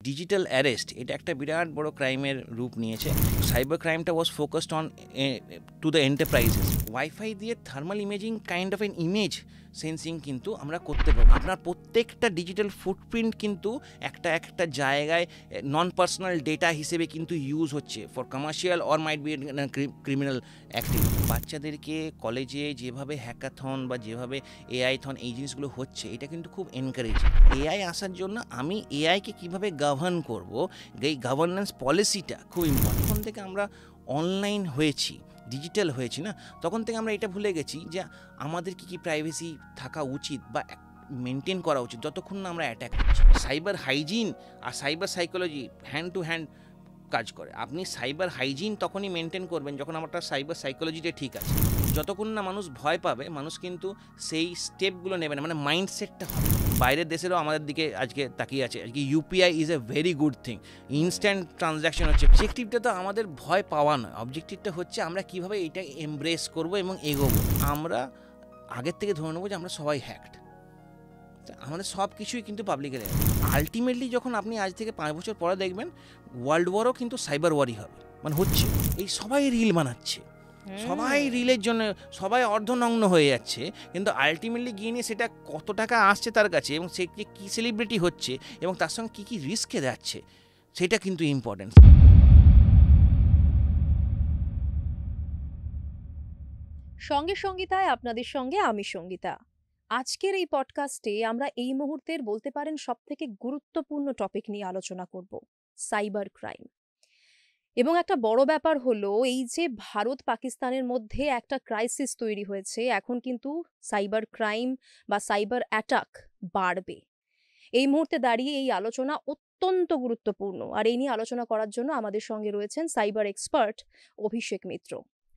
Digital arrest এটা একটা বিরাট বড় ক্রাইমের রূপ নিয়েছে। সাইবার ক্রাইমটা was focused on to the enterprises. Wifi দিয়ে thermal imaging kind of an image sensing কিন্তু আমরা করতে পারবো। আপনার প্রত্যেকটা ডিজিটাল ফুটপ্রিন্ট কিন্তু একটা জায়গায় নন পার্সোনাল ডেটা হিসেবে কিন্তু ইউজ হচ্ছে for commercial or might be criminal activity. বাচ্চাদেরকে কলেজে যেভাবে হ্যাকাথন বা যেভাবে এআইথন এই জিনিসগুলো হচ্ছে এটা কিন্তু খুব এনকারেজিং। এআই আসার জন্য আমি এআইকে কীভাবে গভর্ন করব, এই গভর্নেন্স পলিসিটা খুব ইম্পর্টেন্ট। তখন থেকে আমরা অনলাইন হয়েছি, ডিজিটাল হয়েছি না, তখন থেকে আমরা এটা ভুলে গেছি যে আমাদের কী প্রাইভেসি থাকা উচিত বা মেনটেন করা উচিত যতক্ষণ না আমরা অ্যাটাক করছি। সাইবার হাইজিন আর cyber psychology hand to hand কাজ করে। আপনি সাইবার হাইজিন তখনই মেনটেন করবেন যখন আপনার সাইবার সাইকোলজিটা ঠিক আছে। যতক্ষণ না মানুষ ভয় পাবে, মানুষ কিন্তু সেই স্টেপগুলো নেবে না, মানে মাইন্ডসেটটা হবে। বাইরের দেশেরও আমাদের দিকে আজকে তাকিয়ে আছে। আজকে UPI is a very good thing, instant transaction হচ্ছে। অবজেক্টিভটা তো আমাদের ভয় পাওয়া নয়, অবজেক্টিভটা হচ্ছে আমরা কীভাবে এটা এমব্রেস করব এবং এগোবো। আমরা আগের থেকে ধরে নেবো যে আমরা সবাই হ্যাকড, আমাদের সব কিছুই কিন্তু পাবলিকের। আলটিমেটলি যখন আপনি আজ থেকে 5 বছর পরে দেখবেন ওয়ার্ল্ড ওয়ারও কিন্তু সাইবার ওয়ারই হবে, মানে হচ্ছে। এই সবাই রিল বানাচ্ছে, সবাই রিলের জন্য সবাই অর্ধনগ্ন হয়ে যাচ্ছে, কিন্তু আলটিমেটলি গিয়ে নিয়ে সেটা কত টাকা আসছে তার কাছে এবং সে কী সেলিব্রিটি হচ্ছে এবং তার সঙ্গে কী কী রিস্কে যাচ্ছে সেটা কিন্তু ইম্পর্টেন্ট। সঙ্গে সঙ্গীতায় আপনাদের সঙ্গে আমি সঙ্গীতা। আজকের এই পডকাস্টে আমরা এই মুহূর্তের বলতে পারেন সবথেকে গুরুত্বপূর্ণ টপিক নিয়ে আলোচনা করব, সাইবার ক্রাইম। এবং একটা বড় ব্যাপার হলো এই যে ভারত পাকিস্তানের মধ্যে একটা ক্রাইসিস তৈরি হয়েছে, এখন কিন্তু সাইবার ক্রাইম বা সাইবার অ্যাটাক বাড়বে। এই মুহূর্তে দাঁড়িয়ে এই আলোচনা অত্যন্ত গুরুত্বপূর্ণ, আর এই নিয়ে আলোচনা করার জন্য আমাদের সঙ্গে রয়েছেন সাইবার এক্সপার্ট অভিষেক মিত্র।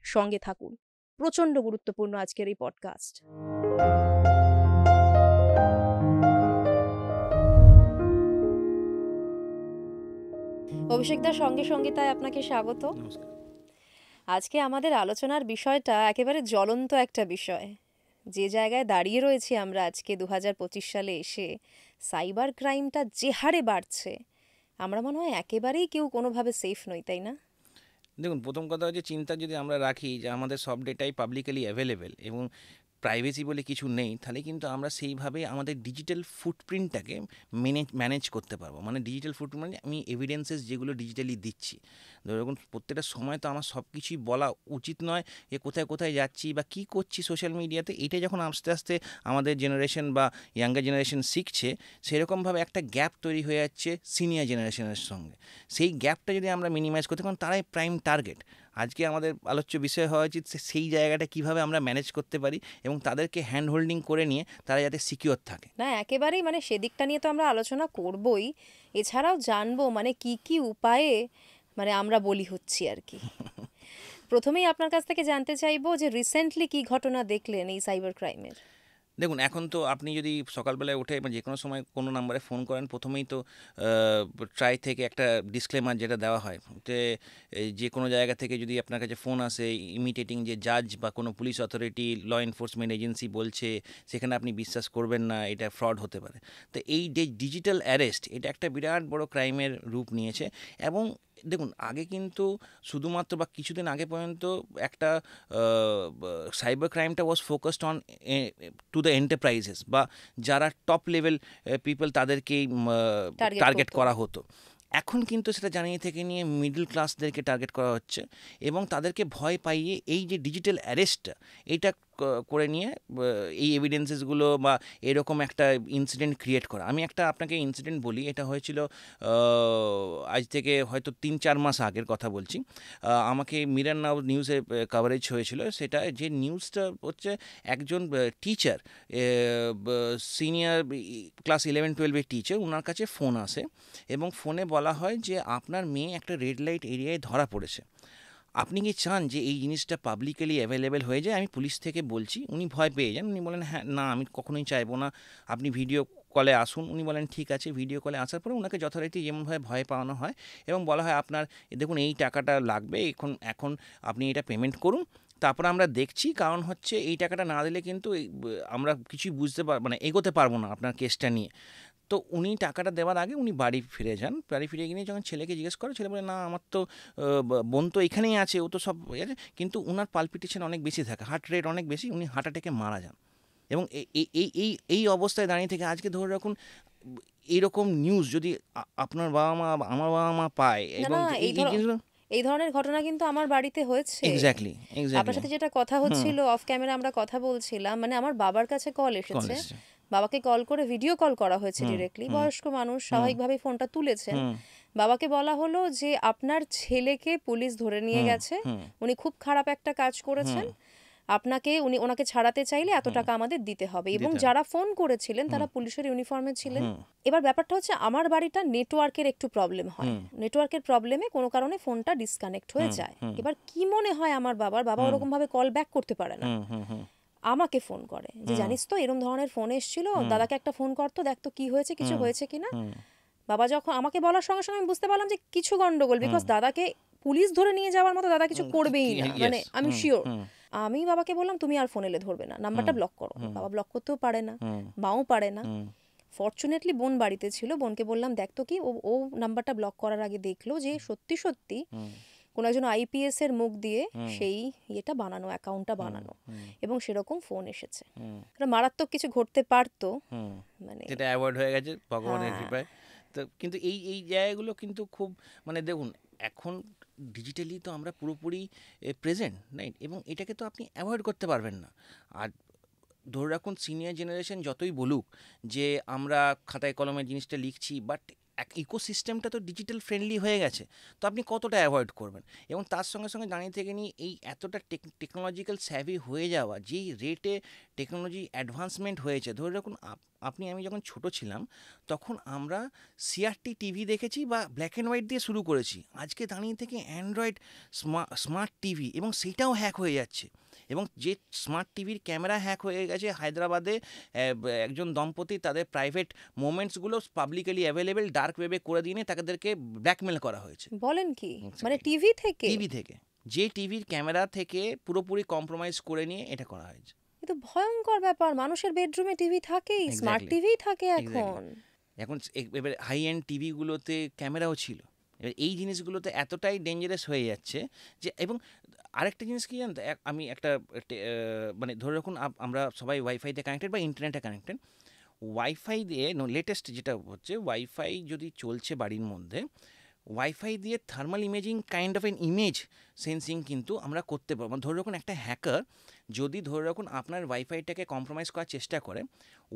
সঙ্গে থাকুন, প্রচন্ড গুরুত্বপূর্ণ আজকের এই পডকাস্ট। অভিষেক দা, সঙ্গে সঙ্গীতায় আপনাকে স্বাগত। আজকে আমাদের আলোচনার বিষয়টা একেবারে জ্বলন্ত একটা বিষয়। যে জায়গায় দাঁড়িয়ে রয়েছি আমরা আজকে 2025 সালে এসে, সাইবার ক্রাইমটা যে হারে বাড়ছে, আমরা মনে হয় একেবারেই কেউ কোনোভাবে সেফ নই, তাই না? দেখুন, প্রথম কথা হচ্ছে চিন্তা যদি আমরা রাখি যে আমাদের সব ডেটাই পাবলিকলি অ্যাভেলেবেল এবং প্রাইভেসি বলে কিছু নেই, তাহলে কিন্তু আমরা সেইভাবে আমাদের ডিজিটাল ফুটপ্রিন্টটাকে ম্যানেজ করতে পারবো। মানে ডিজিটাল ফুটপ্রিন্ট মানে আমি এভিডেন্সেস যেগুলো ডিজিটালি দিচ্ছি, ধরুন প্রত্যেকটা সময় তো আমার সব কিছুই বলা উচিত নয় যে কোথায় কোথায় যাচ্ছি বা কী করছি সোশ্যাল মিডিয়াতে। এটা যখন আস্তে আস্তে আমাদের জেনারেশন বা ইয়াঙ্গার জেনারেশন শিখছে, সেরকমভাবে একটা গ্যাপ তৈরি হয়ে যাচ্ছে সিনিয়র জেনারেশনের সঙ্গে। সেই গ্যাপটা যদি আমরা মিনিমাইজ করতে, কারণ তারাই প্রাইম টার্গেট। আজকে আমাদের আলোচ্য বিষয় হওয়া উচিত সেই জায়গাটা কিভাবে আমরা ম্যানেজ করতে পারি এবং তাদেরকে হ্যান্ড হোল্ডিং করে নিয়ে তারা যাতে সিকিওর থাকে। না, একেবারেই, মানে সেদিকটা নিয়ে তো আমরা আলোচনা করবই, এছাড়াও জানবো মানে কি কি উপায়ে মানে আমরা বলি হচ্ছি আর কি। প্রথমেই আপনার কাছ থেকে জানতে চাইবো যে রিসেন্টলি কি ঘটনা দেখলেন এই সাইবার ক্রাইমের? দেখুন, এখন তো আপনি যদি সকালবেলায় উঠে বা যে কোনো সময় কোনো নাম্বারে ফোন করেন, প্রথমেই তো ট্রাই থেকে একটা ডিসক্লেমার যেটা দেওয়া হয় যে কোনো জায়গা থেকে যদি আপনার কাছে ফোন আসে ইমিটেটিং যে জাজ বা কোনো police authority, law enforcement agency বলছে, সেখানে আপনি বিশ্বাস করবেন না, এটা ফ্রড হতে পারে। তো এই যে ডিজিটাল অ্যারেস্ট এটা একটা বিরাট বড় ক্রাইমের রূপ নিয়েছে। এবং দেখুন, আগে কিন্তু শুধুমাত্র বা কিছুদিন আগে পর্যন্ত একটা সাইবার ক্রাইমটা was focused on to the enterprises বা যারা টপ লেভেল পিপল তাদেরকেই টার্গেট করা হতো। এখন কিন্তু সেটা জানিয়ে থেকে নিয়ে মিডল ক্লাসদেরকে টার্গেট করা হচ্ছে এবং তাদেরকে ভয় পাইয়ে এই যে ডিজিটাল অ্যারেস্টটা এটা করে নিয়ে এই এভিডেন্সেসগুলো বা এরকম একটা ইনসিডেন্ট ক্রিয়েট করা। আমি একটা আপনাকে ইনসিডেন্ট বলি, এটা হয়েছিল আজ থেকে হয়তো 3-4 মাস আগের কথা বলছি। আমাকে মিরর নাও নিউজে কভারেজ হয়েছিল। সেটা যে নিউজটা হচ্ছে একজন টিচার, সিনিয়র ক্লাস 11-12-এর টিচার, ওনার কাছে ফোন আসে এবং ফোনে বলা হয় যে আপনার মেয়ে একটা রেড লাইট এরিয়ায় ধরা পড়েছে, আপনি কি চান যে এই জিনিসটা পাবলিকলি অ্যাভেলেবেল হয়ে যায়, আমি পুলিশ থেকে বলছি। উনি ভয় পেয়ে যান, উনি বলেন হ্যাঁ না আমি কখনোই চাইবো না, আপনি ভিডিও কলে আসুন। উনি বলেন ঠিক আছে। ভিডিও কলে আসার পরে ওনাকে যথারীতি যেমনভাবে ভয় পাওয়ানো হয় এবং বলা হয় আপনার দেখুন এই টাকাটা লাগবে, এখন আপনি এটা পেমেন্ট করুন, তারপর আমরা দেখছি, কারণ হচ্ছে এই টাকাটা না দিলে কিন্তু আমরা কিছুই বুঝতে মানে এগোতে পারবো না আপনার কেসটা নিয়ে। তো উনি টাকাটা দেওয়ার আগে উনি বাড়ি ফিরে যান, বাড়ি ফিরে গিয়ে যখন ছেলেকে জিজ্ঞেস করে, ছেলে বলে না আমার তো বোন তো এখানেই আছে, ও তো সব আছে, কিন্তু উনার পালপিটেশন অনেক বেশি থাকে, হার্ট রেট অনেক বেশি, উনি হার্ট অ্যাটাকে মারা যান। এবং এই অবস্থায় দাঁড়িয়ে থেকে আজকে ধরে রাখুন এইরকম নিউজ যদি আপনার বাবা মা আমার বাবা মা পায় এবং এই ধরনের ঘটনা কিন্তু আমার বাড়িতে হয়েছে। এক্স্যাক্টলি আপনার সাথে যেটা কথা হচ্ছিল অফ ক্যামেরা আমরা কথা বলছিলাম, মানে আমার বাবার কাছে কল এসেছে, বাবাকে কল করে ভিডিও কল করা হয়েছে ডিরেক্টলি, বয়স্ক মানুষ স্বাভাবিকভাবে ফোনটা তুলেছেন, বাবাকে বলা হলো যে আপনার ছেলেকে পুলিশ ধরে নিয়ে গেছে, উনি খুব খারাপ একটা কাজ করেছেন, আপনাকে ওনাকে ছাড়াতে চাইলে এত টাকা আমাদের দিতে হবে। এবং যারা ফোন করেছিলেন তারা পুলিশের ইউনিফর্মে ছিলেন। এবার ব্যাপারটা হচ্ছে আমার বাড়িটা নেটওয়ার্কের একটু প্রবলেম হয়, নেটওয়ার্কের প্রবলেমে কোনো কারণে ফোনটা ডিসকানেক্ট হয়ে যায়। এবার কি মনে হয় আমার বাবা ওরকম ভাবে কল ব্যাক করতে পারে না, আমাকে ফোন করে যে জানিস তো এরকম ধরনের ফোন এসেছিল, দাদাকে একটা ফোন করতো, দেখতো কি হয়েছে, কিছু হয়েছে কিনা। বাবা যখন আমাকে বলার সঙ্গে সঙ্গে আমি বুঝতে পারলাম যে কিছু গন্ডগোল, বিকজ দাদাকে পুলিশ ধরে নিয়ে যাওয়ার মতো দাদা কিছু করবেই না, মানে আমি শিওর। আমি বাবাকে বললাম তুমি আর ফোন এলে ধরবে না, নাম্বারটা ব্লক করো। বাবা ব্লক করতেও পারে না, মাও পারে না। ফরচুনেটলি বোন বাড়িতে ছিল, বোনকে বললাম দেখ তো কি, ও নাম্বারটা ব্লক করার আগে দেখলো যে সত্যি সত্যি কোনো একজন আইপিএস এর মুখ দিয়ে সেই ইয়েটা বানানো, অ্যাকাউন্টটা বানানো, এবং সেরকম ফোন এসেছে। মারাত্মক কিছু ঘটতে পারতো, মানে যেটা অ্যাভয়েড হয়ে গেছে ভগবানের কৃপায়। তো কিন্তু এই জায়গাগুলো কিন্তু খুব, মানে দেখুন এখন ডিজিটালি তো আমরা পুরোপুরি প্রেজেন্ট, রাইট, এবং এটাকে তো আপনি অ্যাভয়েড করতে পারবেন না। আর ধরে রাখুন সিনিয়র জেনারেশন যতই বলুক যে আমরা খাতায় কলমে জিনিসটা লিখছি, বাট ইকোসিস্টেমটা তো ডিজিটাল ফ্রেন্ডলি হয়ে গেছে, তো আপনি কতটা অ্যাভয়েড করবেন। এবং তার সঙ্গে সঙ্গে দাঁড়িয়ে থেকে নিয়ে এই এতটা টেকনোলজিক্যাল স্যাভি হয়ে যাওয়া, যেই রেটে টেকনোলজি অ্যাডভান্সমেন্ট হয়েছে, ধরে রাখুন আমি যখন ছোট ছিলাম তখন আমরা সিআরটি টিভি দেখেছি বা ব্ল্যাক অ্যান্ড হোয়াইট দিয়ে শুরু করেছি, আজকে দাঁড়িয়ে থেকে অ্যান্ড্রয়েড স্মার্ট টিভি, এবং সেইটাও হ্যাক হয়ে যাচ্ছে। এবং যে স্মার্ট টিভির ক্যামেরা হ্যাক হয়ে গেছে হায়দ্রাবাদে, একজন দম্পতি তাদের প্রাইভেট মোমেন্টসগুলো পাবলিকলি অ্যাভেলেবেল ডার্ক ওয়েবে করে দিয়ে তাদেরকে ব্ল্যাকমেল করা হয়েছে। বলেন কি, মানে টিভি থেকে যে টিভির ক্যামেরা থেকে পুরোপুরি কম্প্রোমাইজ করে নিয়ে এটা করা হয়েছে। এটা ভয়ঙ্কর ব্যাপার, মানুষের বেডরুমে টিভি থাকেই, স্মার্ট টিভি থাকে এখন এবার হাই এন্ড টিভিগুলোতে ক্যামেরাও ছিল। এবার এই জিনিসগুলোতে এতটাই ডেঞ্জারাস হয়ে যাচ্ছে যে, এবং আরেকটা জিনিস কি জানতো, আমি একটা মানে ধরে রাখুন আমরা সবাই ওয়াইফাইতে কানেক্টেড বা ইন্টারনেটে কানেক্টেড, ওয়াইফাই দিয়ে লেটেস্ট যেটা হচ্ছে, ওয়াইফাই যদি চলছে বাড়ির মধ্যে, ওয়াইফাই দিয়ে thermal imaging kind of an image sensing কিন্তু আমরা করতে পারবো। ধরে রাখুন একটা হ্যাকার যদি ধরে রাখুন আপনার ওয়াইফাইটাকে কম্প্রোমাইজ করার চেষ্টা করে,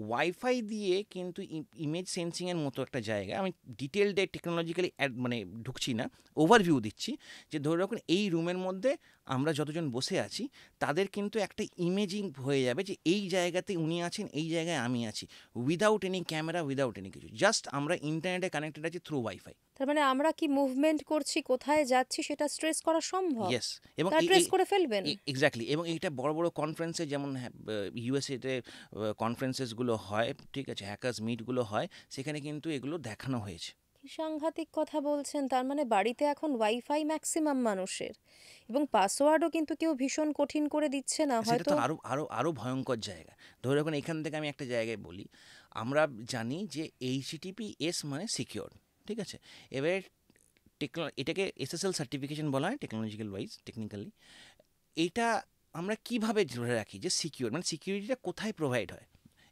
ওয়াইফাই দিয়ে কিন্তু ইমেজ সেন্সিংয়ের মতো একটা জায়গা, আমি ডিটেলডে টেকনোলজিক্যালি মানে ঢুকছি না, ওভারভিউ দিচ্ছি যে ধরে রাখুন এই রুমের মধ্যে আমরা যতজন বসে আছি তাদের কিন্তু একটা ইমেজিং হয়ে যাবে যে এই জায়গাতে উনি আছেন, এই জায়গায় আমি আছি, without any camera, without any কিছু, জাস্ট আমরা ইন্টারনেটে কানেক্টেড আছি থ্রু ওয়াইফাই। তার মানে আমরা কি মুভমেন্ট করছি, কোথায় যাচ্ছি সেটা ট্রেস করা সম্ভব। ইয়েস, এবং ট্রেস করে ফেলবেন। এক্স্যাক্টলি, এবং এইটা বড় বড় কনফারেন্সে, যেমন ইউএসএতে কনফারেন্সেসগুলো হয়, ঠিক আছে, হ্যাকার্স মিটগুলো হয়, সেখানে কিন্তু এগুলো দেখানো হয়েছে। কি সাংঘাতিক কথা বলছেন। তার মানে বাড়িতে এখন ওয়াইফাই ম্যাক্সিমাম মানুষের, এবং পাসওয়ার্ডও কিন্তু কেউ ভীষণ কঠিন করে দিচ্ছে না, হয়তো তো আরো ভয়ঙ্কর জায়গা। ধরে রাখুন এখান থেকে আমি একটা জায়গায় বলি, আমরা জানি যে HTTPS মানে সিকিউর, ঠিক আছে, এবার এটাকে SSL সার্টিফিকেশন বলা হয় টেকনোলজিক্যাল ওয়াইজ, টেকনিক্যালি। এটা আমরা কিভাবে ধরে রাখি যে সিকিউর, মানে সিকিউরিটিটা কোথায় প্রোভাইড হয়।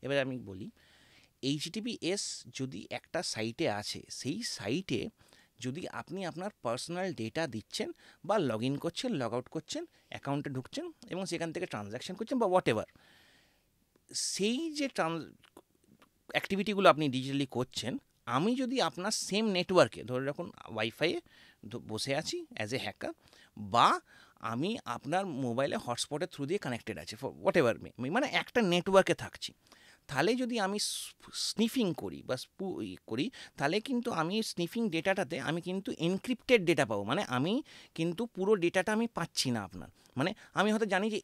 এবার আমি বলি, HTTPS যদি একটা সাইটে আছে, সেই সাইটে যদি আপনি আপনার পার্সোনাল ডেটা দিচ্ছেন বা লগ ইন করছেন, লগ আউট করছেন, অ্যাকাউন্টে ঢুকছেন এবং সেখান থেকে ট্রানজ্যাকশন করছেন বা হোয়াট এভার, সেই যে অ্যাক্টিভিটিগুলো আপনি ডিজিটালি করছেন, আমি যদি আপনার সেম নেটওয়ার্কে, ধরে রাখুন ওয়াইফাইয়ে বসে আছি অ্যাজ এ হ্যাকার, বা আমি আপনার মোবাইলে হটস্পটের থ্রু দিয়ে কানেক্টেড আছে ফর হোয়াট এভার মানে একটা নেটওয়ার্কে থাকছি, তাহলে যদি আমি স্নিফিং করি বা করি, তাহলে কিন্তু আমি স্নিফিং ডেটাটাতে আমি কিন্তু এনক্রিপ্টেড ডেটা পাবো, মানে আমি কিন্তু পুরো ডেটাটা আমি পাচ্ছি না আপনার, মানে আমি হয়তো জানি যে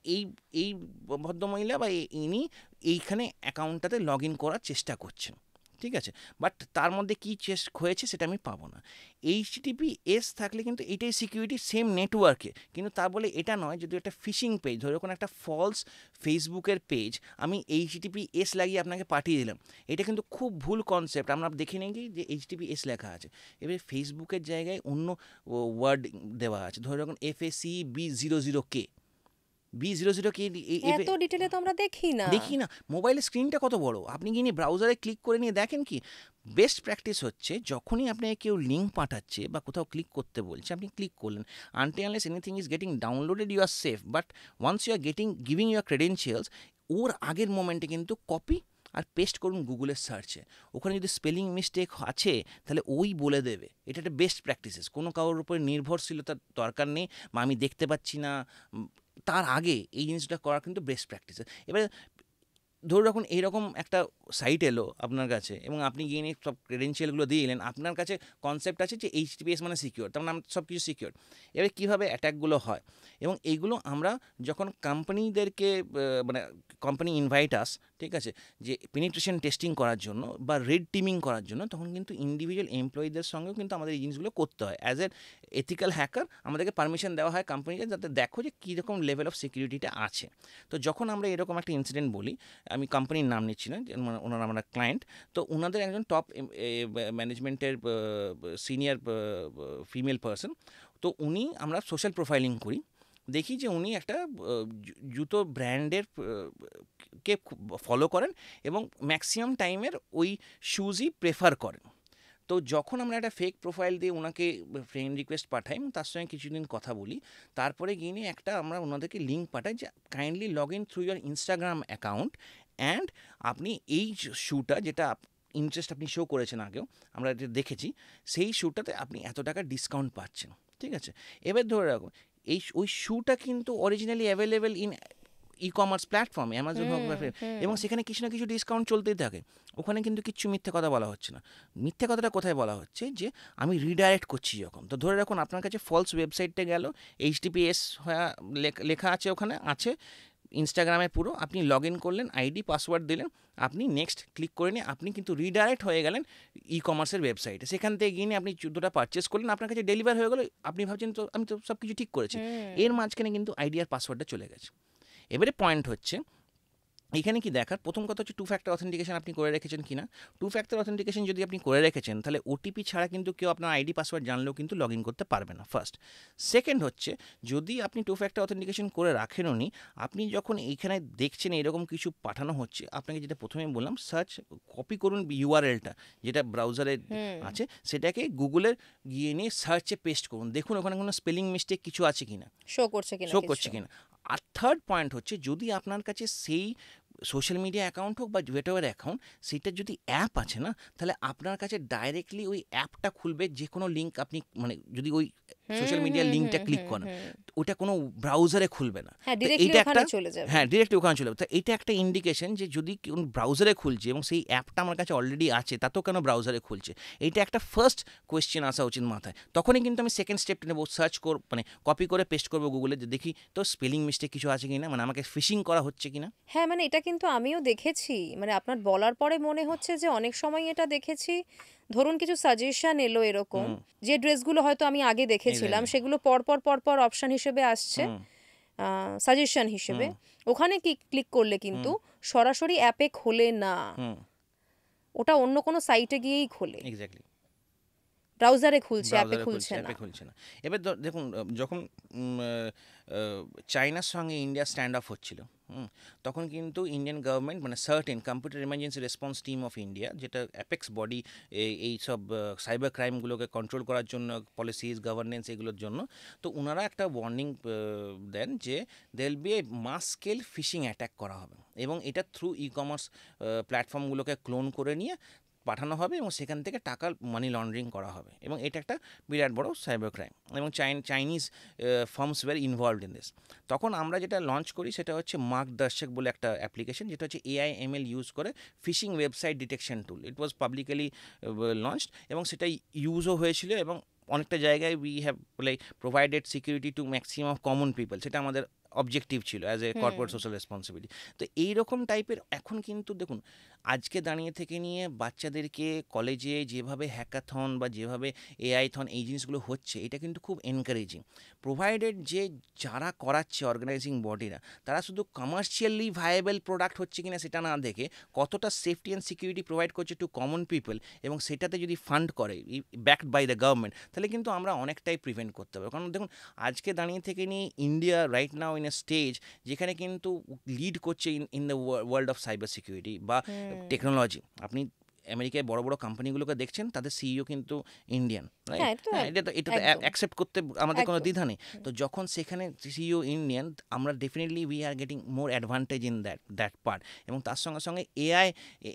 এই ভদ্রমহিলা বা ইনি এইখানে অ্যাকাউন্টটাতে লগ ইন করার চেষ্টা করছেন, ঠিক আছে, বাট তার মধ্যে কী হয়েছে সেটা আমি পাবো না। HTTPS থাকলে কিন্তু এটাই সিকিউরিটি সেম নেটওয়ার্কে, কিন্তু তা বলে এটা নয় যদি একটা ফিশিং পেজ, ধরো কোনো একটা ফলস ফেসবুকের পেজ আমি HTTPS লাগিয়ে আপনাকে পাঠিয়ে দিলাম, এটা কিন্তু খুব ভুল কনসেপ্ট। আমরা দেখে নিই যে HTTPS লেখা আছে, এবারে ফেসবুকের জায়গায় অন্য ওয়ার্ড দেওয়া আছে, ধরো যখন FACB00K, B00K এত ডিটেলে তো আমরা দেখি না। মোবাইলের স্ক্রিনটা কত বড়, আপনি গিয়ে ব্রাউজারে ক্লিক করে নিয়ে দেখেন কি। বেস্ট প্র্যাকটিস হচ্ছে যখনই আপনাকে কেউ লিঙ্ক পাঠাচ্ছে বা কোথাও ক্লিক করতে বলছে, আপনি ক্লিক করলেন, until unless anything is getting downloaded you are safe, but once you are giving your credentials, or আগের মোমেন্টে কিন্তু কপি আর পেস্ট করুন গুগলের সার্চে। ওখানে যদি স্পেলিং মিস্টেক আছে তাহলে ওই বলে দেবে। এটা একটা বেস্ট প্র্যাকটিসেস, কোনো কারোর উপরে নির্ভরশীলতার দরকার নেই বা আমি দেখতে পাচ্ছি না, তার আগে এই জিনিসটা করা কিন্তু বেস্ট প্র্যাকটিস। এবারে ধরুন যখন এইরকম একটা সাইট এলো আপনার কাছে এবং আপনি গিয়ে নিয়ে সব ক্রেডেনশিয়ালগুলো দিয়ে এলেন, আপনার কাছে কনসেপ্ট আছে যে HTTPS মানে সিকিউর, তার মানে সব কিছু সিকিউর। এবারে কীভাবে অ্যাট্যাকগুলো হয়, এবং এইগুলো আমরা যখন কোম্পানিদেরকে মানে কোম্পানি ইনভাইট আস, ঠিক আছে, যে পেনিট্রেশন টেস্টিং করার জন্য বা রেড টিমিং করার জন্য, তখন কিন্তু ইন্ডিভিজুয়াল এমপ্লয়ীদের সঙ্গেও কিন্তু আমাদের এই জিনিসগুলো করতে হয়। অ্যাজ এ এথিক্যাল হ্যাকার আমাদেরকে পারমিশন দেওয়া হয় কোম্পানিকে, যাতে দেখো যে কীরকম লেভেল অফ সিকিউরিটিটা আছে। তো যখন আমরা এরকম একটা ইনসিডেন্ট বলি, আমি কোম্পানির নাম নিচ্ছি না, ওনারা আমরা ক্লায়েন্ট, তো ওনাদের একজন টপ ম্যানেজমেন্টের সিনিয়র ফিমেল পার্সন, তো উনি আমরা সোশ্যাল প্রোফাইলিং করি, দেখি যে উনি একটা জুতো ব্র্যান্ডের কে ফলো করেন এবং ম্যাক্সিমাম টাইমের ওই শুজই প্রেফার করেন। তো যখন আমরা একটা ফেক প্রোফাইল দিয়ে ওনাকে ফ্রেন্ড রিকোয়েস্ট পাঠাই, তার সঙ্গে কিছুদিন কথা বলি, তারপরে গিয়ে নিয়ে একটা আমরা ওনাদেরকে লিঙ্ক পাঠাই যে kindly log in through year Instagram account, and আপনি এই শ্যুটা যেটা ইন্টারেস্ট আপনি শো করেছেন আগেও, আমরা এটা দেখেছি, সেই শ্যুটাতে আপনি এত টাকা ডিসকাউন্ট পাচ্ছেন। ঠিক আছে, এবার ধরে রাখুন ওই শ্যুটা কিন্তু originally available in e-commerce platform, Amazon হোক, এবং সেখানে কিছু না কিছু ডিসকাউন্ট চলতেই থাকে। ওখানে কিন্তু কিচ্ছু মিথ্যে কথা বলা হচ্ছে না। মিথ্যে কথাটা কোথায় বলা হচ্ছে, যে আমি রিডাইরেক্ট করছি যখন, তো ধরে রাখুন আপনার কাছে ফলস ওয়েবসাইটে গেল, HTTPS লেখা আছে, ওখানে আছে ইনস্টাগ্রামে পুরো, আপনি লগ ইন করলেন, আইডি পাসওয়ার্ড দিলেন, আপনি নেক্সট ক্লিক করে নিয়ে আপনি কিন্তু রিডাইরেক্ট হয়ে গেলেন ই-কমার্সের ওয়েবসাইটে। সেখান থেকে গিয়ে নিয়ে আপনি জুতোটা পারচেস করলেন, আপনার কাছে ডেলিভার হয়ে গেলো, আপনি ভাবছেন তো আমি তো সব কিছু ঠিক করেছি, এর মাঝখানে কিন্তু আইডি আর পাসওয়ার্ডটা চলে গেছে। এবারে পয়েন্ট হচ্ছে এখানে কি দেখার, প্রথম কথা হচ্ছে 2 ফ্যাক্টর অথেন্টিকেশন আপনি করে রেখেছেন কিনা। 2 ফ্যাক্টর অথেন্টিকেশন যদি আপনি করে রেখেছেন, তাহলে OTP ছাড়া কিন্তু কেউ আপনার আইডি পাসওয়ার্ড জানলেও কিন্তু লগ ইন করতে পারবে না, ফার্স্ট। সেকেন্ড হচ্ছে, যদি আপনি 2 ফ্যাক্টর অথেন্টিকেশন করে রাখেননি, আপনি যখন এইখানে দেখছেন এরকম কিছু পাঠানো হচ্ছে, আপনাকে যেটা প্রথমে বললাম, সার্চ কপি করুন URL-টা যেটা ব্রাউজারে আছে, সেটাকে গুগলের গিয়ে নিয়ে সার্চে পেস্ট করুন, দেখুন ওখানে কোনো স্পেলিং মিস্টেক কিছু আছে কিনা, শো করছে কিনা। আর থার্ড পয়েন্ট হচ্ছে, যদি আপনার কাছে সেই সোশ্যাল মিডিয়া অ্যাকাউন্ট হোক বা হোয়াটএভার অ্যাকাউন্ট, সেটার যদি অ্যাপ আছে না, তাহলে আপনার কাছে ডাইরেক্টলি ওই অ্যাপটা খুলবে, যে কোনো লিঙ্ক আপনি মানে যদি ওই সোশ্যাল মিডিয়ার লিঙ্কটা ক্লিক করেন, ওটা কোনো ব্রাউজারে খুলবে না, এটা একটা ডিরেক্টলি ওখানে চলে যাবে। তো এটা একটা ইন্ডিকেশন যে যদি কোন ব্রাউজারে খুলছে এবং সেই অ্যাপটা আমার কাছে অলরেডি আছে, তাতেও কেন ব্রাউজারে খুলছে, এটা একটা ফার্স্ট কোয়েশ্চেন আসা উচিত মাথায়। তখনই কিন্তু আমি সেকেন্ড স্টেপটা নেবো, সার্চ মানে কপি করে পেস্ট করবো গুগলে, যে দেখি তো স্পেলিং মিস্টেক কিছু আছে কিনা, মানে আমাকে ফিশিং করা হচ্ছে কিনা। হ্যাঁ, মানে এটা কিন্তু আমিও দেখেছি, মানে আপনার বলার পরে মনে হচ্ছে যে অনেক সময় এটা দেখেছি, ধরুন কিছু সাজেশন এলো এরকম, যে ড্রেসগুলো হয়তো আমি আগে দেখেছিলাম সেগুলো পরপর অপশন হিসেবে আসছে, সাজেশন হিসেবে, ওখানে ক্লিক করলে কিন্তু সরাসরি অ্যাপে খোলে না, ওটা অন্য কোনো সাইটে গিয়েই খোলে, এক্স্যাক্টলি ব্রাউজারে খুলছে, অ্যাপে খুলছে না। এবার দেখুন, যখন চায়নার সঙ্গে ইন্ডিয়া স্ট্যান্ড অফ হচ্ছিল, তখন কিন্তু ইন্ডিয়ান গভর্নমেন্ট মানে certain computer emergency response team of India, যেটা অ্যাপেক্স বডি এই সব সাইবার ক্রাইমগুলোকে কন্ট্রোল করার জন্য, পলিসিস গভর্নেন্স এগুলোর জন্য, তো ওনারা একটা ওয়ার্নিং দেন যে there will be a mass scale phishing attack করা হবে, এবং এটা থ্রু ই-কমার্স প্ল্যাটফর্মগুলোকে ক্লোন করে নিয়ে পাঠানো হবে, এবং সেখান থেকে টাকা মানি লন্ডারিং করা হবে, এবং এটা একটা বিরাট বড় সাইবার ক্রাইম, এবং Chinese firms were involved in this. তখন আমরা যেটা লঞ্চ করি সেটা হচ্ছে মার্গদর্শক বলে একটা অ্যাপ্লিকেশন, যেটা হচ্ছে AI/ML ইউজ করে phishing website detection tool. It was publicly launched, এবং সেটা ইউজও হয়েছিল, এবং অনেকটা জায়গায় we have like provided security to maximum of common people, সেটা আমাদের অবজেক্টিভ ছিল as a corporate social responsibility. তো এইরকম টাইপের এখন কিন্তু দেখুন আজকে দাঁড়িয়ে থেকে নিয়ে বাচ্চাদেরকে কলেজে যেভাবে হ্যাকাথন বা যেভাবে এআইথন এই জিনিসগুলো হচ্ছে এটা কিন্তু খুব এনকারেজিং, প্রোভাইডেড যে যারা করাচ্ছে অর্গানাইজিং বডিরা তারা শুধু কমার্শিয়ালি ভায়াবল প্রোডাক্ট হচ্ছে কিনা সেটা না দেখে কতটা সেফটি অ্যান্ড সিকিউরিটি প্রোভাইড করছে টু কমন পিপল, এবং সেটাতে যদি ফান্ড করে ব্যাকড বাই দ্য গভর্নমেন্ট, তাহলে কিন্তু আমরা অনেকটাই প্রিভেন্ট করতে পারবো। কারণ দেখুন আজকে দাঁড়িয়ে থেকে নিয়ে India right now in a stage যেখানে কিন্তু লিড করছে in the world of cyber security বা টেকনোলজি। আপনি আমেরিকায় বড় বড় কোম্পানিগুলোকে দেখছেন তাদের সিইও কিন্তু ইন্ডিয়ান, রাইট? এটা তো অ্যাকসেপ্ট করতে আমাদের কোনো দ্বিধা নেই। তো যখন সেখানে সিইও ইন্ডিয়ান, আমরা definitely we are getting more advantage in that part. এবং তার সঙ্গে সঙ্গে এআই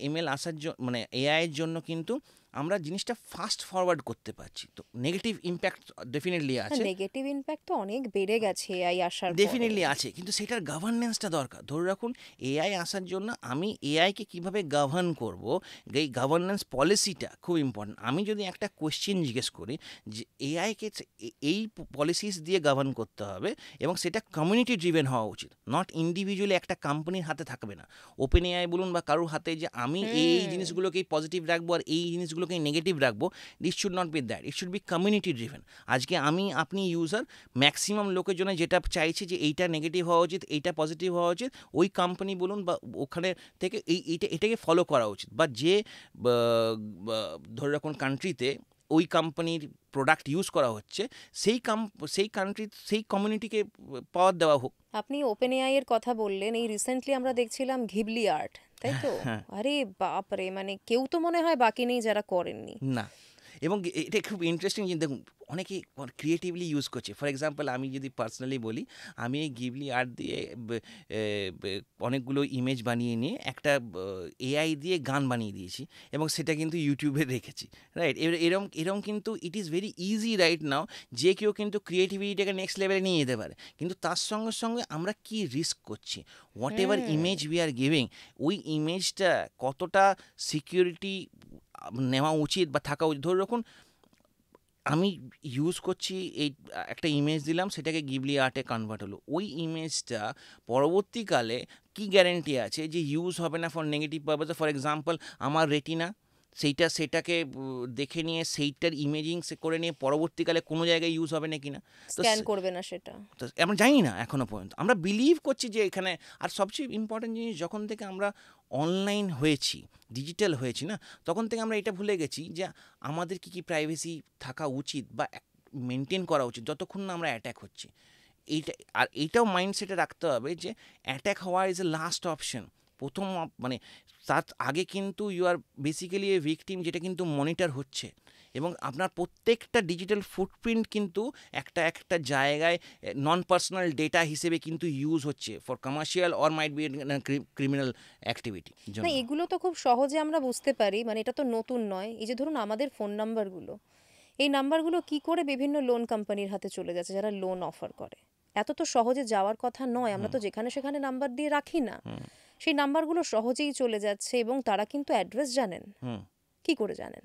এমএল আসার জন্য মানে এআইয়ের জন্য কিন্তু আমরা জিনিসটা ফাস্ট ফরওয়ার্ড করতে পারছি। তো নেগেটিভ ইম্প্যাক্ট ডেফিনেটলি আছে, নেগেটিভ ইম্প্যাক্ট তো অনেক বেড়ে গেছে এআই আসার পরে। ডেফিনেটলি আছে, কিন্তু সেটার গভর্নেন্সটা দরকার। ধরে রাখুন এআই আসার জন্য আমি এআইকে কীভাবে গভর্ন করব, এই গভর্নেন্স পলিসিটা খুব ইম্পর্টেন্ট। আমি যদি একটা কোয়েশ্চেন জিজ্ঞেস করি যে এআইকে এই পলিসিস দিয়ে গভর্ন করতে হবে এবং সেটা কমিউনিটি ড্রিভেন হওয়া উচিত, নট ইন্ডিভিজুয়ালি একটা কোম্পানির হাতে থাকবে না, ওপেন এআই বলুন বা কারোর হাতে যে আমি এই জিনিসগুলোকেই পজিটিভ রাখবো আর এই জিনিসগুলোকেই নেগেটিভ রাখবো। It should not be that, it should be community driven. আজকে আপনি ইউজার ম্যাক্সিমাম লোকের জন্য যেটা চাইছে যে এইটা নেগেটিভ হওয়া উচিত, এইটা পজিটিভ হওয়া উচিত, ওই কোম্পানি বলুন বা ওখানে থেকে এটাকে ফলো করা উচিত। বা যে ধরে রাখুন কান্ট্রিতে ওই কোম্পানির প্রোডাক্ট ইউজ করা হচ্ছে সেই কান্ট্রি সেই কমিউনিটিকে পাওয়ার দেওয়া হোক। আপনি ওপেন এআই এর কথা বললেন, এই রিসেন্টলি আমরা দেখছিলাম ঘিবলি আর্ট, তাই তো? আরে বাপরে, মানে কেউ তো মনে হয় বাকি নেই যারা করেননি না। এবং এটা খুব ইন্টারেস্টিং যে দেখুন অনেকে ক্রিয়েটিভলি ইউজ করছে। ফর এক্সাম্পল আমি যদি পার্সোনালি বলি, আমি এই গিবলি আর্ট দিয়ে অনেকগুলো ইমেজ বানিয়ে নিয়ে একটা এআই দিয়ে গান বানিয়ে দিয়েছি এবং সেটা কিন্তু ইউটিউবে রেখেছি, রাইট? এরম কিন্তু it is very easy right now যে কেউ কিন্তু ক্রিয়েটিভিটিটাকে নেক্সট লেভেলে নিয়ে যেতে পারে। কিন্তু তার সঙ্গে সঙ্গে আমরা কি রিস্ক করছি, what ever image we are giving, ওই ইমেজটা কতটা সিকিউরিটি নেওয়া উচিত বা থাকা উচিত। ধরে রাখুন আমি ইউজ করছি এই একটা ইমেজ দিলাম, সেটাকে গিবলি আর্টে কনভার্ট হলো, ওই ইমেজটা পরবর্তীকালে কি গ্যারেন্টি আছে যে ইউজ হবে না ফর নেগেটিভ পারপাসে? ফর এক্সাম্পল আমার রেটিনা সেটাকে দেখে নিয়ে সেইটার ইমেজিং করে নিয়ে পরবর্তীকালে কোনো জায়গায় ইউজ হবে না কিনা, স্ক্যান করবে না সেটা তো আমরা জানি না এখনো পর্যন্ত। আমরা বিলিভ করছি যে এখানে, আর সবচেয়ে ইম্পর্টেন্ট জিনিস যখন থেকে আমরা অনলাইন হয়েছি, ডিজিটাল হয়েছি না, তখন থেকে আমরা এটা ভুলে গেছি যে আমাদের কি প্রাইভেসি থাকা উচিত বা মেনটেন করা উচিত যতক্ষণ না আমরা অ্যাট্যাক হচ্ছি। এইটাও মাইন্ডসেটে রাখতে হবে যে অ্যাট্যাক হওয়া ইজ এ লাস্ট অপশন। প্রথম মানে তার আগে কিন্তু you are basically a victim, যেটা কিন্তু মনিটর হচ্ছে এবং আপনার প্রত্যেকটা ডিজিটাল ফুটপ্রিন্ট কিন্তু একটা জায়গায় নন পার্সোনাল ডেটা হিসেবে কিন্তু ইউজ হচ্ছে for commercial or might be criminal activity. না, এগুলো তো খুব সহজে আমরা বুঝতে পারি, মানে এটা তো নতুন নয়। এই যে ধরুন আমাদের ফোন নাম্বারগুলো, এই নাম্বারগুলো কি করে বিভিন্ন লোন কোম্পানির হাতে চলে যাচ্ছে যারা লোন অফার করে, এত তো সহজে যাওয়ার কথা নয়। আমরা তো যেখানে সেখানে নাম্বার দিয়ে রাখি না, সেই নাম্বারগুলো সহজেই চলে যাচ্ছে এবং তারা কিন্তু অ্যাড্রেস জানেন। কি করে জানেন?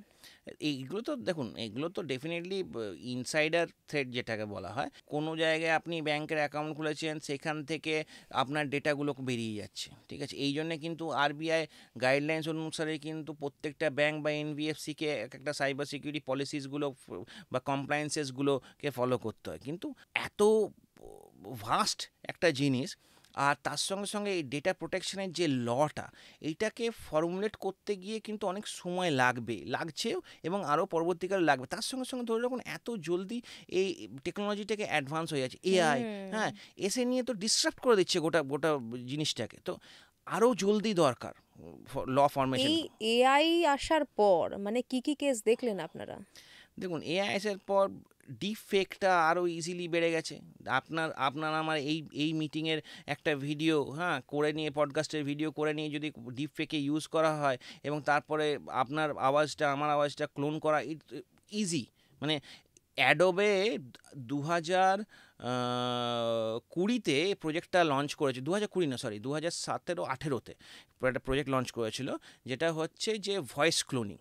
এইগুলো তো দেখুন, এগুলো তো ডেফিনেটলি ইনসাইডার থ্রেট যেটাকে বলা হয়। কোনো জায়গায় আপনি ব্যাংকের অ্যাকাউন্ট খুলেছেন, সেখান থেকে আপনার ডেটাগুলো বেরিয়ে যাচ্ছে, ঠিক আছে? এই জন্যে কিন্তু আরবিআই গাইডলাইন্স অনুসারে কিন্তু প্রত্যেকটা ব্যাংক বা এনবিএফসিকে একটা সাইবার সিকিউরিটি পলিসিসগুলো বা কমপ্লায়েন্সেসগুলোকে ফলো করতে হয়। কিন্তু এত ভাস্ট একটা জিনিস, আর তার সঙ্গে সঙ্গে এই ডেটা প্রোটেকশনের যে লটা, এইটাকে ফর্মুলেট করতে গিয়ে কিন্তু অনেক সময় লাগছেও এবং আরও পরবর্তীকালে লাগবে। তার সঙ্গে সঙ্গে ধরে রাখুন এত জলদি এই টেকনোলজিটাকে অ্যাডভান্স হয়ে যাচ্ছে, এআই হ্যাঁ এসে নিয়ে তো ডিসরাপ্ট করে দিচ্ছে গোটা জিনিসটাকে। তো আরও জলদি দরকার ল ফরমেশন। এই এআই আসার পর মানে কি কেস দেখলেন আপনারা? দেখুন এআই আসার পর ডিপ ফেকটা আরও ইজিলি বেড়ে গেছে। আপনার আমার এই মিটিংয়ের একটা ভিডিও করে নিয়ে, পডকাস্টের ভিডিও করে নিয়ে যদি ডিপ ফেকে ইউজ করা হয় এবং তারপরে আপনার আওয়াজটা আমার আওয়াজটা ক্লোন করা ইজি। মানে অ্যাডোবে 2020-তে প্রজেক্টটা লঞ্চ করেছে, 2017-18তে একটা প্রজেক্ট লঞ্চ করেছিল, যেটা হচ্ছে যে ভয়েস ক্লোনিং,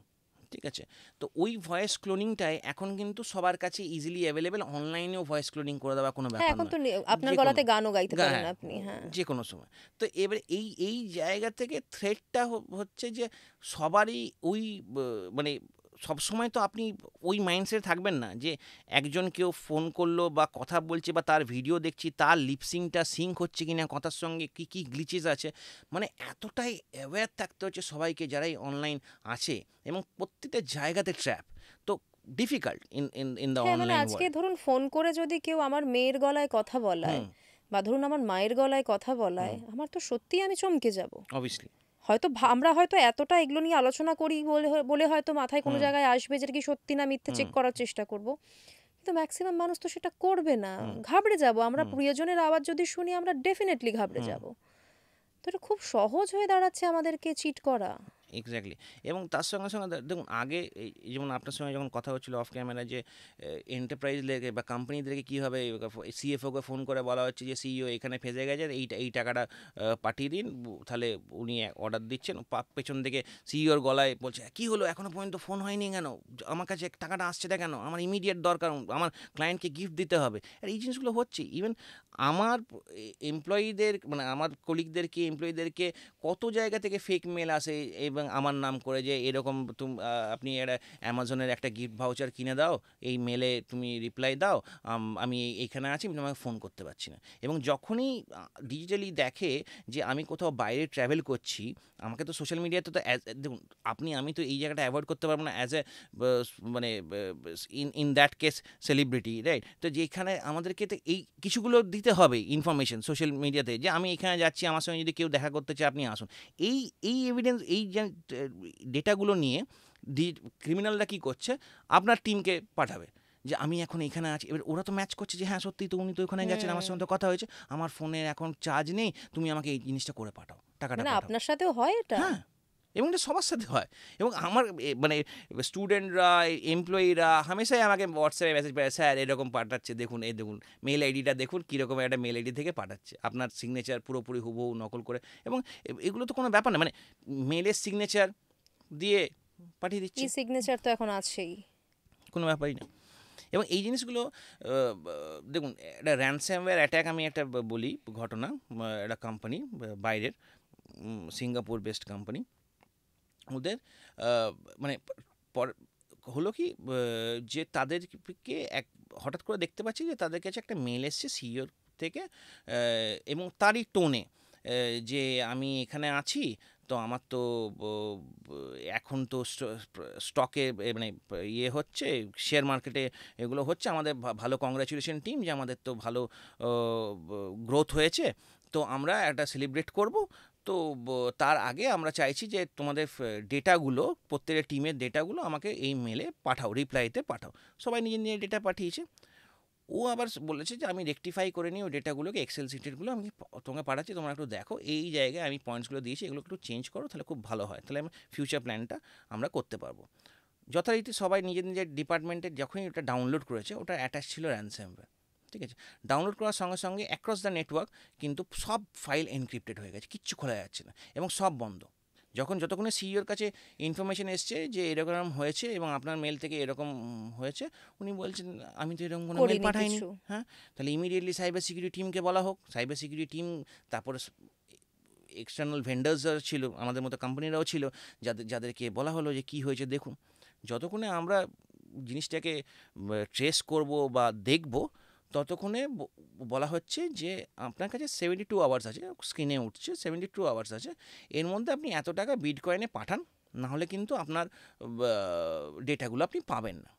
ঠিক আছে? তো ওই ভয়েস ক্লোনিংটাই এখন কিন্তু সবার কাছে ইজিলি অ্যাভেলেবেল, অনলাইনেও ভয়েস ক্লোনিং করে দেওয়া কোনো হ্যাঁ, ব্যাপার এখন নয়, তো আপনার যে কোনো গলাতে গানও গাইতে পারেন হ্যাঁ আপনি। হ্যাঁ। যে কোনো সময়। তো এবারে এই জায়গা থেকে থ্রেটটা হচ্ছে যে সবারই ওই মানে সবসময় তো আপনি ওই মাইন্ডসেটে থাকবেন না যে একজন কেউ ফোন করলো বা কথা বলছে বা তার ভিডিও দেখছি, তার লিপসিংটা সিঙ্ক হচ্ছে কিনা কথার সঙ্গে, কি কি গ্লিচেস আছে, মানে এতটাই অ্যাওয়্যার থাকতে হচ্ছে সবাইকে যারাই অনলাইন আছে, এবং প্রত্যেকটা জায়গাতে ট্র্যাপ, তো difficult in in in the হ্যাঁ, মানে অনলাইন আজকে ওয়ার্ল্ড। ধরুন ফোন করে যদি কেউ আমার মেয়ের গলায় কথা বলায় হুম, বা ধরুন আমার মায়ের গলায় কথা বলায়, হুম, আমার তো সত্যিই আমি চমকে যাব। অবভিয়াসলি। হয়তো আমরা হয়তো এতটা এগুলো নিয়ে আলোচনা করি বলে বলে হয়তো মাথায় কোনো হুম, জায়গায় আসবে যেটা কি সত্যি না মিথ্যে হুম, চেক করার চেষ্টা করব। কিন্তু ম্যাক্সিমাম মানুষ তো সেটা করবে না। হুম, ঘাবড়ে যাব। আমরা হুম, প্রিয়জনের আওয়াজ যদি শুনি আমরা ডেফিনেটলি ঘাবড়ে হুম। যাব। তো এটা খুব সহজ হয়ে দাঁড়াচ্ছে আমাদেরকে চিট করা। এক্স্যাক্টলি। এবং তার সঙ্গে সঙ্গে দেখুন আগে এই যেমন আপনার সঙ্গে যখন কথা হচ্ছিল অফ ক্যামেরা, যে এন্টারপ্রাইজ লেগে বা কোম্পানিদেরকে কীভাবে সিএফওকে ফোন করে বলা হচ্ছে যে সিইও এখানে ফেঁসে গেছে, এই টাকাটা পাঠিয়ে দিন, তাহলে উনি অর্ডার দিচ্ছেন, পেছন থেকে সিইওর গলায় বলছে কী হলো এখনও পর্যন্ত ফোন হয়নি কেন, আমার কাছে টাকাটা আসছে না কেন, আমার ইমিডিয়েট দরকার, আমার ক্লায়েন্টকে গিফট দিতে হবে। আর এই জিনিসগুলো হচ্ছে ইভেন আমার এমপ্লয়ীদের, মানে আমার কলিগদেরকে, এমপ্লয়ীদেরকে কত জায়গা থেকে ফেক মেল আসে এবং আমার নাম করে যে এরকম আপনি একটা অ্যামাজনের একটা গিফট ভাউচার কিনে দাও, এই মেলে তুমি রিপ্লাই দাও, আমি এইখানে আছি, আমি তোমাকে ফোন করতে পারছি না। এবং যখনই ডিজিটালি দেখে যে আমি কোথাও বাইরে ট্রাভেল করছি, আমাকে তো সোশ্যাল মিডিয়াতে তো দেখুন আমি তো এই জায়গাটা অ্যাভয়েড করতে পারবো না অ্যাজ এ মানে in that case celebrity, right? তো যেখানে আমাদেরকে তো এই কিছুগুলো দিতে হবে ইনফরমেশন সোশ্যাল মিডিয়াতে, যে আমি এখানে যাচ্ছি, আমার সঙ্গে যদি কেউ দেখা করতে চায় আপনি আসুন। এই এই এভিডেন্স, এই যে ডেটাগুলো নিয়ে ক্রিমিনালরা কী করছে, আপনার টিমকে পাঠাবে যে আমি এখন এখানে আছি। এবার ওরা তো ম্যাচ করছে যে হ্যাঁ সত্যি তো উনি তো ওখানে গেছেন, আমার হুম। সঙ্গে তো কথা হয়েছে, আমার ফোনে এখন চার্জ নেই, তুমি আমাকে এই জিনিসটা করে পাঠাও, টাকাটা মানে পাঠাও। আপনার সাথেও হয় এটা? হ্যাঁ, এবং এটা সবার সাথে হয়। এবং আমার মানে স্টুডেন্টরা, এমপ্লয়িরা হামেশাই আমাকে হোয়াটসঅ্যাপে মেসেজ পাঠায়, স্যার এরকম পাঠাচ্ছে, দেখুন এই দেখুন মেল আইডিটা দেখুন, কীরকম একটা মেল আইডি থেকে পাঠাচ্ছে, আপনার সিগনেচার পুরোপুরি হুবহু নকল করে। এবং এগুলো তো কোনো ব্যাপার না, মানে মেলের সিগনেচার দিয়ে পাঠিয়ে ই দিচ্ছে, সিগনেচার তো এখন আছেই। কোনো ব্যাপারই না। এবং এই জিনিসগুলো দেখুন, একটা র্যানসামওয়্যার অ্যাট্যাক, আমি একটা বলি ঘটনা, একটা কোম্পানি বাইরের, সিঙ্গাপুর বেসড কোম্পানি, ওদের মানে পর হলো কি, যে তাদেরকে হঠাৎ করে দেখতে পাচ্ছি যে তাদের কাছে একটা মেল এসছে সিইওর থেকে, এবং তারই টোনে, যে আমি এখানে আছি, তো আমার তো এখন তো স্টকে মানে ইয়ে হচ্ছে, শেয়ার মার্কেটে এগুলো হচ্ছে, আমাদের ভালো কংগ্রাচুলেশন টিম, যে আমাদের তো ভালো গ্রোথ হয়েছে, তো আমরা একটা সেলিব্রেট করব, তো তার আগে আমরা চাইছি যে তোমাদের ডেটাগুলো, প্রত্যেকটা টিমের ডেটাগুলো আমাকে এই মেলে পাঠাও, রিপ্লাইতে পাঠাও। সবাই নিজের নিজের ডেটা পাঠিয়েছে। ও আবার বলেছে যে আমি রেকটিফাই করে নিই ওই ডেটাগুলোকে, এক্সেল শিটেরগুলো আমি তোমাকে পাঠাচ্ছি, তোমরা একটু দেখো, এই জায়গায় আমি পয়েন্টসগুলো দিয়েছি, এগুলো একটু চেঞ্জ করো, তাহলে খুব ভালো হয়, তাহলে আমি ফিউচার প্ল্যানটা আমরা করতে পারবো। যথারীতি সবাই নিজের নিজের ডিপার্টমেন্টে যখনই ওটা ডাউনলোড করেছে, ওটা অ্যাটাচ ছিল র্যানসামওয়্যার। ঠিক আছে, ডাউনলোড করার সঙ্গে সঙ্গে অ্যাক্রস দ্য নেটওয়ার্ক কিন্তু সব ফাইল এনক্রিপ্টেড হয়ে গেছে, কিচ্ছু খোলা যাচ্ছে না, এবং সব বন্ধ। যতক্ষণে সিইওর কাছে ইনফরমেশন এসছে যে এরকম হয়েছে এবং আপনার মেল থেকে এরকম হয়েছে, উনি বলছেন আমি তো এরকম কোনো মেল করিনি পাঠাইনি। কিছু। হ্যাঁ, তাহলে ইমিডিয়েটলি সাইবার সিকিউরিটি টিমকে বলা হোক, সাইবার সিকিউরিটি টিম, তারপরে এক্সটার্নাল ভেন্ডার্সরা ছিল, আমাদের মতো কোম্পানিরাও ছিল, যাদেরকে বলা হলো যে কী হয়েছে দেখুন। যতক্ষণে আমরা জিনিসটাকে ট্রেস করব বা দেখব, ততক্ষণে বলা হচ্ছে যে আপনার কাছে 72 আওয়ার্স আছে, স্ক্রিনে উঠছে 72 আওয়ার্স আছে, এর মধ্যে আপনি এত টাকা বিটকয়েনে পাঠান, নাহলে কিন্তু আপনার ডেটাগুলো আপনি পাবেন না।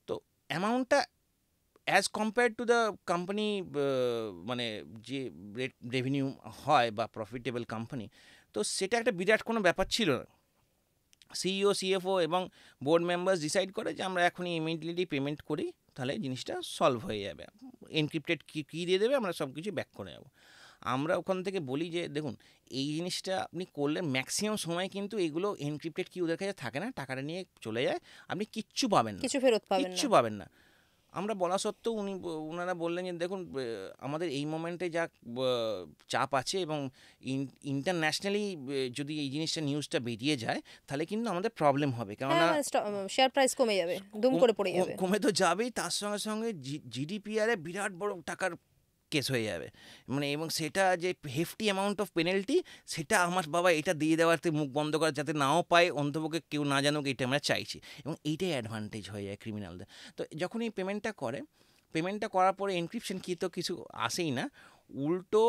তো অ্যামাউন্টটা as compare to the company, মানে যে রেভিনিউ হয় বা প্রফিটেবল কোম্পানি, তো সেটা একটা বিরাট কোনো ব্যাপার ছিল না। সিইও, সিএফও এবং বোর্ড মেম্বার্স ডিসাইড করে যে আমরা এখনই ইমিডিয়েটলি পেমেন্ট করি, তাহলে জিনিসটা সলভ হয়ে যাবে, এনক্রিপ্টেড কি দিয়ে দেবে, আমরা সব কিছু ব্যাক করে যাবো। আমরা ওখান থেকে বলি যে দেখুন, এই জিনিসটা আপনি করলে ম্যাক্সিমাম সময় কিন্তু এগুলো এনক্রিপ্টেড কি ওদের কাছে থাকে না, টাকাটা নিয়ে চলে যায়, আপনি কিচ্ছু পাবেন না, কিছু ফেরত পাবেন না। কিচ্ছু পাবেন না। আমরা বলা সত্ত্বেও ওনারা বললেন যে দেখুন আমাদের এই মোমেন্টে যা চাপ আছে এবং ইন্টারন্যাশনালি যদি এই জিনিসটা নিউজটা বেরিয়ে যায় তাহলে কিন্তু আমাদের প্রবলেম হবে, কেননা শেয়ার প্রাইস কমে যাবে, দুম করে পড়ে যাবে। কমে তো যাবেই, তার সঙ্গে সঙ্গে জিডিপিআরে বিরাট বড় টাকার কেস হয়ে যাবে, মানে এবং সেটা যে হেফটি অ্যামাউন্ট অফ পেনাল্টি, সেটা আমার বাবা এটা দিয়ে দেওয়াতে মুখ বন্ধ করা যাতে নাও পায়, অন্তপক্ষে কেউ না জানুক, এটা আমরা চাইছি, এবং এইটাই অ্যাডভান্টেজ হয়ে যায় ক্রিমিনালদের। তো যখন এই পেমেন্টটা করার পরে এনক্রিপশন কি তো কিছু আসেই না, উল্টো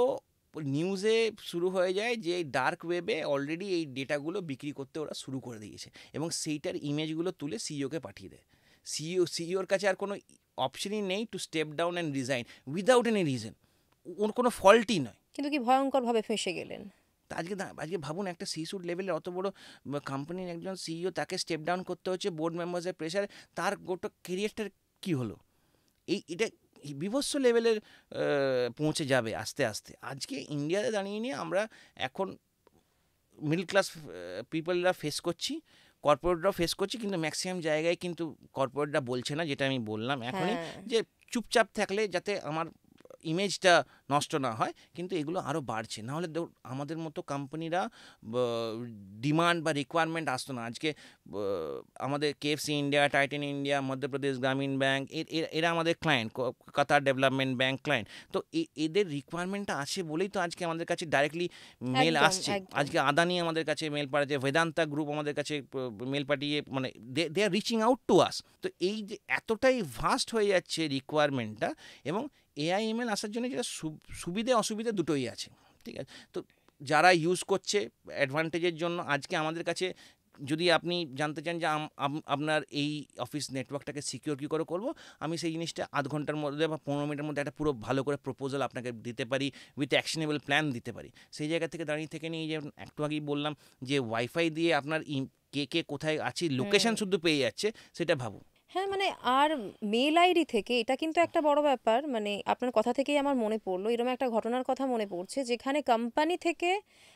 নিউজে শুরু হয়ে যায় যে ডার্ক ওয়েবে অলরেডি এই ডেটাগুলো বিক্রি করতে ওরা শুরু করে দিয়েছে, এবং সেইটার ইমেজগুলো তুলে সিইওকে পাঠিয়ে দেয়। সিইওর কাছে আর কোনো অপশনই নেই to step down and resign without any reason, or কোনো ফল্টই নয়। কিন্তু কি ভয়ঙ্করভাবে ফেঁসে গেলেন। তা আজকে ভাবুন, একটা সিস্যুট লেভেলের অত বড় কোম্পানির একজন সিইও, তাকে স্টেপ ডাউন করতে হচ্ছে বোর্ড মেম্বার্সের প্রেশারে, তার গোটা কেরিয়ারটার কী হলো, এটা বিভৎস লেভেলের পৌঁছে যাবে আস্তে আস্তে। আজকে ইন্ডিয়াতে দাঁড়িয়ে নিয়ে আমরা এখন মিডল ক্লাস পিপলরা ফেস করছি, কর্পোরেটরাও ফেস করছি, কিন্তু ম্যাক্সিমাম জায়গায় কিন্তু কর্পোরেটরা বলছে না, যেটা আমি বললাম এখনই, যে চুপচাপ থাকলে যাতে আমার ইমেজটা নষ্ট না হয়, কিন্তু এগুলো আরও বাড়ছে। নাহলে আমাদের মতো কোম্পানিরা ডিমান্ড বা রিকোয়ারমেন্ট আসতো না। আজকে আমাদের KFC India, Titan India, Madhya Pradesh গ্রামীণ ব্যাংক, এরা আমাদের ক্লায়েন্ট, কাতার ডেভেলপমেন্ট ব্যাংক ক্লায়েন্ট। তো এদের রিকোয়ারমেন্টটা আছে বলেই তো আজকে আমাদের কাছে ডাইরেক্টলি মেল আসছে। আজকে আদানি আমাদের কাছে মেল পাঠাচ্ছে, বেদান্তা গ্রুপ আমাদের কাছে মেল পাঠিয়ে, মানে দে আর রিচিং আউট টু আস। তো এই যে এতটাই ভাস্ট হয়ে যাচ্ছে রিকোয়ারমেন্টটা, এবং এআই ইমেল আসার জন্য যেটা সুবিধে অসুবিধে দুটোই আছে, ঠিক আছে। তো যারা ইউজ করছে অ্যাডভান্টেজের জন্য, আজকে আমাদের কাছে যদি আপনি জানতে চান যে আপনার এই অফিস নেটওয়ার্কটাকে সিকিউর কী করে করবো, আমি সেই জিনিসটা আধ ঘন্টার মধ্যে বা 15 মিনিটের মধ্যে একটা পুরো ভালো করে প্রপোজাল আপনাকে দিতে পারি, উইথ অ্যাকশনেবল প্ল্যান দিতে পারি। সেই জায়গা থেকে দাঁড়িয়ে থেকে নিয়ে, যে একটু আগেই বললাম যে ওয়াইফাই দিয়ে আপনার কে কোথায় আছে লোকেশন শুধু পেয়ে যাচ্ছে, সেটা ভাবুন। হ্যাঁ, মানে আর মেল আইডি থেকে, এটা কিন্তু একটা বড় ব্যাপার। মানে আপনার কথা থেকেই আমার মনে পড়লো, এরকম একটা ঘটনার কথা মনে পড়ছে, যেখানে কোম্পানি থেকে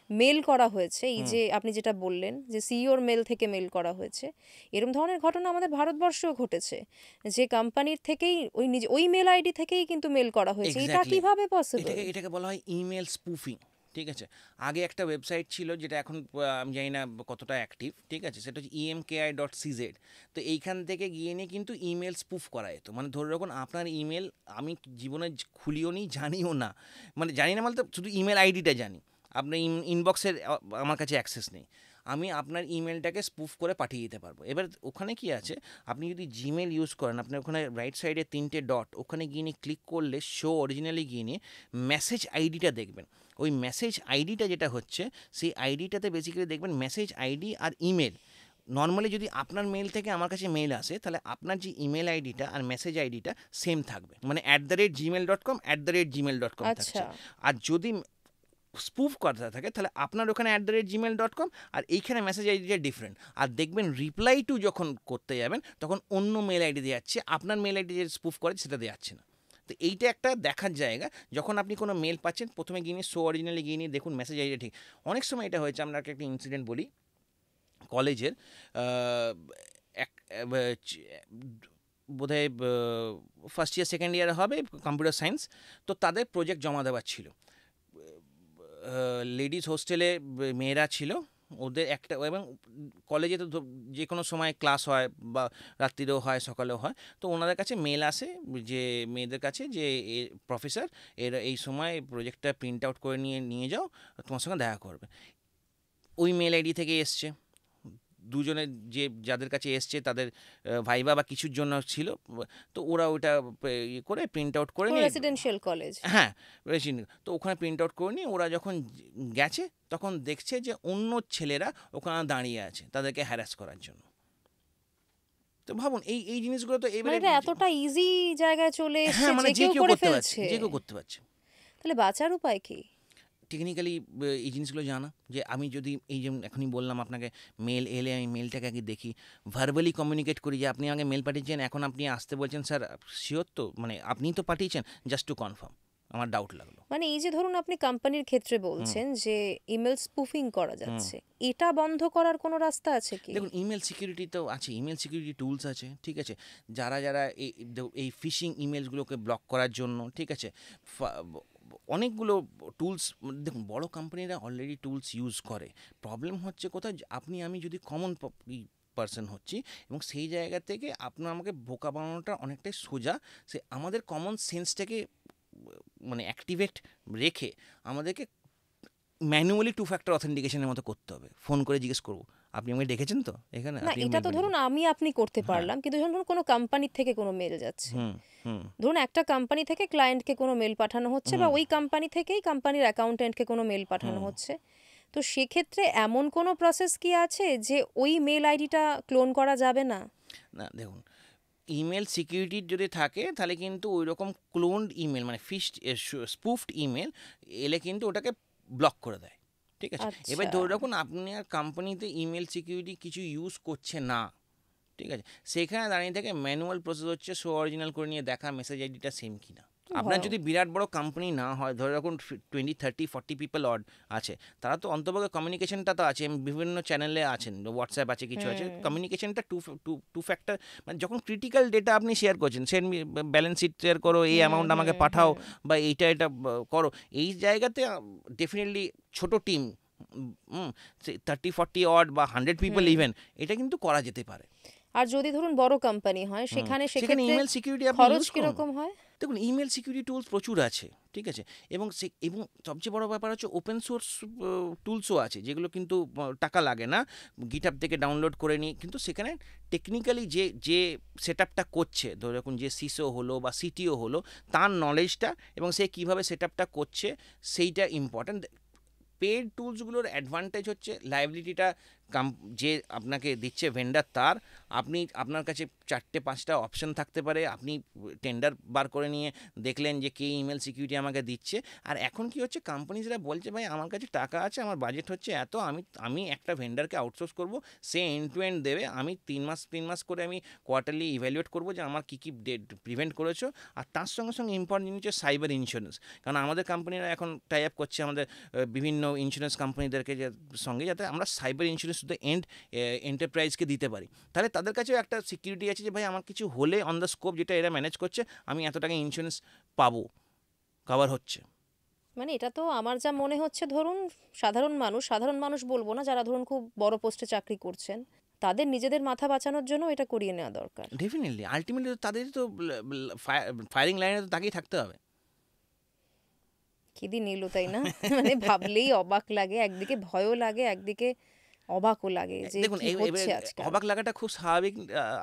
মেল করা হয়েছে, এই যে আপনি যেটা বললেন যে সিইওর মেল থেকে মেল করা হয়েছে, এরকম ধরনের ঘটনা আমাদের ভারতবর্ষেও ঘটেছে, যে কোম্পানির থেকেই ওই মেল আইডি থেকেই কিন্তু মেল করা হয়েছে। এটা কিভাবে পসিবল? এটাকে বলা হয় ইমেল স্পুফিং, ঠিক আছে। আগে একটা ওয়েবসাইট ছিল, যেটা এখন আমি জানি না কতটা অ্যাক্টিভ, ঠিক আছে, সেটা হচ্ছে emki.cz। তো এইখান থেকে গিয়ে নিয়ে কিন্তু ইমেল স্পুফ করা যেত। মানে ধরে রাখুন আপনার ইমেল আমি জীবনে খুলিও নি, জানিও না, মানে জানি না বলতে শুধু ইমেল আইডিটা জানি, আপনার ইনবক্সের আমার কাছে অ্যাক্সেস নেই, আমি আপনার ইমেলটাকে স্পুফ করে পাঠিয়ে দিতে পারবো। এবার ওখানে কি আছে, আপনি যদি জিমেল ইউজ করেন, আপনি ওখানে রাইট সাইডে 3টে ডট, ওখানে গিয়ে নিয়ে ক্লিক করলে শো অরিজিনালি গিয়ে নিয়ে মেসেজ আইডিটা দেখবেন। ওই মেসেজ আইডিটা যেটা হচ্ছে, সেই আইডিটাতে বেসিক্যালি দেখবেন মেসেজ আইডি আর ইমেল। নর্মালি যদি আপনার মেল থেকে আমার কাছে মেল আসে, তাহলে আপনার যে ইমেল আইডিটা আর মেসেজ আইডিটা সেম থাকবে, মানে @gmail.com @gmail.com থাকছে। আর যদি স্পুফ করা থাকে, তাহলে আপনার ওখানে @gmail.com আর এইখানে মেসেজ আইডিটা ডিফারেন্ট। আর দেখবেন রিপ্লাই টু যখন করতে যাবেন, তখন অন্য মেল আইডি দিয়ে যাচ্ছে, আপনার মেল আইডি যে স্পুফ করে সেটা দিয়ে যাচ্ছে না। তো এইটা একটা দেখার জায়গা, যখন আপনি কোনো মেল পাচ্ছেন, প্রথমে গিয়ে নিয়ে শো অরিজিনালি গিয়ে নিয়ে দেখুন মেসেজ আইডিটা ঠিক। অনেক সময় এটা হয়েছে, আমরা একটা ইনসিডেন্ট বলি, কলেজের বোধহয় ফার্স্ট ইয়ার সেকেন্ড ইয়ারে হবে কম্পিউটার সায়েন্স, তো তাদের প্রজেক্ট জমা দেওয়ার ছিল। লেডিস হোস্টেলে মেয়েরা ছিল, ওদের একটা, এবং কলেজে তো যে কোনো সময় ক্লাস হয়, বা রাত্রিরেও হয় সকালেও হয়, তো ওনাদের কাছে মেল আসে যে মেয়েদের কাছে, যে প্রফেসর এই সময় প্রজেক্টটা প্রিন্ট আউট করে নিয়ে যাও, তোমার সঙ্গে দেখা করবে। ওই মেল আইডি থেকে এসছে, দুজনে যাদের কাছে এসছে তাদের ভাইবা বা কিছুর জন্য ছিল, তো ওরা ওটা করে প্রিন্ট আউট করে নিয়ে, রেসিডেন্সিয়াল কলেজ, হ্যাঁ তো ওখানে প্রিন্ট আউট করে নিয়ে ওরা যখন গেছে, তখন দেখছে যে অন্য ছেলেরা ওখানে দাঁড়িয়ে আছে তাদেরকে হ্যারাস করার জন্য। তো ভাবুন এই জিনিসগুলো তো এবারে এতটা ইজি জায়গায় চলে এসেছে, হ্যাঁ, মানে যে কেউ করতে পারছে। তাহলে বাঁচার উপায় কি? টেকনিক্যালি এই জিনিসগুলো জানা, যে আমি যদি এই যে এখনই বললাম আপনাকে, মেল এলে আমি মেলটাকে আগে দেখি, ভার্বালি কমিউনিকেট করি যে আপনি আমাকে মেল পাঠিয়েছেন, এখন আপনি আসতে বলছেন, স্যার শিওর তো, মানে আপনিই তো পাঠিয়েছেন, জাস্ট টু কনফার্ম, আমার ডাউট লাগলো। মানে এই যে ধরুন আপনি কোম্পানির ক্ষেত্রে বলছেন যে ইমেল স্পুফিং করা যাচ্ছে, এটা বন্ধ করার কোনো রাস্তা আছে কি? দেখুন ইমেল সিকিউরিটি তো আছে, ইমেল সিকিউরিটি টুলস আছে, ঠিক আছে, যারা যারা এই ফিশিং ইমেলসগুলোকে ব্লক করার জন্য, ঠিক আছে, অনেকগুলো টুলস, দেখুন বড় কোম্পানিরা অলরেডি টুলস ইউজ করে। প্রবলেম হচ্ছে কোথায়, আপনি আমি যদি কমন পার্সন হচ্ছি এবং সেই জায়গা থেকে আপনার আমাকে বোকা বানানোটা অনেকটাই সোজা। সে আমাদের কমন সেন্সটাকে মানে অ্যাক্টিভেট রেখে আমাদেরকে ম্যানুয়ালি 2 ফ্যাক্টর অথেন্টিকেশনের মতো করতে হবে। ফোন করে জিজ্ঞেস করবো আপনি আমাকে ডেকেছেন তো এখানে, না আপনি এটা mail তো ধরুন পাঠিয়েছেন। আমি আপনি করতে পারলাম, কিন্তু ধরুন কোনো কোম্পানির থেকে কোনো মেল যাচ্ছে, হুম হুম ধরুন একটা কোম্পানি থেকে ক্লায়েন্টকে কোনো মেল পাঠানো হচ্ছে বা হুম ওই কোম্পানি থেকেই কোম্পানির অ্যাকাউন্টেন্টকে কোনো মেল পাঠানো হুম হচ্ছে, তো সেক্ষেত্রে এমন কোনো প্রসেস কি আছে যে ওই মেল আইডিটা ক্লোন করা যাবে না? না দেখুন, ইমেল সিকিউরিটি যদি থাকে তাহলে কিন্তু ওই রকম ক্লোনড ইমেল মানে স্পুফড ইমেল এলে কিন্তু ওটাকে ব্লক করে দেয়, ঠিক আছে। এবার আচ্ছা। ধরে রাখুন আপনি আর কোম্পানিতে ইমেল সিকিউরিটি কিছু ইউজ করছে না, ঠিক আছে, সেখানে দাঁড়িয়ে থেকে ম্যানুয়াল প্রসেস হচ্ছে শো অরিজিনাল করে নিয়ে দেখা মেসেজ আইডিটা সেম কিনা। আপনার যদি বিরাট বড় কোম্পানি না হয়, ধরে রাখুন 20, 30, 40 পিপল অড আছে, তারা তো অন্তপক্ষে কমিউনিকেশনটা তো আছে, বিভিন্ন চ্যানেলে আছেন, হোয়াটসঅ্যাপ আছে, কিছু আছে, কমিউনিকেশনটা টু ফ্যাক্টর, মানে যখন ক্রিটিক্যাল ডেটা আপনি শেয়ার করছেন, সেন্ড ব্যালেন্স শিট শেয়ার করো, এই অ্যামাউন্ট আমাকে পাঠাও, বা এইটা এটা করো, এই জায়গাতে ডেফিনেটলি ছোট টিম 30, 40 অড বা 100 পিপল ইভেন, এটা কিন্তু করা যেতে পারে। আর যদি ধরুন বড় কোম্পানি হয় সেখানে সেখানে সেক্ষেত্রে ইমেল সিকিউরিটি আপনি খরচ ইউজ করুন। কিরকম হয়? দেখুন ইমেল সিকিউরিটি টুলস প্রচুর আছে, ঠিক আছে, এবং এবং সবচেয়ে বড় ব্যাপার হচ্ছে ওপেন সোর্স টুলসও আছে, যেগুলো কিন্তু টাকা লাগে না, গিটহাব থেকে ডাউনলোড করে নিই, কিন্তু সেখানে টেকনিক্যালি যে যে সেট আপটা করছে, ধরে রাখুন যে সিসও হলো বা সিটিও হলো, তার নলেজটা এবং সে কীভাবে সেট আপটা করছে সেইটা ইম্পর্ট্যান্ট। পেড টুলসগুলোর অ্যাডভান্টেজ হচ্ছে লাইবিলিটিটা যে আপনাকে দিচ্ছে ভেন্ডার, তার আপনি আপনার কাছে 4-5টা অপশন থাকতে পারে, আপনি টেন্ডার বার করে নিয়ে দেখলেন যে কে ইমেল সিকিউরিটি আমাকে দিচ্ছে। আর এখন কি হচ্ছে, কোম্পানিজরা বলছে ভাই আমার কাছে টাকা আছে, আমার বাজেট হচ্ছে এত, আমি একটা ভেন্ডারকে আউটসোর্স করব, সে এন্ড টু এন্ড দেবে, আমি 3 মাস করে আমি কোয়ার্টারলি ইভ্যালুয়েট করবো যে আমার কী কী প্রিভেন্ট করেছো। আর তার সঙ্গে সঙ্গে ইম্পর্টেন্ট জিনিস হচ্ছে সাইবার ইন্স্যুরেন্স, কারণ আমাদের কোম্পানিরা এখন টাই আপ করছে আমাদের বিভিন্ন ইন্স্যুরেন্স কোম্পানিদেরকে সঙ্গে, যাতে আমরা সাইবার ইন্স্যুরেন্স শুধু এন্টারপ্রাইজকে দিতে পারি। তাহলে তাদের কাছেও একটা সিকিউরিটি আছে যে ভাই আমার কিছু হলে অন দ্য স্কোপ যেটা এরা ম্যানেজ করছে, আমি এত টাকা ইন্স্যুরেন্স পাবো, কভার হচ্ছে। মানে এটা তো আমার যা মনে হচ্ছে, ধরুন সাধারণ মানুষ বলবো না, যারা ধরুন খুব বড় পোস্টে চাকরি করছেন, তাদের নিজেদের মাথা বাঁচানোর জন্য এটা করিয়ে নেওয়া দরকার। ডেফিনেটলি আলটিমেটলি তাদের তো ফায়ারিং লাইনে তো তাকিয়ে থাকতে হবে। কি দিন এলো তাই না? মানে ভাবলেই অবাক লাগে, একদিকে ভয়ও লাগে, একদিকে অবাকও লাগে যে দেখুন কি হচ্ছে আজকাল। অবাক লাগাটা খুব স্বাভাবিক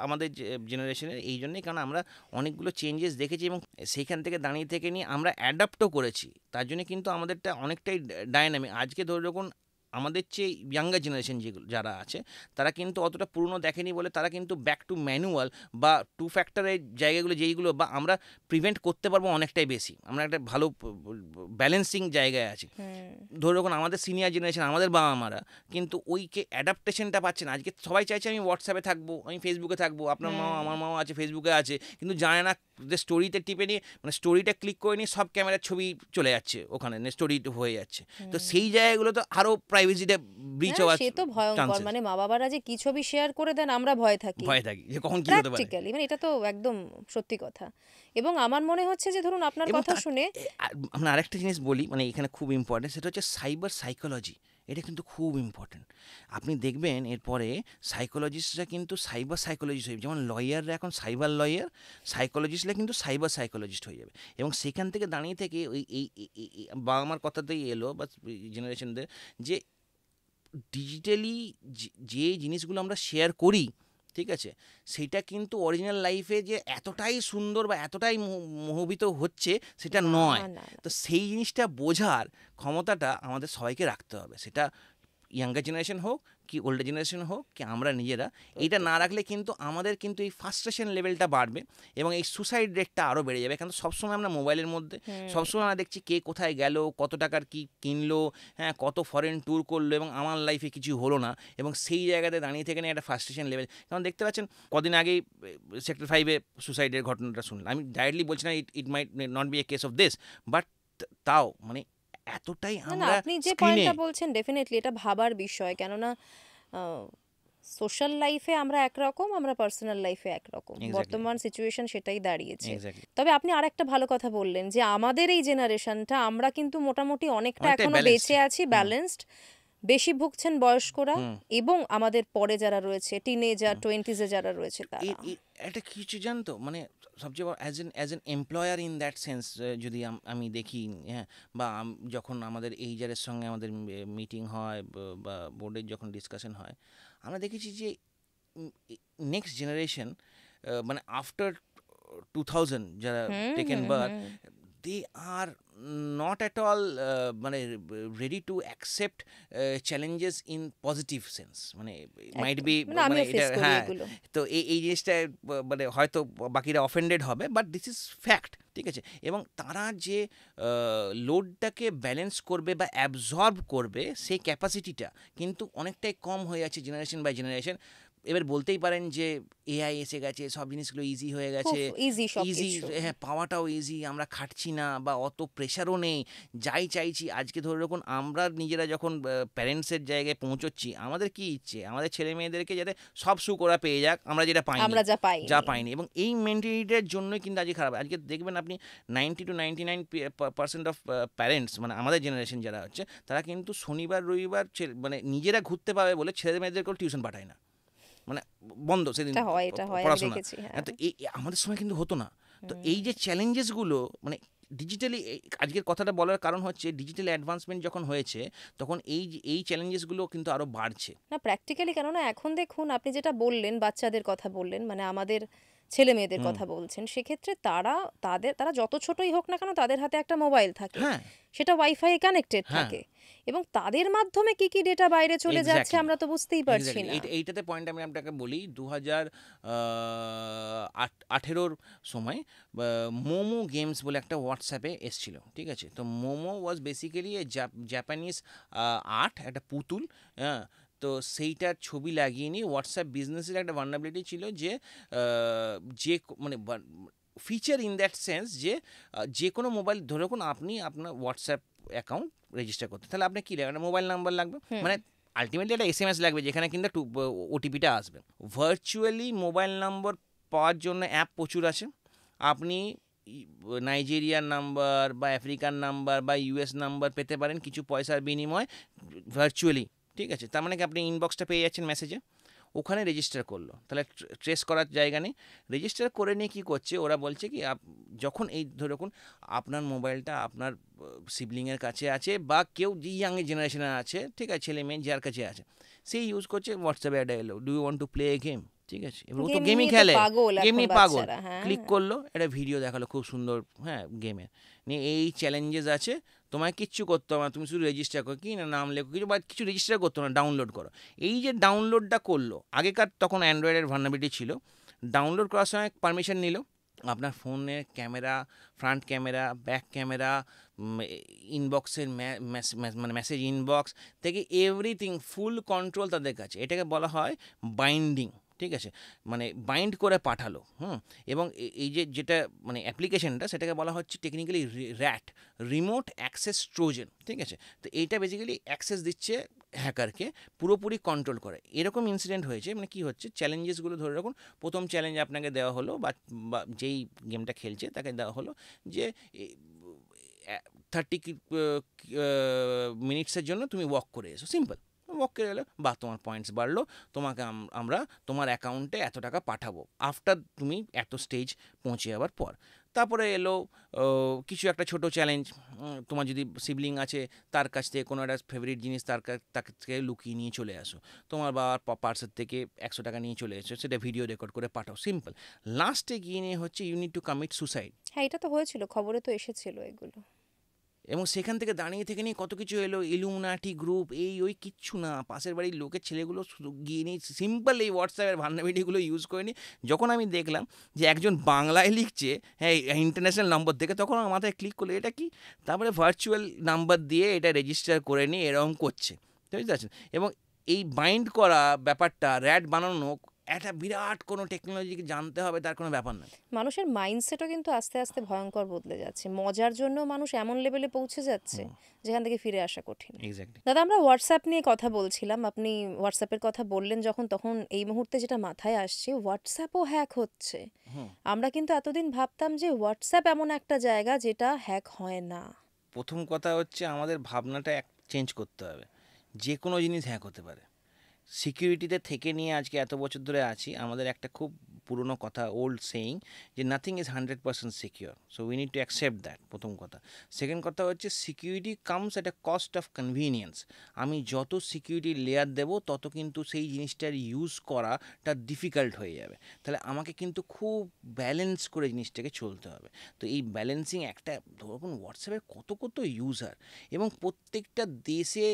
আমাদের জেনারেশনের, এই জন্যই কারণ আমরা অনেকগুলো চেঞ্জেস দেখেছি এবং সেইখান থেকে দাঁড়িয়ে থেকে নিয়ে আমরা অ্যাডাপ্টও করেছি, তার জন্য কিন্তু আমাদেরটা অনেকটাই ডায়নামিক। আজকে ধরে রাখুন আমাদের চেয়ে ইয়াঙ্গার জেনারেশন যেগুলো যারা আছে, তারা কিন্তু অতটা পুরনো দেখেনি বলে তারা কিন্তু ব্যাক টু ম্যানুয়াল বা 2 ফ্যাক্টরের জায়গাগুলো যেইগুলো বা আমরা প্রিভেন্ট করতে পারবো অনেকটাই বেশি, আমরা একটা ভালো ব্যালেন্সিং জায়গায় আছি। ধরে রাখুন আমাদের সিনিয়র জেনারেশন, আমাদের বাবা মারা কিন্তু ওইকে অ্যাডাপ্টেশনটা পাচ্ছে না। আজকে সবাই চাইছে আমি হোয়াটসঅ্যাপে থাকবো, আমি ফেসবুকে থাকবো, আপনার মা আমার মাও আছে ফেসবুকে আছে, কিন্তু জানে না যে স্টোরিতে টিপে নিয়ে মানে স্টোরিটা ক্লিক করে নিয়ে সব ক্যামেরার ছবি চলে যাচ্ছে ওখানে, স্টোরি হয়ে যাচ্ছে। তো সেই জায়গাগুলো তো আরও প্রাইভেসিটা ব্রিচ হ্যাঁ হওয়ার সে তো ভয়ঙ্কর, চান্সেস, মানে মা বাবারা যে কি ছবি শেয়ার করে দেন আমরা ভয় থাকি ভয় থাকি যে কখন কি হতে পারে। প্র্যাকটিক্যালি, মানে এটা তো একদম সত্যি কথা। এবং আমার মনে হচ্ছে যে ধরুন আপনার এবং কথা শুনে আমরা আরেকটা জিনিস বলি, মানে এখানে খুব ইম্পর্টেন্ট, সেটা হচ্ছে সাইবার সাইকোলজি। এটা কিন্তু খুব ইম্পর্টেন্ট। আপনি দেখবেন এরপরে সাইকোলজিস্টরা কিন্তু সাইবার সাইকোলজিস্ট হয়ে যাবে, যেমন লয়াররা এখন সাইবার লয়ার, সাইকোলজিস্টরা কিন্তু সাইবার সাইকোলজিস্ট হয়ে যাবে। এবং সেখান থেকে দাঁড়িয়ে থেকে ওই বাবা মার কথাতেই এলো বা জেনারেশনদের যে ডিজিটালি যে জিনিসগুলো আমরা শেয়ার করি, ঠিক আছে, সেটা কিন্তু অরিজিনাল লাইফে যে এতটাই সুন্দর বা এতটাই মোহিত হচ্ছে সেটা নয়। তো সেই জিনিসটা বোঝার ক্ষমতাটা আমাদের সবাইকে রাখতে হবে, সেটা ইয়াঙ্গার জেনারেশন হোক কি ওল্ডার জেনারেশন হোক কি আমরা নিজেরা, এইটা না রাখলে কিন্তু আমাদের কিন্তু এই ফ্রাস্ট্রেশন লেভেলটা বাড়বে এবং এই সুসাইড রেটটা আরও বেড়ে যাবে। কারণ সবসময় আমরা মোবাইলের মধ্যে, সবসময় আমরা দেখছি কে কোথায় গেল, কত টাকার কি কিনলো, হ্যাঁ কত ফরেন ট্যুর করলো, এবং আমার লাইফে কিছু হলো না, এবং সেই জায়গাতে দাঁড়িয়ে থেকে নিয়ে একটা ফ্রাস্ট্রেশন লেভেল। কারণ দেখতে পাচ্ছেন কদিন আগেই সেক্টর 5-এ সুসাইডের ঘটনাটা শুনলাম, আমি ডাইরেক্টলি বলছি না it might not be a case of this, but তাও মানে এতটাই না না, আমরা আপনি যে স্ক্রিনে পয়েন্টটা বলছেন ডেফিনেটলি এটা ভাবার বিষয়, কেননা সোশ্যাল লাইফে আমরা একরকম, আমরা পার্সোনাল লাইফে একরকম, এক্স্যাক্টলি বর্তমান সিচুয়েশন সেটাই দাঁড়িয়েছে। এক্স্যাক্টলি তবে আপনি আরেকটা ভালো কথা বললেন যে আমাদের এই জেনারেশনটা আমরা কিন্তু মোটামুটি অনেকটা অনেকটাই এখনো ব্যালেন্সড। বেঁচে আছি, হুম ব্যালেন্সড। বেশি ভুগছেন বয়স্করা হুম এবং আমাদের পরে যারা রয়েছে টিনেজার হুম। টোয়েন্টিজে যারা রয়েছে তারা। একটা কিছু জানতো মানে সবচেয়ে বড় as an employer in that sense, যদি আমি দেখি, হ্যাঁ, বা যখন আমাদের এইজারের সঙ্গে আমাদের মিটিং হয় বা বোর্ডের যখন ডিসকাশন হয়, আমরা দেখেছি যে নেক্সট জেনারেশন মানে আফটার 2000 যারা whom taken whom birth, hmm. they are not at all মানে ready to accept challenges in positive sense, মানে might একদম, be মানে মানে আমিও এটা ফেস করি হ্যাঁ। এগুলো। তো এই জিনিসটা মানে হয়তো বাকিরা অফেন্ডেড হবে, বাট দিস ইজ ফ্যাক্ট, ঠিক আছে। এবং তারা যে লোডটাকে ব্যালেন্স করবে বা অ্যাবজর্ব করবে সেই ক্যাপাসিটিটা কিন্তু অনেকটাই কম হয়ে যাচ্ছে জেনারেশন বাই জেনারেশন। এবার বলতেই পারেন যে এআই এসে গেছে, সব জিনিসগুলো ইজি হয়ে খুব গেছে, ইজি সব ইজি, কিছু। হ্যাঁ, পাওয়াটাও ইজি, আমরা খাটছি না বা অত প্রেশারও নেই, যাই চাইছি। আজকে ধরে রাখুন আমরা নিজেরা যখন প্যারেন্টসের জায়গায় পৌঁছচ্ছি, আমাদের কি ইচ্ছে, আমাদের ছেলে মেয়েদেরকে যাতে সব সুখ ওরা পেয়ে যাক, আমরা যেটা পাইনি, আমরা যা যা পাইনি। পাইনি। এবং এই মেন্টালিটির জন্যই কিন্তু আজকে খারাপ। আজকে দেখবেন আপনি 90 to 99% অফ প্যারেন্টস, মানে আমাদের জেনারেশন যারা হচ্ছে, তারা কিন্তু শনিবার রবিবার মানে নিজেরা ঘুরতে পাবে বলে ছেলে মেয়েদেরকেও টিউশন পাঠায় না, মানে বন্ধ সেদিন এটা হয়, আমি পড়াশোনা। দেখেছি, হ্যাঁ। হ্যাঁ, তো আমাদের সময় কিন্তু হতো না। তো হুম। এই যে চ্যালেঞ্জেসগুলো মানে ডিজিটালি, আজকের কথাটা বলার কারণ হচ্ছে ডিজিটাল অ্যাডভান্সমেন্ট যখন হয়েছে তখন এই চ্যালেঞ্জেসগুলো কিন্তু আরও বাড়ছে। না প্র্যাকটিক্যালি, কেননা এখন দেখুন আপনি যেটা বললেন বাচ্চাদের কথা বললেন, মানে আমাদের ছেলে মেয়েদের হুম, কথা বলছেন, সেক্ষেত্রে তারা যত ছোটই হোক না কেন তাদের হাতে একটা মোবাইল থাকে, হ্যাঁ সেটা ওয়াইফাই কানেক্টেড হ্যাঁ থাকে, এবং তাদের মাধ্যমে কি কি ডেটা বাইরে চলে যাচ্ছে এক্স্যাক্টলি আমরা তো বুঝতেই পারছি এক্স্যাক্টলি না। এইটাতে পয়েন্ট আমি আপনাকে বলি। 2018 সময় মোমো গেমস বলে একটা হোয়াটসঅ্যাপে এসছিল, ঠিক আছে। তো মোমো ওয়াজ বেসিক্যালি এ জাপানিজ আর্ট, একটা পুতুল, হ্যাঁ। তো সেইটার ছবি লাগিয়ে নিয়ে হোয়াটসঅ্যাপ বিজনেসের একটা ভালনারেবিলিটি ছিল যে যে মানে ফিচার ইন দ্যাট সেন্স যে যে কোনো মোবাইল ধরে রাখুন, আপনি আপনার হোয়াটসঅ্যাপ অ্যাকাউন্ট রেজিস্টার করতে, তাহলে আপনার কী লাগবে, একটা মোবাইল নাম্বার লাগবে, হুম। মানে আলটিমেটলি একটা এসএমএস লাগবে যেখানে কিন্তু ওটিপিটা আসবে। ভার্চুয়ালি মোবাইল নম্বর পাওয়ার জন্য অ্যাপ প্রচুর আছে। আপনি নাইজেরিয়ার নাম্বার বা আফ্রিকার নাম্বার বা ইউএস নাম্বার পেতে পারেন কিছু পয়সার বিনিময় ভার্চুয়ালি, ঠিক আছে। তার মানে কি আপনি ইনবক্সটা পেয়ে যাচ্ছেন মেসেজে, ওখানে রেজিস্টার করলো, তাহলে ট্রেস করার জায়গা নেই। রেজিস্টার করে নিয়ে কী করছে, ওরা বলছে কি যখন এই ধরে রাখুন আপনার মোবাইলটা আপনার সিবলিংয়ের কাছে আছে বা কেউ যে ইয়াং জেনারেশনে আছে, ঠিক আছে, ছেলে মেয়ে যার কাছে আছে, সেই ইউজ করছে হোয়াটসঅ্যাপে একটা এলো, do you want to play a game, ঠিক আছে। এবার ও তো গেম গেমই নিয়ে তো খেলে, পাগল গেম এখন নিয়ে পাগল, বাচ্চারা, হ্যাঁ। ক্লিক করলো, একটা ভিডিও দেখালো খুব সুন্দর, হ্যাঁ, গেমের নিয়ে এই চ্যালেঞ্জেস আছে, তোমায় কিচ্ছু করতে হবে না, তুমি শুধু রেজিস্টার করো, কি না নাম লেখো কিছু, বা কিছু রেজিস্টার করতো না, ডাউনলোড করো। এই যে ডাউনলোডটা করলো, আগেকার তখন অ্যান্ড্রয়েডের ভালনারেবিলিটি ছিল, ডাউনলোড করার সময় পারমিশন নিল, আপনার ফোনের camera, front camera, back camera, ইনবক্সের মানে মেসেজ ইনবক্স থেকে এভরিথিং ফুল কন্ট্রোল তাদের কাছে। এটাকে বলা হয় বাইন্ডিং, ঠিক আছে, মানে বাইন্ড করে পাঠালো। এবং এই যেটা মানে অ্যাপ্লিকেশনটা, সেটাকে বলা হচ্ছে technically rat, remote access Trojan, ঠিক আছে। তো এইটা বেসিক্যালি অ্যাক্সেস দিচ্ছে হ্যাকারকে, পুরোপুরি কন্ট্রোল করে। এরকম ইনসিডেন্ট হয়েছে, মানে কি হচ্ছে, চ্যালেঞ্জেসগুলো ধরে রাখুন, প্রথম চ্যালেঞ্জ আপনাকে দেওয়া হলো বা যেই গেমটা খেলছে তাকে দেওয়া হলো যে 30 মিনিটসের জন্য তুমি ওয়াক করে এসো, সিম্পল ওয়াক করে এলো, বা তোমার পয়েন্টস বাড়লো, তোমাকে আমরা তোমার অ্যাকাউন্টে এত টাকা পাঠাবো আফটার তুমি এত স্টেজ পৌঁছে যাওয়ার পর। তারপরে এলো কিছু একটা ছোট চ্যালেঞ্জ, তোমার যদি সিবলিং আছে তার কাছ থেকে কোনো একটা ফেভারিট জিনিস তার থেকে লুকিয়ে নিয়ে চলে আসো, তোমার বাবার পার্সের থেকে 100 টাকা নিয়ে চলে এসো, সেটা ভিডিও রেকর্ড করে পাঠাও, সিম্পল। লাস্টে গিয়ে নিয়ে হচ্ছে you need to commit suicide. হ্যাঁ, এটা তো হয়েছিল, খবরে তো এসেছিল এগুলো। এবং সেখান থেকে দাঁড়িয়ে থেকে নিয়ে কত কিছু এলো, ইলুমিনাটি গ্রুপ, এই ওই কিচ্ছু না, পাশের বাড়ির লোকের ছেলেগুলো শুধু গিয়ে নিয়ে সিম্পল এই হোয়াটসঅ্যাপের ভালনারেবিলিটিগুলো ইউজ করে নিই। যখন আমি দেখলাম যে একজন বাংলায় লিখছে, হ্যাঁ, ইন্টারন্যাশনাল নম্বর থেকে, তখন আমার মাথায় ক্লিক করলো এটা কি, তারপরে ভার্চুয়াল নাম্বার দিয়ে এটা রেজিস্টার করে নিয়ে এরকম করছে, বুঝতে পারছেন। এবং এই বাইন্ড করা ব্যাপারটা, র্যাট বানানো একটা বিরাট কোনো টেকনোলজিকে জানতে হবে তার কোনো ব্যাপার না। মানুষের মাইন্ডসেটও কিন্তু আস্তে আস্তে ভয়ঙ্কর বদলে যাচ্ছে, মজার জন্য মানুষ এমন লেভেলে পৌঁছে যাচ্ছে যেখান থেকে ফিরে আসা কঠিন। এক্স্যাক্টলি। দাদা, আমরা হোয়াটসঅ্যাপ নিয়ে কথা বলছিলাম, আপনি হোয়াটসঅ্যাপের কথা বললেন যখন, তখন এই মুহূর্তে যেটা মাথায় আসছে, হোয়াটসঅ্যাপও হ্যাক হচ্ছে। আমরা কিন্তু এতদিন ভাবতাম যে হোয়াটসঅ্যাপ এমন একটা জায়গা যেটা হ্যাক হয় না। প্রথম কথা হচ্ছে আমাদের ভাবনাটা চেঞ্জ করতে হবে। যে কোনো জিনিস হ্যাক হতে পারে। সিকিউরিটিতে থেকে নিয়ে আজকে এত বছর ধরে আছি, আমাদের একটা খুব পুরনো কথা, ওল্ড সেইং, যে nothing is 100% secure, so we need to accept that, প্রথম কথা। সেকেন্ড কথা হচ্ছে security comes at a cost of convenience. আমি যত সিকিউরিটি লেয়ার দেবো তত কিন্তু সেই জিনিসটার ইউজ করাটা ডিফিকাল্ট হয়ে যাবে। তাহলে আমাকে কিন্তু খুব ব্যালেন্স করে জিনিসটাকে চলতে হবে। তো এই ব্যালেন্সিং একটা, ধরুন হোয়াটসঅ্যাপের কত কত ইউজার, এবং প্রত্যেকটা দেশে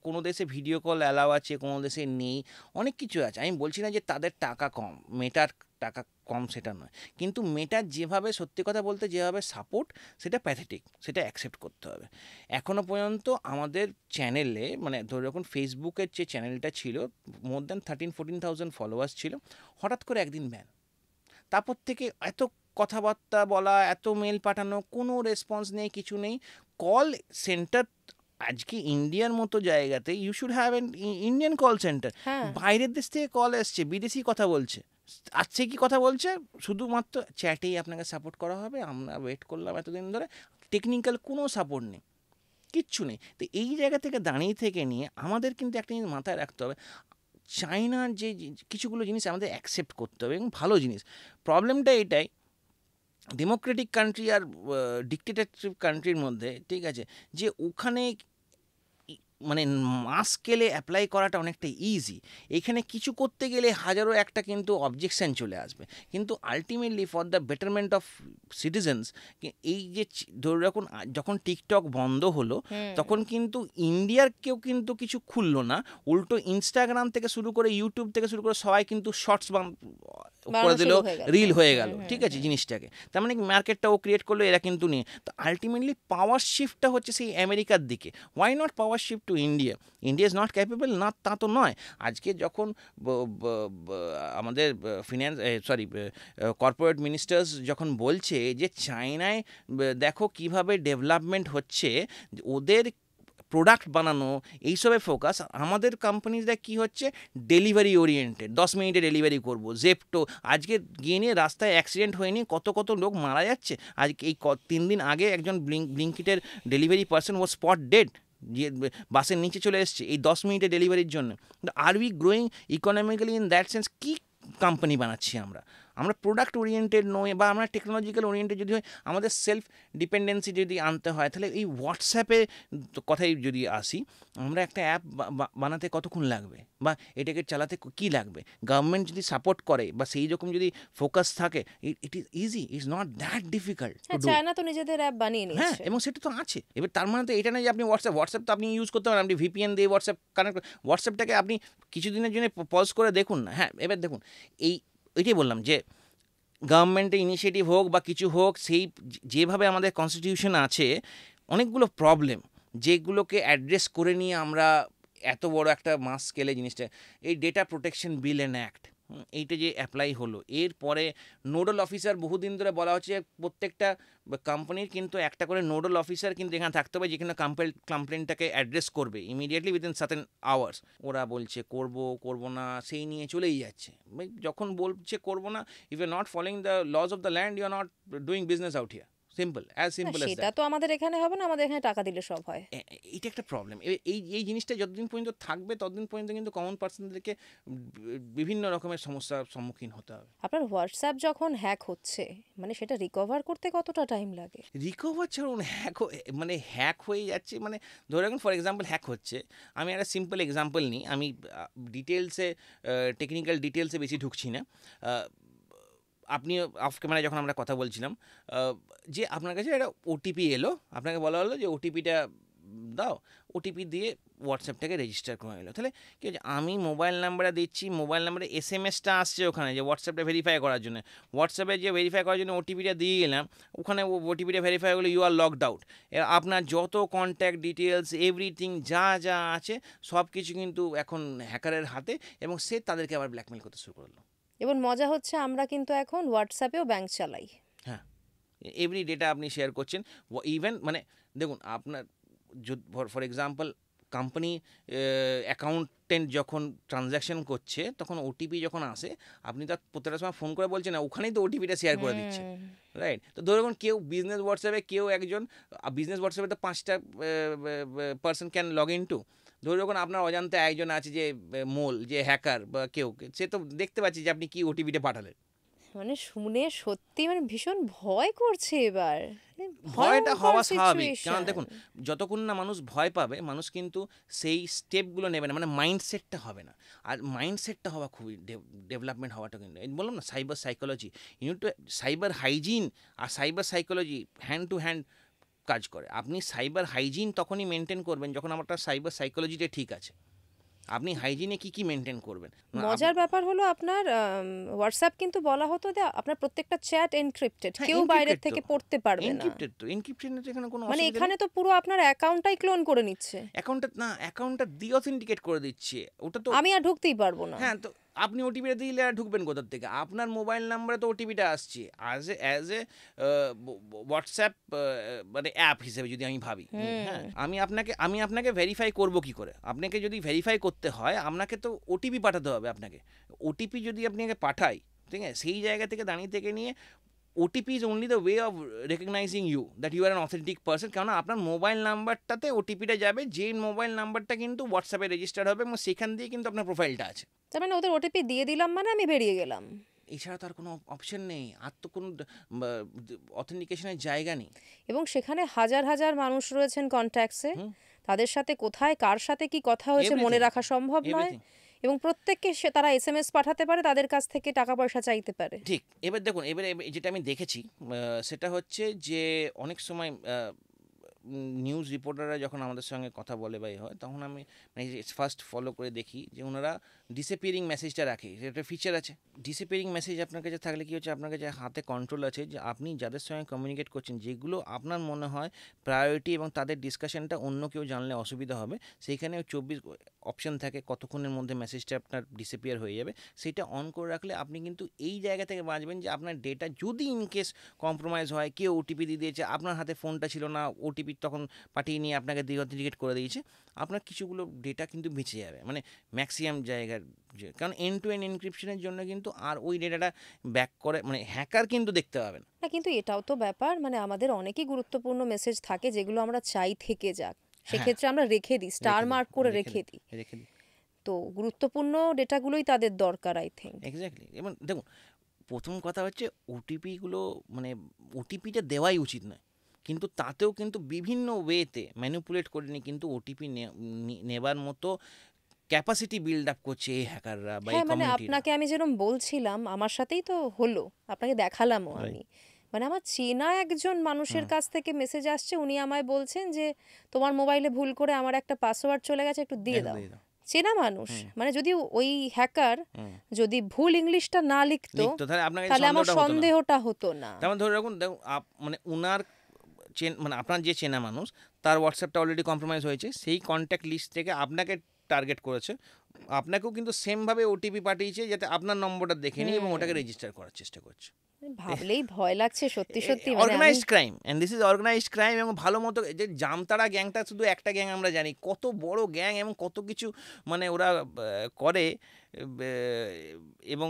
কোনো দেশে ভিডিও কল অ্যালাউ আছে, কোনো দেশে নেই, অনেক কিছু আছে। আমি বলছি না যে তাদের টাকা কম, মেটার টাকা কম, সেটা নয়, কিন্তু মেটার যেভাবে, সত্যি কথা বলতে যেভাবে সাপোর্ট, সেটা প্যাথেটিক, সেটা অ্যাকসেপ্ট করতে হবে। এখনও পর্যন্ত আমাদের চ্যানেলে, মানে ধরে রাখুন ফেসবুকের যে চ্যানেলটা ছিল, মোর দ্যান 13-14,000 ফলোয়ার্স ছিল, হঠাৎ করে একদিন ব্যান। তারপর থেকে এত কথাবার্তা বলা, এত মেল পাঠানো, কোনো রেসপন্স নেই, কিছু নেই। কল সেন্টার আজকে ইন্ডিয়ার মতো জায়গাতে you should have an Indian call centre. বাইরের দেশ থেকে কল এসছে, বিদেশি কথা বলছে, আজকে কি কথা বলছে, শুধুমাত্র চ্যাটেই আপনাকে সাপোর্ট করা হবে। আমরা ওয়েট করলাম এতদিন ধরে, টেকনিক্যাল কোনো সাপোর্ট নেই, কিচ্ছু নেই। তো এই জায়গা থেকে দাঁড়িয়ে থেকে নিয়ে আমাদের কিন্তু একটা জিনিস মাথায় রাখতে হবে, চায়নার যে কিছুগুলো জিনিস আমাদের অ্যাকসেপ্ট করতে হবে, এবং ভালো জিনিস। প্রবলেমটা এটাই, ডেমোক্রেটিক কান্ট্রি আর ডিক্টেটরশিপ কান্ট্রির মধ্যে, ঠিক আছে, যে ওখানে মানে মাস স্কেলে অ্যাপ্লাই করাটা অনেকটা ইজি। এখানে কিছু করতে গেলে হাজারো একটা কিন্তু অবজেকশন চলে আসবে, কিন্তু ultimately for the betterment of citizens, এই যে ধরে রাখুন যখন টিকটক বন্ধ হলো, তখন কিন্তু ইন্ডিয়ার কেউ কিন্তু কিছু খুললো না, উল্টো ইনস্টাগ্রাম থেকে শুরু করে, ইউটিউব থেকে শুরু করে সবাই কিন্তু শর্টস করে দিল, রিল হয়ে গেল, ঠিক আছে জিনিসটাকে। তার মানে মার্কেটটা ও ক্রিয়েট করলো, এরা কিন্তু নিয়ে। তো আলটিমেটলি পাওয়ার শিফটটা হচ্ছে সেই আমেরিকার দিকে। Why not power shift to India? India is not capable না, তা তো নয়। আজকে যখন আমাদের কর্পোরেট মিনিস্টার্স যখন বলছে যে চায়নায় দেখো কিভাবে ডেভেলপমেন্ট হচ্ছে, ওদের প্রোডাক্ট বানানো, এইসবে ফোকাস, আমাদের কোম্পানিজরা কী হচ্ছে, ডেলিভারি ওরিয়েন্টেড, 10 মিনিটে ডেলিভারি করবো, জেপ্টো। আজকে গিয়ে নিয়ে রাস্তায় অ্যাক্সিডেন্ট হয়নি, কত কত লোক মারা যাচ্ছে। আজকে এই 3 দিন আগে একজন ব্লিঙ্কিটের ডেলিভারি পার্সন ও স্পট ডেড, যে বাসের নিচে চলে এসছে এই 10 মিনিটে ডেলিভারির জন্য। আর we growing economically in that sense? কী কোম্পানি বানাচ্ছি আমরা? আমরা প্রোডাক্ট ওরিয়েন্টেড নই, বা আমরা টেকনোলজিক্যাল ওরিয়েন্টেড যদি হয়, আমাদের সেলফ ডিপেন্ডেন্সি যদি আনতে হয়, তাহলে এই হোয়াটসঅ্যাপে কথাই যদি আসি, আমরা একটা অ্যাপ বানাতে কতক্ষণ লাগবে, বা এটাকে চালাতে কী লাগবে? গভর্নমেন্ট যদি সাপোর্ট করে, বা সেই রকম যদি ফোকাস থাকে, it is easy, it's not that difficult. China তো নিজেদের অ্যাপ বানিয়ে নিয়েছে। হ্যাঁ, এবং সেটা তো আছে। এবার তার মানে তো এটা নয় যে আপনি হোয়াটসঅ্যাপ তো আপনি ইউজ করতে পারেন, আপনি ভিপিএন দিয়ে হোয়াটসঅ্যাপ কানেক্ট, হোয়াটসঅ্যাপটাকে আপনি কিছুদিনের জন্য পজ করে দেখুন না। হ্যাঁ, এবার দেখুন, এইটাই বললাম যে গভর্নমেন্টের ইনিশিয়েটিভ হোক বা কিছু হোক, সেই যেভাবে আমাদের কনস্টিটিউশন আছে, অনেকগুলো প্রবলেম যেগুলোকে অ্যাড্রেস করে নিয়ে আমরা এত বড় একটা মাস স্কেলে জিনিসটা, এই data protection Bill and act, এইটা যে অ্যাপ্লাই হলো, এরপরে নোডাল অফিসার, বহুদিন ধরে বলা হচ্ছে প্রত্যেকটা কোম্পানির কিন্তু একটা করে নোডাল অফিসার কিন্তু এখানে থাকতে হবে, যেখানে কমপ্লেনটাকে অ্যাড্রেস করবে ইমিডিয়েটলি উইদিন সার্টেন আওয়ার্স। ওরা বলছে করবো না, সেই নিয়ে চলেই যাচ্ছে। যখন বলছে করবো না, if you not following the laws of the land, you are not doing business out here. Simple, as simple as that. সেটা তো আমাদের এখানে হবে না, আমাদের এখানে টাকা দিলে সব হয়। এটা একটা প্রবলেম। এই জিনিসটা যতদিন পর্যন্ত থাকবে, ততদিন পর্যন্ত কিন্তু কমন পার্সনদেরকে বিভিন্ন রকমের সমস্যার সম্মুখীন হতে হবে। আপনার হোয়াটসঅ্যাপ যখন হ্যাক হচ্ছে, মানে সেটা রিকভার করতে কতটা টাইম লাগে? রিকভার ছাড়ুন, হ্যাক হয়ে যাচ্ছে, মানে ধরে রাখুন ফর এক্সাম্পল হ্যাক হচ্ছে। আমি একটা সিম্পল এক্সাম্পল নিই, আমি ডিটেলসে, টেকনিক্যাল ডিটেলসে বেশি ঢুকছি না। আপনি অফ ক্যামেরায় যখন আমরা কথা বলছিলাম, যে আপনার কাছে একটা ওটিপি এলো, আপনাকে বলা হলো যে ওটিপিটা দাও, ওটিপি দিয়ে হোয়াটসঅ্যাপটাকে রেজিস্টার করে নিল। তাহলে কি হচ্ছে, আমি মোবাইল নাম্বারটা দিচ্ছি, মোবাইল নাম্বারে এসএমএসটা আসছে ওখানে যে হোয়াটসঅ্যাপটা ভেরিফাই করার জন্য, হোয়াটসঅ্যাপে যে ভেরিফাই করার জন্য ওটিপিটা দিয়ে গেলাম, ওখানে ওটিপিটা ভেরিফাই হলে ইউ আর লকড আউট। আপনার যত কন্ট্যাক্ট ডিটেলস এভরিথিং যা যা আছে সব কিছু কিন্তু এখন হ্যাকারের হাতে, এবং সে তাদেরকে আবার ব্ল্যাকমেল করতে শুরু করলো। এবং মজা হচ্ছে আমরা কিন্তু এখন হোয়াটসঅ্যাপেও ব্যাংক চালাই। হ্যাঁ, এভরি ডেটা আপনি শেয়ার করছেন। ইভেন মানে দেখুন, আপনার ফর এক্সাম্পল কোম্পানি অ্যাকাউন্টেন্ট যখন ট্রানজ্যাকশন করছে, তখন ওটিপি যখন আসে, আপনি তার প্রত্যেকটা সময় ফোন করে বলছেন না, ওখানেই তো ওটিপিটা শেয়ার করে দিচ্ছে, রাইট? তো ধরুন কেউ বিজনেস হোয়াটসঅ্যাপে, কেউ একজন বিজনেস হোয়াটসঅ্যাপে তো 5টা person can log in to. ধরুন যখন আপনার অজান্তে একজন আছে যে মোল, যে হ্যাকার বা কেউ, সে তো দেখতে পাচ্ছি যে আপনি কি ওটিপিটা পাঠালেন। মানে শুনে সত্যি মানে ভীষণ ভয় করছে এবার। ভয়টা ভয়ঙ্কর হওয়া স্বাভাবিক, কারণ situation। দেখুন যতক্ষণ না মানুষ ভয় পাবে, মানুষ কিন্তু সেই স্টেপগুলো নেবে না, মানে মাইন্ডসেটটা হবে না। আর মাইন্ডসেটটা হওয়া খুবই ডেভেলপমেন্ট হওয়াটা কিন্তু, বললাম না, cyber psychology, unit to cyber hygiene আর cyber psychology hand to hand কাজ করে। আপনি সাইবার হাইজিন তখনই মেনটেন করবেন যখন আপনার সাইবার সাইকোলজিটা ঠিক আছে। আপনি হাইজিনে কি কি মেনটেন করবেন? মজার ব্যাপার হলো আপনার হোয়াটসঅ্যাপ কিন্তু বলা হতো যে আপনার প্রত্যেকটা চ্যাট এনক্রিপ্টেড, হ্যাঁ, কেউ বাইরের থেকে পড়তে পারবে না। এনক্রিপ্টেড তো, এনক্রিপশনের তো এখানে কোনো মানে অসুবিধা নেই। এখানে তো পুরো আপনার অ্যাকাউন্টটাই ক্লোন করে নিচ্ছে, অ্যাকাউন্টটা ডিঅথেন্টিকেট করে দিচ্ছে, ওটা তো আমি আর ঢুকতেই পারবো না। হ্যাঁ। তো আপনি ওটিপিটা দিলে আর ঢুকবেন কোথার থেকে? আপনার মোবাইল নাম্বারে তো ওটিপিটা আসছে অ্যাজ এ হোয়াটসঅ্যাপ মানে অ্যাপ হিসেবে যদি আমি ভাবি। হ্যাঁ, আমি আপনাকে ভেরিফাই করব কি করে? আপনাকে যদি ভেরিফাই করতে হয়, আপনাকে তো ওটিপি পাঠাতে হবে। আপনাকে ওটিপি যদি আপনাকে পাঠাই, ঠিক আছে, সেই জায়গা থেকে দাঁড়িয়ে থেকে নিয়ে OTP is only the way of recognising you that you are an authentic person. কারণ আপনার মোবাইল নাম্বারটাতে ওটিপিটা যাবে, যে মোবাইল নাম্বারটা কিন্তু হোয়াটসঅ্যাপে রেজিস্টার হবে, এবং সেখান দিয়ে কিন্তু আপনার প্রোফাইলটা আছে। তার মানে ওদের ওটিপি দিয়ে দিলাম মানে আমি বেরিয়ে গেলাম। এছাড়া তো আর কোনো অপশন নেই, আর তো কোনো অথেন্টিকেশনের জায়গা নেই। এবং সেখানে হাজার হাজার মানুষ রয়েছেন কন্ট্যাক্টসে, তাদের সাথে কোথায় কার সাথে কি কথা হয়েছে মনে রাখা সম্ভব নয়, এবং প্রত্যেককে তারা এসএমএস পাঠাতে পারে, তাদের কাছ থেকে টাকা পয়সা চাইতে পারে। ঠিক। এবার দেখুন, এবারে যেটা আমি দেখেছি সেটা হচ্ছে যে অনেক সময় নিউজ রিপোর্টাররা যখন আমাদের সঙ্গে কথা বলে বা হয়, তখন আমি মানে ফার্স্ট ফলো করে দেখি যে ওনারা ডিসঅ্যাপিয়ারিং মেসেজটা রাখে, সেটা ফিচার আছে। ডিসঅ্যাপিয়ারিং মেসেজ আপনার কাছে থাকলে কী হচ্ছে, আপনার কাছে হাতে কন্ট্রোল আছে যে আপনি যাদের সঙ্গে কমিউনিকেট করছেন, যেগুলো আপনার মনে হয় প্রায়োরিটি এবং তাদের ডিসকাশনটা অন্য কেউ জানলে অসুবিধা হবে, সেইখানে 24 অপশান থাকে কতক্ষণের মধ্যে মেসেজটা আপনার ডিসঅ্যাপিয়ার হয়ে যাবে। সেইটা অন করে রাখলে আপনি কিন্তু এই জায়গা থেকে বাঁচবেন যে আপনার ডেটা যদি ইনকেস কম্প্রোমাইজ হয়, কেউ ওটিপি দিয়ে দিয়েছে, আপনার হাতে ফোনটা ছিল না, ওটিপি তখন পাঠিয়ে নিয়ে আপনাকে ডিঅথেন্টিকেট করে দিয়েছে, আপনার কিছুগুলো ডেটা কিন্তু বেঁচে যাবে, মানে ম্যাক্সিমাম জায়গার। কারণ এন্ড টু এন্ড এনক্রিপশনের জন্য কিন্তু আর ওই ডেটাটা ব্যাক করে মানে হ্যাকার কিন্তু দেখতে পাবেন না, কিন্তু এটাও তো ব্যাপার, মানে আমাদের অনেকই গুরুত্বপূর্ণ মেসেজ থাকে যেগুলো আমরা চাই থেকে যাক, সেক্ষেত্রে আমরা রেখে দিই, স্টার মার্ক করে রেখে দিই। তো গুরুত্বপূর্ণ ডেটাগুলোই তাদের দরকার, আই থিঙ্ক। এক্স্যাক্টলি। এবং দেখুন, প্রথম কথা হচ্ছে ওটিপিগুলো মানে ওটিপিটা দেওয়াই উচিত নয়, কিন্তু তাতেও কিন্তু বিভিন্ন ওয়েতে ম্যানিপুলেট করে নিয়ে কিন্তু ওটিপি নেবার মতো ক্যাপাসিটি বিল্ড আপ করছে এই হ্যাকাররা বা এই হ্যাঁ, মানে কমিউনিটিরা। আপনাকে আমি যেরকম বলছিলাম, আমার সাথেই তো হলো, আপনাকে দেখালামও আমি। মানে আমার চেনা একজন মানুষের কাছ থেকে মেসেজ আসছে, উনি আমায় বলছেন যে তোমার মোবাইলে ভুল করে আমার একটা পাসওয়ার্ড চলে গেছে, একটু দিয়ে দাও। চেনা মানুষ, মানে যদি ওই হ্যাকার যদি ভুল ইংলিশটা না লিখতো তাহলে আমার সন্দেহটা হতো না। যেমন ধরে রাখুন, মানে উনার মানে আপনার যে চেনা মানুষ, তার হোয়াটসঅ্যাপটা অলরেডি কম্প্রোমাইজ হয়েছে, সেই কন্ট্যাক্ট লিস্ট থেকে আপনাকে টার্গেট করেছে, আপনাকেও কিন্তু সেমভাবে ওটিপি পাঠিয়েছে যাতে আপনার নম্বরটা দেখে নিই এবং ওটাকে রেজিস্টার করার চেষ্টা করছে। ভাবলেই ভয় লাগছে সত্যি সত্যি। Organised crime, and this is organised crime. এবং ভালো মতো যে জামতারা গ্যাংটা শুধু একটা গ্যাং আমরা জানি, কত বড় গ্যাং এবং কত কিছু মানে ওরা করে। এবং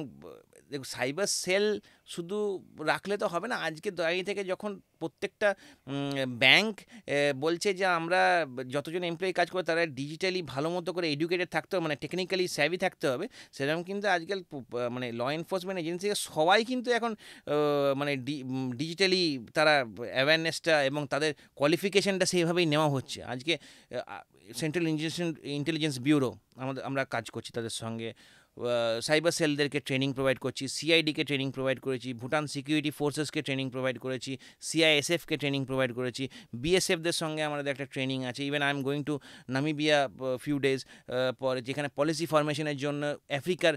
সাইবার সেল শুধু রাখলে তো হবে না, আজকে দাঁড়িয়ে থেকে যখন প্রত্যেকটা ব্যাংক বলছে যে আমরা যতজন এমপ্লয়ি কাজ করে তারা ডিজিটালি ভালো মতো করে এডুকেটেড থাকতে হবে, মানে টেকনিক্যালি স্যাভি থাকতে হবে, সেরকম কিন্তু আজকাল মানে ল এনফোর্সমেন্ট এজেন্সি সবাই কিন্তু এখন মানে ডিজিটালি তারা অ্যাওয়ারনেসটা এবং তাদের কোয়ালিফিকেশানটা সেইভাবেই নেওয়া হচ্ছে। আজকে সেন্ট্রাল ইন্টেলিজেন্স ব্যুরো আমরা কাজ করছি তাদের সঙ্গে, সাইবার সেলদেরকে ট্রেনিং প্রোভাইড করছি, সিআইডিকে ট্রেনিং প্রোভাইড করেছি, ভুটান সিকিউরিটি ফোর্সেসকে ট্রেনিং প্রোভাইড করেছি, সিআইএসএফকে ট্রেনিং প্রোভাইড করেছি, বিএসএফদের সঙ্গে আমাদের একটা ট্রেনিং আছে। Even I am going to Namibia few days পরে, যেখানে পলিসি ফরমেশনের জন্য আফ্রিকার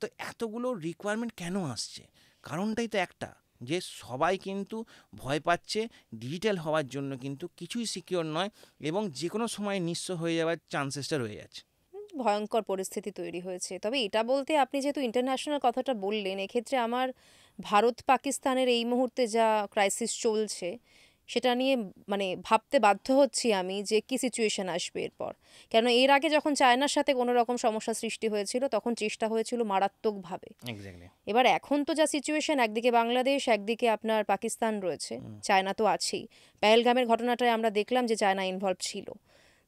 তো এতগুলো রিকোয়ারমেন্ট কেন আসছে? কারণটাই তো একটা, যে সবাই কিন্তু ভয় পাচ্ছে ডিজিটাল হওয়ার জন্য, কিন্তু কিছুই সিকিওর নয় এবং যে কোনো সময় নিঃস্ব হয়ে যাওয়ার চান্সেসটা রয়ে যাচ্ছে। ভয়ঙ্কর পরিস্থিতি তৈরি হয়েছে। তবে এটা বলতে আপনি যেহেতু ইন্টারন্যাশনাল কথাটা বললেন, এক্ষেত্রে আমার ভারত পাকিস্তানের এই মুহূর্তে যা ক্রাইসিস চলছে সেটা নিয়ে মানে ভাবতে বাধ্য হচ্ছি আমি যে কি সিচুয়েশন আসবে এরপর। কেন এর আগে যখন চায়নার সাথে কোনো রকম সমস্যা সৃষ্টি হয়েছিল তখন চেষ্টা হয়েছিল মারাত্মকভাবে। এক্স্যাক্টলি। এবার এখন তো যা সিচুয়েশন, একদিকে বাংলাদেশ, একদিকে আপনার পাকিস্তান রয়েছে, চায়না তো আছেই। পেহেলগামের ঘটনাটায় আমরা দেখলাম যে চায়না ইনভলভ ছিল।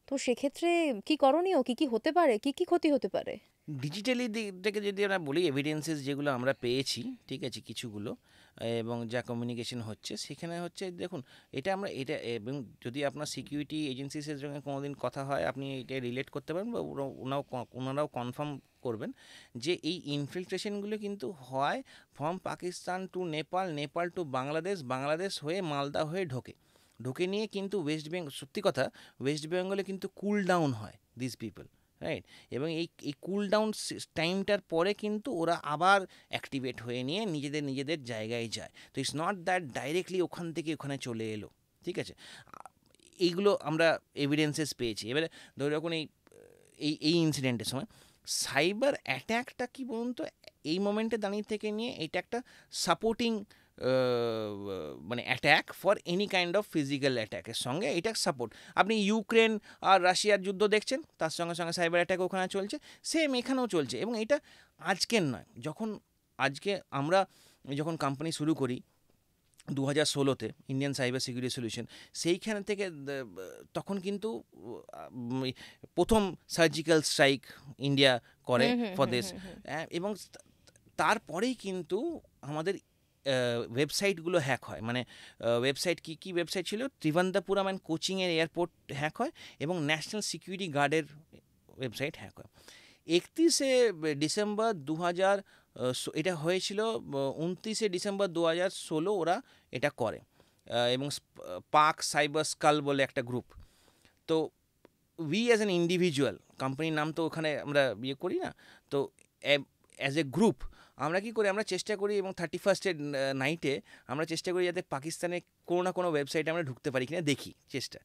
তো সেক্ষেত্রে কি করণীয়, কি কি হতে পারে, কি কি ক্ষতি হতে পারে? ডিজিটালি দিক থেকে যদি আমরা বলি, এভিডেন্সেস যেগুলো আমরা পেয়েছি, ঠিক আছে, কিছুগুলো এবং যা কমিউনিকেশন হচ্ছে সেখানে হচ্ছে, দেখুন এটা আমরা এটা, এবং যদি আপনার সিকিউরিটি এজেন্সিসের সঙ্গে কোনোদিন কথা হয় আপনি এটা রিলেট করতে পারেন বা ওনারাও কনফার্ম করবেন যে এই ইনফিলট্রেশনগুলো কিন্তু হয় from Pakistan to Nepal, Nepal to Bangladesh, Bangladesh হয়ে মালদা হয়ে ঢোকে নিয়ে কিন্তু ওয়েস্ট বেঙ্গল, সত্যি কথা ওয়েস্ট বেঙ্গলে কিন্তু কুল ডাউন হয় দিস পিপল, রাইট? এবং এই কুল ডাউন টাইমটার পরে কিন্তু ওরা আবার অ্যাক্টিভেট হয়ে নিয়ে নিজেদের জায়গায় যায়। তো ইটস নট দ্যাট ডাইরেক্টলি ওখান থেকে ওখানে চলে এলো, ঠিক আছে? এইগুলো আমরা এভিডেন্সেস পেয়েছি। এবারে ধরে রাখুন এই ইনসিডেন্টের সময় সাইবার অ্যাট্যাকটা কি বলুন তো, এই মোমেন্টে দাঁড়িয়ে থেকে নিয়ে এটা একটা সাপোর্টিং মানে attack for any kind of physical অ্যাট্যাকের সঙ্গে এটা সাপোর্ট। আপনি ইউক্রেন আর রাশিয়ার যুদ্ধ দেখছেন, তার সঙ্গে সঙ্গে সাইবার অ্যাট্যাক ওখানে চলছে, সেম এখানেও চলছে। এবং এটা আজকের নয়, আমরা যখন কোম্পানি শুরু করি 2016-তে ইন্ডিয়ান সাইবার সিকিউরিটি সলিউশন, সেইখান থেকে তখন কিন্তু প্রথম সার্জিক্যাল স্ট্রাইক ইন্ডিয়া করে ফর দিস, এবং তারপরেই কিন্তু আমাদের ওয়েবসাইটগুলো হ্যাক হয়। মানে ওয়েবসাইট কী ওয়েবসাইট ছিল, ত্রিভান্দাপুরম অ্যান্ড কোচিংয়ের এয়ারপোর্ট হ্যাক হয় এবং ন্যাশনাল সিকিউরিটি গার্ডের ওয়েবসাইট হ্যাক হয়। 31শে ডিসেম্বর 2000, এটা হয়েছিল 29শে ডিসেম্বর 2016 ওরা এটা করে, এবং পাক সাইবার স্কাল বলে একটা গ্রুপ। তো উই অ্যাজ অ্যান ইন্ডিভিজুয়াল, কোম্পানির নাম তো ওখানে আমরা ইয়ে করি না, তো অ্যাজ এ গ্রুপ আমরা কী করি, আমরা চেষ্টা করি এবং 31st নাইটে আমরা চেষ্টা করি যাতে পাকিস্তানে কোনো না কোনো ওয়েবসাইটে আমরা ঢুকতে পারি কিনা দেখি চেষ্টা।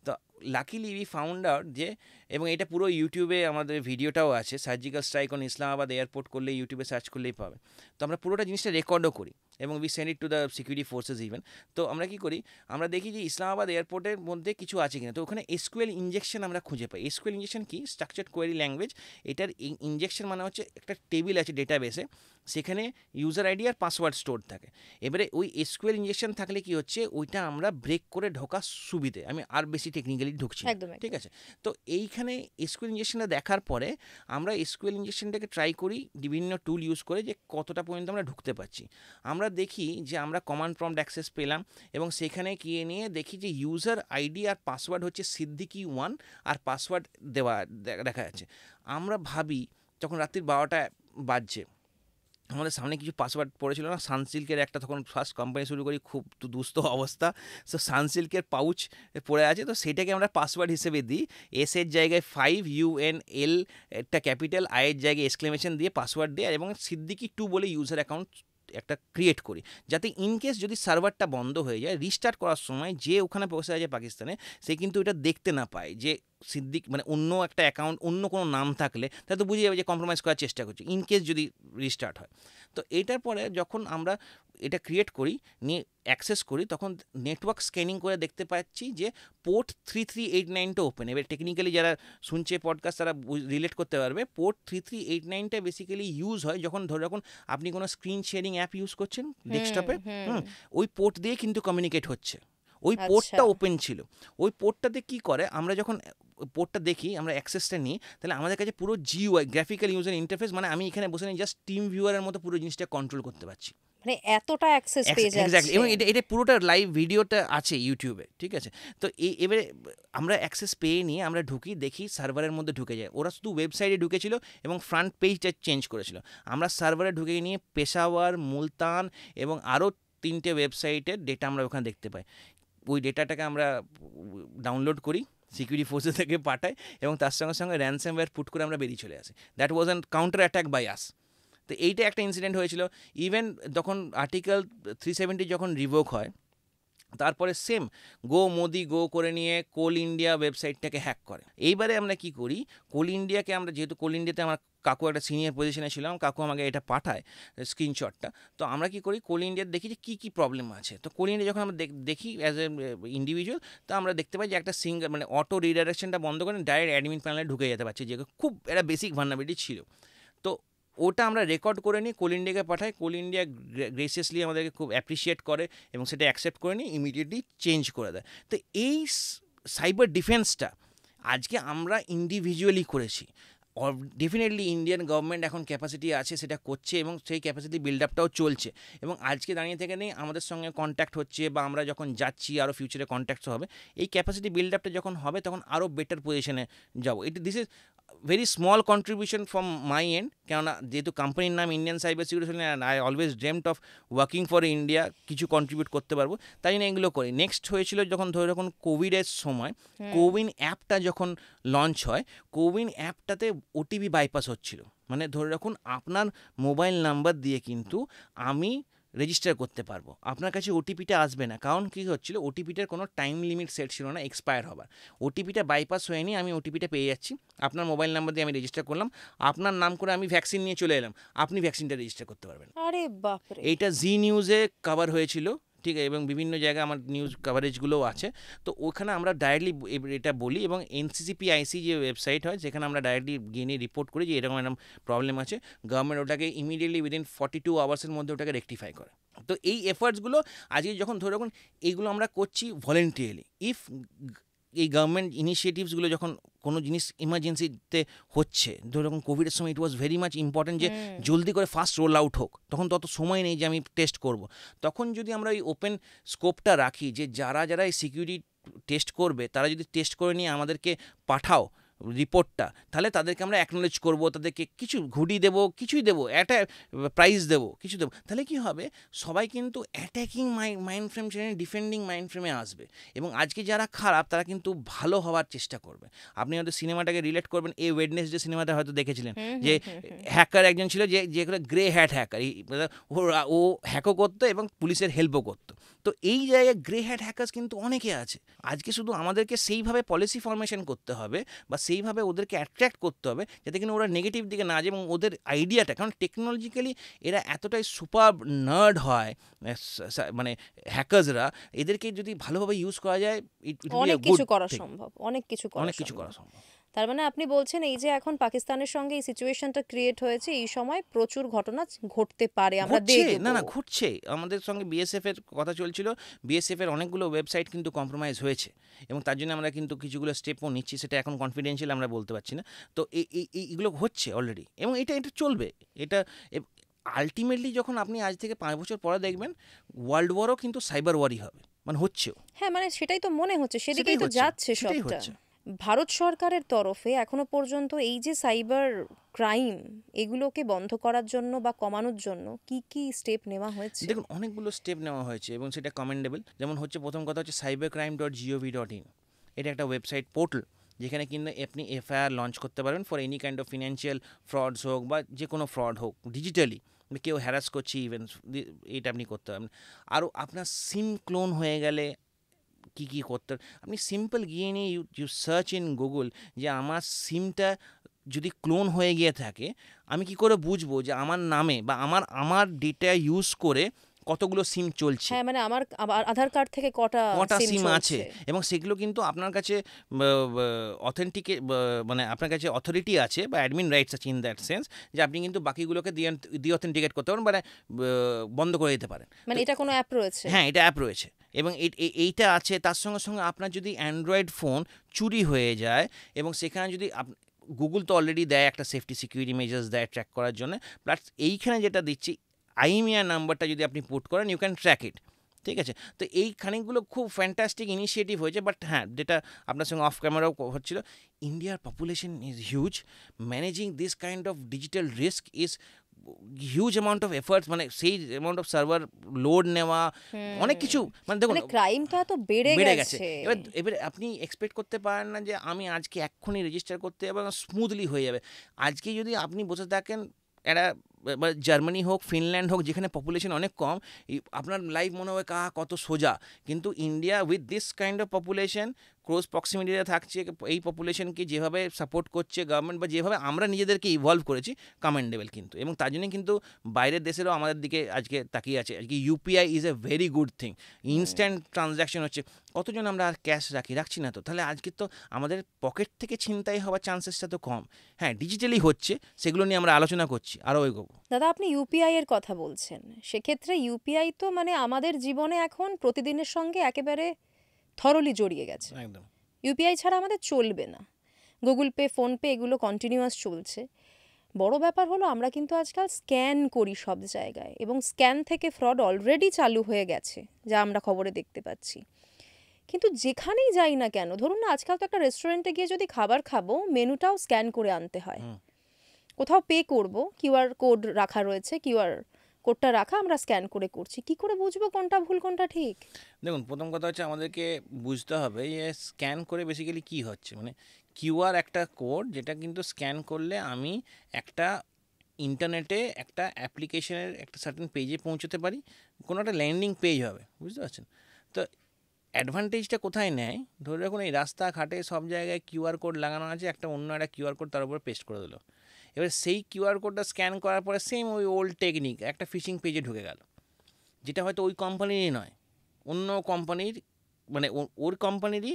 তো লাকিলি উই ফাউন্ড আউট যে, এবং এটা পুরো ইউটিউবে আমাদের ভিডিওটাও আছে, surgical strike on Islamabad airport করলে ইউটিউবে সার্চ করলেই পাবে। তো আমরা পুরোটা জিনিসটা রেকর্ডও করি এবং we send it to the security forces even. তো আমরা কী করি, আমরা দেখি যে ইসলামাবাদ এয়ারপোর্টের মধ্যে কিছু আছে কিনা। তো ওখানে এসকিউএল ইনজেকশন আমরা খুঁজে পাই। এসকিউএল ইনজেকশন কি, স্ট্রাকচার্ড কোয়েরি ল্যাঙ্গুয়েজ। এটার ইনজেকশন মানে হচ্ছে একটা টেবিল আছে ডেটাবেসে, সেখানে ইউজার আইডি আর পাসওয়ার্ড স্টোর থাকে। এবারে ওই এসকিউএল ইনজেকশন থাকলে কি হচ্ছে, ওইটা আমরা ব্রেক করে ঢোকার সুবিধে, আমি আর বেশি টেকনিক্যালি ঢুকছি, ঠিক আছে? তো এইখানে এসকিউএল ইনজেকশনটা দেখার পরে আমরা এসকিউএল ইনজেকশনটাকে ট্রাই করি বিভিন্ন টুল ইউজ করে, যে কতটা পর্যন্ত আমরা ঢুকতে পারছি। আমরা দেখি যে আমরা কমান্ড প্রম্পট অ্যাক্সেস পেলাম এবং সেখানে গিয়ে নিয়ে দেখি যে ইউজার আইডি আর পাসওয়ার্ড হচ্ছে সিদ্দিকি 1 আর পাসওয়ার্ড দেখা যাচ্ছে। আমরা ভাবি, যখন রাত্রির 12টা বাজছে, আমাদের সামনে কিছু পাসওয়ার্ড পড়েছিল না, সানসিল্কের একটা, তখন ফার্স্ট কোম্পানি শুরু করি, খুব দুস্থ অবস্থা, সো সানসিল্কের পাউচ পড়ে আছে, তো সেটাকে আমরা পাসওয়ার্ড হিসেবে দিই। এসের জায়গায় 5 UNL একটা ক্যাপিটাল, আয়ের জায়গায় এক্সক্লেমেশন দিয়ে পাসওয়ার্ড দিয়ে, এবং সিদ্দিকি 2 বলে ইউজার অ্যাকাউন্ট একটা ক্রিয়েট করি, যাতে ইনকেস যদি সার্ভারটা বন্ধ হয়ে যায়, রিস্টার্ট করার সময় যে ওখানে বসে আছে পাকিস্তানে, সে কিন্তু এটা দেখতে না পায় যে সিদ্দিক মানে অন্য একটা অ্যাকাউন্ট, অন্য কোনো নাম থাকলে তাহলে তো বুঝে যাবে যে কম্প্রোমাইজ করার চেষ্টা করছে, ইনকেস যদি রিস্টার্ট হয়। তো এটার পরে যখন আমরা এটা ক্রিয়েট করি, নিয়ে অ্যাক্সেস করি, তখন নেটওয়ার্ক স্ক্যানিং করে দেখতে পাচ্ছি যে পোর্ট 3389টা ওপেন। এবার টেকনিক্যালি যারা শুনছে পডকাস্ট তারা রিলেট করতে পারবে, পোর্ট 3389টা বেসিক্যালি ইউজ হয় যখন ধরে রাখুন আপনি কোনো স্ক্রিন শেয়ারিং অ্যাপ ইউজ করছেন ডেস্কটপে, ওই পোর্ট দিয়ে কিন্তু কমিউনিকেট হচ্ছে, ওই পোর্টটা ওপেন ছিল। ওই পোর্টটাতে কি করে, আমরা যখন পোর্টটা দেখি, আমরা অ্যাক্সেসটা নিই, তাহলে আমাদের কাছে পুরো জিইউআই, গ্রাফিক্যাল ইউজার ইন্টারফেস, মানে আমি এখানে বসে নিই জাস্ট টিম ভিউয়ারের মতো পুরো জিনিসটা কন্ট্রোল করতে পারছি। মানে এতটা অ্যাক্সেস পেয়ে এক্স্যাক্টলি, যাচ্ছে। এবং এটা পুরোটা লাইভ ভিডিওটা আছে ইউটিউবে, ঠিক আছে? তো এবারে আমরা অ্যাক্সেস পেয়ে নিয়ে আমরা ঢুকি, দেখি সার্ভারের মধ্যে ঢুকে যায়। ওরা শুধু ওয়েবসাইটে ঢুকেছিল এবং ফ্রন্ট পেজটা চেঞ্জ করেছিল। আমরা সার্ভারে ঢুকে নিয়ে পেশাওয়ার, মুলতান এবং আরও 3টে ওয়েবসাইটের ডেটা আমরা ওখানে দেখতে পাই। ওই ডেটাটাকে আমরা ডাউনলোড করি, সিকিউরিটি ফোর্সেস থেকে পাঠাই, এবং তার সঙ্গে সঙ্গে র্যানসামওয়্যার পুট করে আমরা বেরিয়ে চলে আসি। That was an counter attack by us. তো এইটা একটা ইনসিডেন্ট হয়েছিল। ইভেন যখন আর্টিকেল 370 যখন রিভোক হয়, তারপরে সেম মোদি গো করে নিয়ে কোল ইন্ডিয়া ওয়েবসাইটটাকে হ্যাক করে। এইবারে আমরা কি করি, কোল ইন্ডিয়াকে আমরা, যেহেতু কোল ইন্ডিয়াতে আমার কাকু একটা সিনিয়র পজিশনে ছিলাম, কাকু আমাকে এটা পাঠায় স্ক্রিনশটটা। তো আমরা কি করি, কোল ইন্ডিয়ার দেখি যে কী কী প্রবলেম আছে। তো কোল ইন্ডিয়া যখন আমরা দেখি অ্যাজ এ ইন্ডিভিজুয়াল, তো আমরা দেখতে পাই যে একটা সিঙ্গেল মানে অটো রিডাইরেকশনটা বন্ধ করে ডাইরেক্ট অ্যাডমিন প্যানেলে ঢুকে যেতে পারছে, যে খুব একটা বেসিক ভালনারেবিলিটি ছিল। তো ওটা আমরা রেকর্ড করে নিই, কোল ইন্ডিয়াকে পাঠাই। কোল ইন্ডিয়া গ্রেসিয়াসলি আমাদেরকে খুব অ্যাপ্রিসিয়েট করে এবং সেটা অ্যাকসেপ্ট করে নিয়ে ইমিডিয়েটলি চেঞ্জ করে দেয়। তো এই সাইবার ডিফেন্সটা আজকে আমরা ইন্ডিভিজুয়ালি করেছি। ডেফিনেটলি ইন্ডিয়ান গভর্নমেন্ট এখন ক্যাপাসিটি আছে, সেটা করছে, এবং সেই ক্যাপাসিটি বিল্ড আপটাও চলছে। এবং আজকে দাঁড়িয়ে থেকে নেই আমাদের সঙ্গে কন্ট্যাক্ট হচ্ছে, বা আমরা যখন যাচ্ছি আরও ফিউচারে কন্ট্যাক্ট হবে। এই ক্যাপাসিটি বিল্ড আপটা যখন হবে তখন আরও বেটার পজিশনে যাবো। This is very small contribution from my and, কেননা যেহেতু কোম্পানির নাম Indian cyber security, and I always dreamed of working for India, কিছু কন্ট্রিবিউট করতে পারবো, তাই জন্য এগুলো করি। নেক্সট হয়েছিল যখন যখন কোভিডের সময় কোউইন অ্যাপটা যখন লঞ্চ হয়, কোউইন অ্যাপটাতে ওটিপি বাইপাস হচ্ছিল। মানে ধরে রাখুন আপনার মোবাইল নাম্বার দিয়ে কিন্তু আমি রেজিস্টার করতে পারবো, আপনার কাছে ওটিপিটা আসবে না। কারণ কী হচ্ছিল, ওটিপিটার কোনো টাইম লিমিট সেট ছিল না এক্সপায়ার হবার। ওটিপিটা বাইপাস হয়নি, আমি ওটিপিটা পেয়ে যাচ্ছি, আপনার মোবাইল নাম্বার দিয়ে আমি রেজিস্টার করলাম, আপনার নাম করে আমি ভ্যাকসিন নিয়ে চলে এলাম, আপনি ভ্যাকসিনটা রেজিস্টার করতে পারবেন। আরে বাপরে! এইটা জি নিউজে কভার হয়েছিল, ঠিক আছে, এবং বিভিন্ন জায়গায় আমার নিউজ কভারেজগুলোও আছে। তো ওখানে আমরা ডাইরেক্টলি এটা বলি, এবং এনসিসিপিআইসি যে ওয়েবসাইট হয়, যেখানে আমরা ডাইরেক্টলি গিয়ে নিয়ে রিপোর্ট করি যে এরকম এরকম প্রবলেম আছে, গভর্নমেন্ট ওটাকে ইমিডিয়েটলি উইদিন 42 আওয়ার্সের মধ্যে ওটাকে রেকটিফাই করে। তো এই এফার্টসগুলো আজকে যখন ধরে রাখুন এইগুলো আমরা করছি ভলেন্টিয়ারলি। ইফ এই গভর্নমেন্ট ইনিশিয়েটিভসগুলো যখন কোনো জিনিস ইমার্জেন্সিতে হচ্ছে, ধরুন কোভিডের সময় ইট ওয়াজ ভেরি মাচ ইম্পর্টেন্ট যে জলদি করে ফাস্ট রোল আউট হোক, তখন তত সময় নেই যে আমি টেস্ট করব। তখন যদি আমরা এই ওপেন স্কোপটা রাখি যে যারা যারা এই সিকিউরিটি টেস্ট করবে, তারা যদি টেস্ট করে নিয়ে আমাদেরকে পাঠাও রিপোর্টটা, তাহলে তাদেরকে আমরা অ্যাকনোলেজ করবো, তাদেরকে কিছু ঘুডি দেবো, কিছুই দেবো, একটা প্রাইজ দেবো, কিছু দেবো। তাহলে কি হবে, সবাই কিন্তু অ্যাটাকিং মাইন্ড ফ্রেম ছেড়ে ডিফেন্ডিং মাইন্ড ফ্রেমে আসবে, এবং আজকে যারা খারাপ তারা কিন্তু ভালো হওয়ার চেষ্টা করবে। আপনি হয়তো সিনেমাটাকে রিলেট করবেন, এই ওয়েডনেসডে সিনেমাটা হয়তো দেখেছিলেন, যে হ্যাকার একজন ছিল যে যেগুলো গ্রে হ্যাট হ্যাকার, ও হ্যাকও করতো এবং পুলিশের হেল্পও করতো। তো এই জায়গায় গ্রে হ্যাট হ্যাকার্স কিন্তু অনেকে আছে। আজকে শুধু আমাদেরকে সেইভাবে পলিসি ফরমেশন করতে হবে, বা সেইভাবে ওদেরকে অ্যাট্রাক্ট করতে হবে যাতে কিনা ওরা নেগেটিভ দিকে না যায়, এবং ওদের আইডিয়াটা, কারণ টেকনোলজিক্যালি এরা এতটাই সুপার নার্ড হয়, মানে হ্যাকার্সরা, এদেরকে যদি ভালোভাবে ইউজ করা যায় অনেক কিছু করা সম্ভব, অনেক কিছু করা সম্ভব। তার মানে আপনি বলছেন এই যে এখন পাকিস্তানের সঙ্গে এই সিচুয়েশনটা ক্রিয়েট হয়েছে, এই সময় প্রচুর ঘটনা ঘটতে পারে, আমরা দেখব। না ঘটছে। আমাদের সঙ্গে বিএসএফ এর কথা চলছিল, বিএসএফ এর অনেকগুলো ওয়েবসাইট কিন্তু কম্প্রোমাইজ হয়েছে, এবং তার জন্য আমরা কিন্তু কিছুগুলো স্টেপও নিচ্ছি, সেটা এখন কনফিডেন্সিয়াল আমরা বলতে পারছি না। তো এইগুলো হচ্ছে অলরেডি, এবং এটা চলবে। এটা আলটিমেটলি যখন আপনি আজ থেকে 5 বছর পরে দেখবেন, ওয়ার্ল্ড ওয়ারও কিন্তু সাইবার ওয়ারই হবে, মানে হচ্ছেও। হ্যাঁ, মানে সেটাই তো মনে হচ্ছে, সেদিকেই তো যাচ্ছে সবটা। ভারত সরকারের তরফে এখনো পর্যন্ত এই যে সাইবার ক্রাইম, এগুলোকে বন্ধ করার জন্য বা কমানোর জন্য কি কি স্টেপ নেওয়া হয়েছে? দেখুন, অনেকগুলো স্টেপ নেওয়া হয়েছে এবং সেটা কমেন্ডেবল। যেমন হচ্ছে, প্রথম কথা হচ্ছে cybercrime.gov.in, এটা একটা ওয়েবসাইট পোর্টাল, যেখানে কিন্তু আপনি এফআইআর লঞ্চ করতে পারবেন for any kind of financial frauds হোক বা যে কোনো ফ্রড হোক ডিজিটালি, কেউ হ্যারাস করছে ইভেন, এটা আপনি করতে পারবেন। আরও আপনার সিম ক্লোন হয়ে গেলে কী কী করতে, আপনি সিম্পল গিয়ে নিয়ে ইউ সার্চ ইন গুগল যে আমার সিমটা যদি ক্লোন হয়ে গিয়ে থাকে, আমি কি করে বুঝবো যে আমার নামে বা আমার ডেটা ইউজ করে কতগুলো সিম চলছে। হ্যাঁ, মানে আমার আধার কার্ড থেকে কটা সিম আছে, এবং সেগুলো কিন্তু আপনার কাছে অথেন্টিক, মানে আপনার কাছে অথরিটি আছে বা অ্যাডমিন রাইটস আছে ইন দ্যাট সেন্স, যে আপনি কিন্তু বাকিগুলোকে দিয়ে অথেন্টিকেট করতে পারেন, মানে বন্ধ করে দিতে পারেন। মানে এটা কোনো অ্যাপ রয়েছে? হ্যাঁ, এটা অ্যাপ রয়েছে, এবং এইটা আছে। তার সঙ্গে সঙ্গে আপনার যদি অ্যান্ড্রয়েড ফোন চুরি হয়ে যায়, এবং সেখানে যদি গুগল তো অলরেডি দেয় একটা সেফটি সিকিউরিটি মেজার্স দেয় ট্র্যাক করার জন্য, প্লাস এইখানে যেটা দিচ্ছি আইএমইআই নাম্বারটা যদি আপনি পুট করেন ইউ ক্যান ট্র্যাক ইট, ঠিক আছে। তো এই খানিকগুলো খুব ফ্যান্টাস্টিক ইনিশিয়েটিভ হয়েছে, বাট হ্যাঁ যেটা আপনার সঙ্গে অফ ক্যামেরাও হচ্ছিল, ইন্ডিয়ার population is huge, managing this kind of digital risk is huge amount of efforts, মানে সেই অ্যামাউন্ট অফ সার্ভার লোড নেওয়া, অনেক কিছু, মানে দেখুন ক্রাইমটা তো বেড়ে গেছে। এবার আপনি এক্সপেক্ট করতে পারেন না যে আমি আজকে এক্ষুনি রেজিস্টার করতে এবং স্মুথলি হয়ে যাবে। আজকে যদি আপনি বসে থাকেন একটা জার্মানি হোক, ফিনল্যান্ড হোক, যেখানে পপুলেশন অনেক কম, আপনার লাইফ মনে হবে কত সোজা, কিন্তু India with this kind of population, close প্রক্সিমিটিতে থাকছে, এই পপুলেশনকে যেভাবে সাপোর্ট করছে গভর্নমেন্ট, বা যেভাবে আমরা নিজেদেরকে ইভলভ করেছি, কমেন্ডেবল কিন্তু। এবং তার জন্য কিন্তু বাইরের দেশেরও আমাদের দিকে আজকে তাকিয়ে আছে। আজকে UPI is a very good thing, instant transaction হচ্ছে। কতজন আমরা আর ক্যাশ রাখছি না তো, তাহলে আজকে তো আমাদের পকেট থেকে ছিনতাই হওয়ার চান্সেসটা তো কম। হ্যাঁ, ডিজিটালি হচ্ছে, সেগুলো নিয়ে আমরা আলোচনা করছি, আরও এগোবো। দাদা আপনি ইউপিআই এর কথা বলছেন, সেক্ষেত্রে ইউপিআই তো মানে আমাদের জীবনে এখন প্রতিদিনের সঙ্গে একেবারে থরলি জড়িয়ে গেছে। একদম। ইউপিআই ছাড়া আমাদের চলবে না। গুগল পে, ফোনপে এগুলো কন্টিনিউয়াস চলছে। বড় ব্যাপার হলো আমরা কিন্তু আজকাল স্ক্যান করি সব জায়গায়, এবং স্ক্যান থেকে ফ্রড অলরেডি চালু হয়ে গেছে, যা আমরা খবরে দেখতে পাচ্ছি। কিন্তু যেখানেই যাই না কেন, ধরুন না আজকাল তো একটা রেস্টুরেন্টে গিয়ে যদি খাবার খাবো, মেনুটাও স্ক্যান করে আনতে হয়। কোথাও পে করব, কিউআর কোড রাখা রয়েছে, কিউআর কোডটা রাখা, আমরা স্ক্যান করে করছি। কি করে বুঝবো কোনটা ভুল কোনটা ঠিক? দেখুন, প্রথম কথা হচ্ছে আমাদেরকে বুঝতে হবে যে স্ক্যান করে বেসিক্যালি কী হচ্ছে। মানে কিউআর একটা কোড, যেটা কিন্তু স্ক্যান করলে আমি একটা ইন্টারনেটে একটা অ্যাপ্লিকেশনের একটা সার্টেন পেজে পৌঁছতে পারি, কোনো একটা ল্যান্ডিং পেজ হবে, বুঝতে পারছেন তো। অ্যাডভান্টেজটা কোথায় নেয়, ধরে রাখুন এই রাস্তাঘাটে সব জায়গায় কিউআর কোড লাগানো আছে, একটা অন্য একটা কিউআর কোড তার উপর পেস্ট করে দিল। এবার সেই কিউআর কোডটা স্ক্যান করার পরে সেম ওই ওল্ড টেকনিক একটা ফিশিং পেজে ঢুকে গেল, যেটা হয়তো ওই কোম্পানিরই নয়, অন্য কোম্পানির, মানে ওর কোম্পানিরই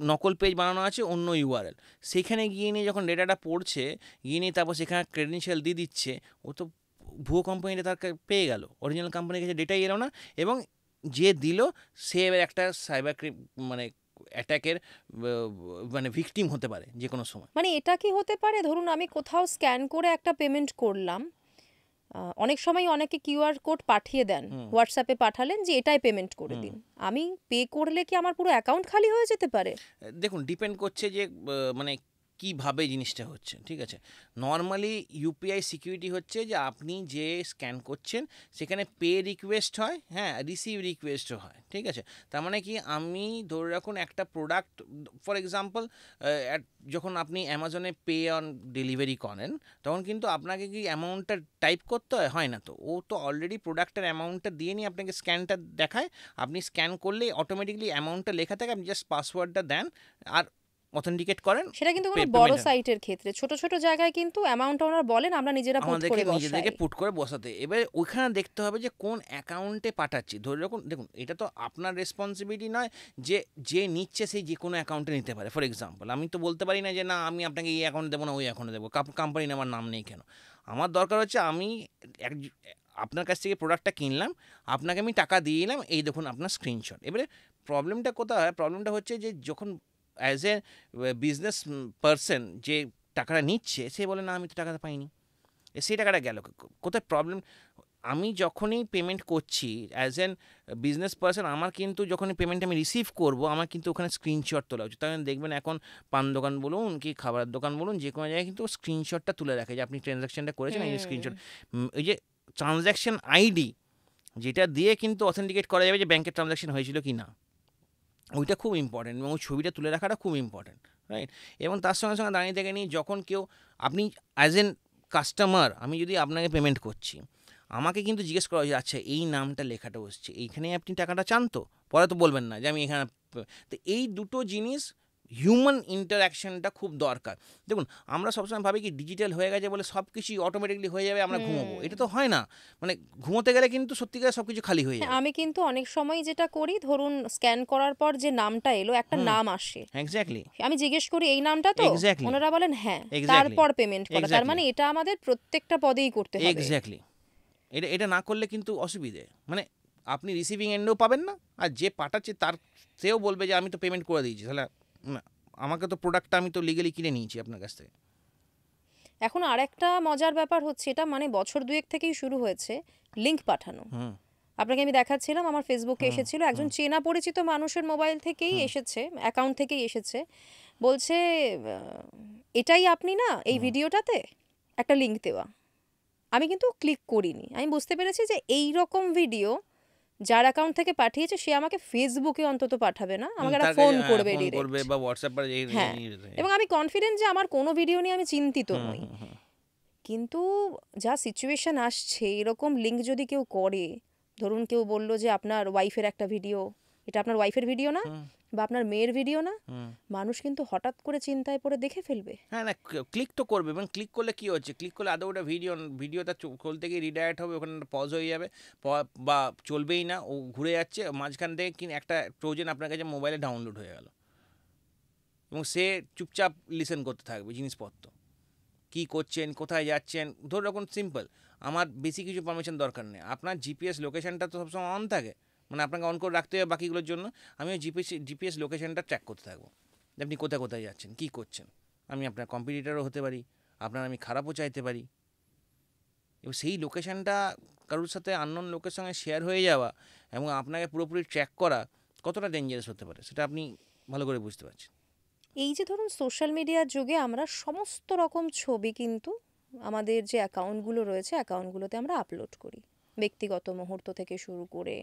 নকল পেজ বানানো আছে, অন্য ইউআরএল। সেখানে গিয়ে নিয়ে যখন ডেটাটা পড়ছে, গিয়ে নিয়ে তারপর সেখানে ক্রেডেনশিয়াল দিয়ে দিচ্ছে, ও তো ভুয়ো কোম্পানিটা তার পেয়ে গেল, অরিজিনাল কোম্পানির কাছে ডেটাই এলো না, এবং যে দিল সে এবার একটা সাইবার মানে অ্যাটাকের মানে ভিকটিম হতে পারে যে কোনো সময়। মানে এটা কি হতে পারে, ধরুন আমি কোথাও স্ক্যান করে একটা পেমেন্ট করলাম, অনেক সময় অনেকে কিউআর কোড পাঠিয়ে দেন, হোয়াটসঅ্যাপে পাঠালেন যে এটাই পেমেন্ট করে দিন, আমি পে করলে কি আমার পুরো অ্যাকাউন্ট খালি হয়ে যেতে পারে? দেখুন, ডিপেন্ড করছে যে মানে কীভাবে জিনিসটা হচ্ছে, ঠিক আছে। নর্মালি ইউপিআই সিকিউরিটি হচ্ছে যে আপনি যে স্ক্যান করছেন সেখানে পে রিকোয়েস্ট হয়, হ্যাঁ, রিসিভ রিকোয়েস্টও হয়, ঠিক আছে। তার মানে কি, আমি ধরে রাখুন একটা প্রোডাক্ট, ফর এক্সাম্পল যখন আপনি অ্যামাজনে পে অন ডেলিভারি করেন, তখন কিন্তু আপনাকে কি অ্যামাউন্টটা টাইপ করতে হয় না তো, ও তো অলরেডি প্রোডাক্টের অ্যামাউন্টটা দিয়ে নিয়ে আপনাকে স্ক্যানটা দেখায়, আপনি স্ক্যান করলেই অটোমেটিকলি অ্যামাউন্টটা লেখা থাকে, আপনি জাস্ট পাসওয়ার্ডটা দেন আর অথেন্টিকেট করেন। সেটা কিন্তু কোনো বড় সাইটের ক্ষেত্রে, ছোট ছোট জায়গায় কিন্তু অ্যামাউন্ট ওনারা বলেন আমরা নিজেরা নিজেদেরকে পুট করে বসাতে। এবার ওইখানে দেখতে হবে যে কোন অ্যাকাউন্টে পাঠাচ্ছি। ধরে রাখুন, দেখুন এটা তো আপনার রেসপন্সিবিলিটি নয় যে যে নিচ্ছে সেই যে কোনো অ্যাকাউন্টে নিতে পারে। ফর এক্সাম্পল আমি তো বলতে পারি না যে না আমি আপনাকে এই অ্যাকাউন্ট দেবো না ওই অ্যাকাউন্টে দেবো, কোম্পানি আমার নাম নেই কেন। আমার দরকার হচ্ছে আমি আপনার কাছ থেকে প্রোডাক্টটা কিনলাম, আপনাকে আমি টাকা দিয়ে দিলাম, এই দেখুন আপনার স্ক্রিনশট। এবারে প্রবলেমটা কোথায় হয়, প্রবলেমটা হচ্ছে যে যখন অ্যাজ এ বিজনেস পারসন যে টাকাটা নিচ্ছে সে বলে না আমি তো টাকাটা পাইনি, সেই টাকাটা গেল কোথায়। প্রবলেম, আমি যখনই পেমেন্ট করছি অ্যাজ এন বিজনেস পারসন, আমার কিন্তু যখনই পেমেন্ট আমি রিসিভ করব আমার কিন্তু ওখানে স্ক্রিনশট তোলা উচিত। তাই দেখবেন এখন পান দোকান বলুন কি খাবারের দোকান বলুন, যে কোনো জায়গায় কিন্তু স্ক্রিনশটটা তুলে রাখে যে আপনি ট্রানজ্যাকশনটা করেছেন, এই স্ক্রিনশট, ওই যে ট্রানজ্যাকশন আইডি যেটা দিয়ে কিন্তু অথেন্টিকেট করা যাবে যে ব্যাংকের ট্রানজ্যাকশন হয়েছিল কি না, ওইটা খুব ইম্পর্টেন্ট, এবং ওই ছবিটা তুলে রাখাটা খুব ইম্পর্টেন্ট, রাইট। এবং তার সঙ্গে সঙ্গে দাঁড়িয়ে থেকে নিয়ে যখন কেউ, আপনি অ্যাজ এন কাস্টমার, আমি যদি আপনাকে পেমেন্ট করছি, আমাকে কিন্তু জিজ্ঞেস করা হয়েছে আচ্ছা এই নামটা লেখাটা বসছে এইখানে, আপনি টাকাটা চান তো, পরে তো বলবেন না যে আমি এখানে। তো এই দুটো জিনিস, হিউম্যান ইন্টারাকশনটা খুব দরকার। দেখুন আমরা সবসময় ভাবি কি ডিজিটাল হয়ে গেছে বলে সব কিছুই অটোমেটিকলি হয়ে যাবে, আমরা ঘুমোবো, এটা তো হয় না। মানে ঘুমোতে গেলে কিন্তু সত্যিকার সব কিছু খালি হয়ে যাবে। আমি কিন্তু অনেক সময় যেটা করি, ধরুন স্ক্যান করার পর যে নামটা এলো, একটা নাম আসে, এক্স্যাক্টলি, আমি জিজ্ঞেস করি এই নামটা তো, ওনারা বলেন হ্যাঁ, তারপর পেমেন্ট করা। তার মানে এটা আমাদের প্রত্যেকটা পদেই করতে হবে। এক্স্যাক্টলি, এটা না করলে কিন্তু অসুবিধে, মানে আপনি রিসিভিং এন্ডেও পাবেন না, আর যে পাঠাচ্ছে তার সেও বলবে যে আমি তো পেমেন্ট করে দিয়েছি, তাহলে আমাকে তো প্রোডাক্টটা আমি তো লিগালি কিনে নিয়েছি আপনার কাছ থেকে। এখন আরেকটা মজার ব্যাপার হচ্ছে, এটা মানে বছর দুয়েক থেকেই শুরু হয়েছে, লিঙ্ক পাঠানো। হুম আপনাকে আমি দেখাচ্ছিলাম, আমার ফেসবুকে হুম এসেছিল, একজন হুম চেনা পরিচিত মানুষের মোবাইল থেকেই হুম এসেছে, অ্যাকাউন্ট থেকেই এসেছে। বলছে এটাই আপনি না এই হুম ভিডিওটাতে একটা লিঙ্ক দেওয়া। আমি কিন্তু ক্লিক করিনি। আমি বুঝতে পেরেছি যে এই রকম ভিডিও যার অ্যাকাউন্ট থেকে পাঠিয়েছে সে আমাকে ফেসবুকে অন্তত পাঠাবে না, আমাকে একটা তার কাছে ফোন করবে ফোন করবে ডিরেক্ট। বা হোয়াটসঅ্যাপ বা হ্যাঁ, এবং আমি কনফিডেন্ট যে আমার কোনো ভিডিও নিয়ে আমি চিন্তিত হুম নই। হুম হুম কিন্তু যা সিচুয়েশন আসছে, এরকম লিঙ্ক যদি কেউ করে, ধরুন কেউ বলল যে আপনার ওয়াইফের একটা ভিডিও, এটা আপনার ওয়াইফের ভিডিও না হুম বা আপনার মেয়ের ভিডিও না, হুম মানুষ কিন্তু হঠাৎ করে চিন্তায় পড়ে দেখে ফেলবে। হ্যাঁ না ক্লিক তো করবে এবং ক্লিক করলে কি হচ্ছে ক্লিক করলে আদৌ ওটা ভিডিওটা খুলতে গিয়ে রিডাইরেক্ট হবে, ওখানে পজ হয়ে যাবে বা চলবেই না, ও ঘুরে যাচ্ছে মাঝখান থেকে একটা ট্রোজেন আপনার কাছে মোবাইলে ডাউনলোড হয়ে গেল এবং সে চুপচাপ লিসেন করতে থাকবে জিনিসপত্র কী করছেন কোথায় যাচ্ছেন। ধরুন এখন সিম্পল, আমার বেশি কিছু পারমিশন দরকার নেই, আপনার জিপিএস লোকেশনটা তো সবসময় অন থাকে, মানে আপনাকে অন করে রাখতে হবে বাকিগুলোর জন্য। আমি ওই জিপিএস লোকেশনটা ট্র্যাক করতে থাকবো যে আপনি কোথায় কোথায় যাচ্ছেন কী করছেন। আমি আপনার কম্পিটিটরও হতে পারি, আপনার আমি খারাপও চাইতে পারি, এবং সেই লোকেশনটা কারোর সাথে আননোন লোকের সঙ্গে শেয়ার হয়ে যাওয়া এবং আপনাকে পুরোপুরি ট্র্যাক করা কতটা ডেঞ্জারাস হতে পারে সেটা আপনি ভালো করে বুঝতে পারছেন। এই যে ধরুন সোশ্যাল মিডিয়ার যুগে আমরা সমস্ত রকম ছবি কিন্তু আমাদের যে অ্যাকাউন্টগুলো রয়েছে অ্যাকাউন্টগুলোতে আমরা আপলোড করি, ব্যক্তিগত মুহূর্ত থেকে শুরু করে।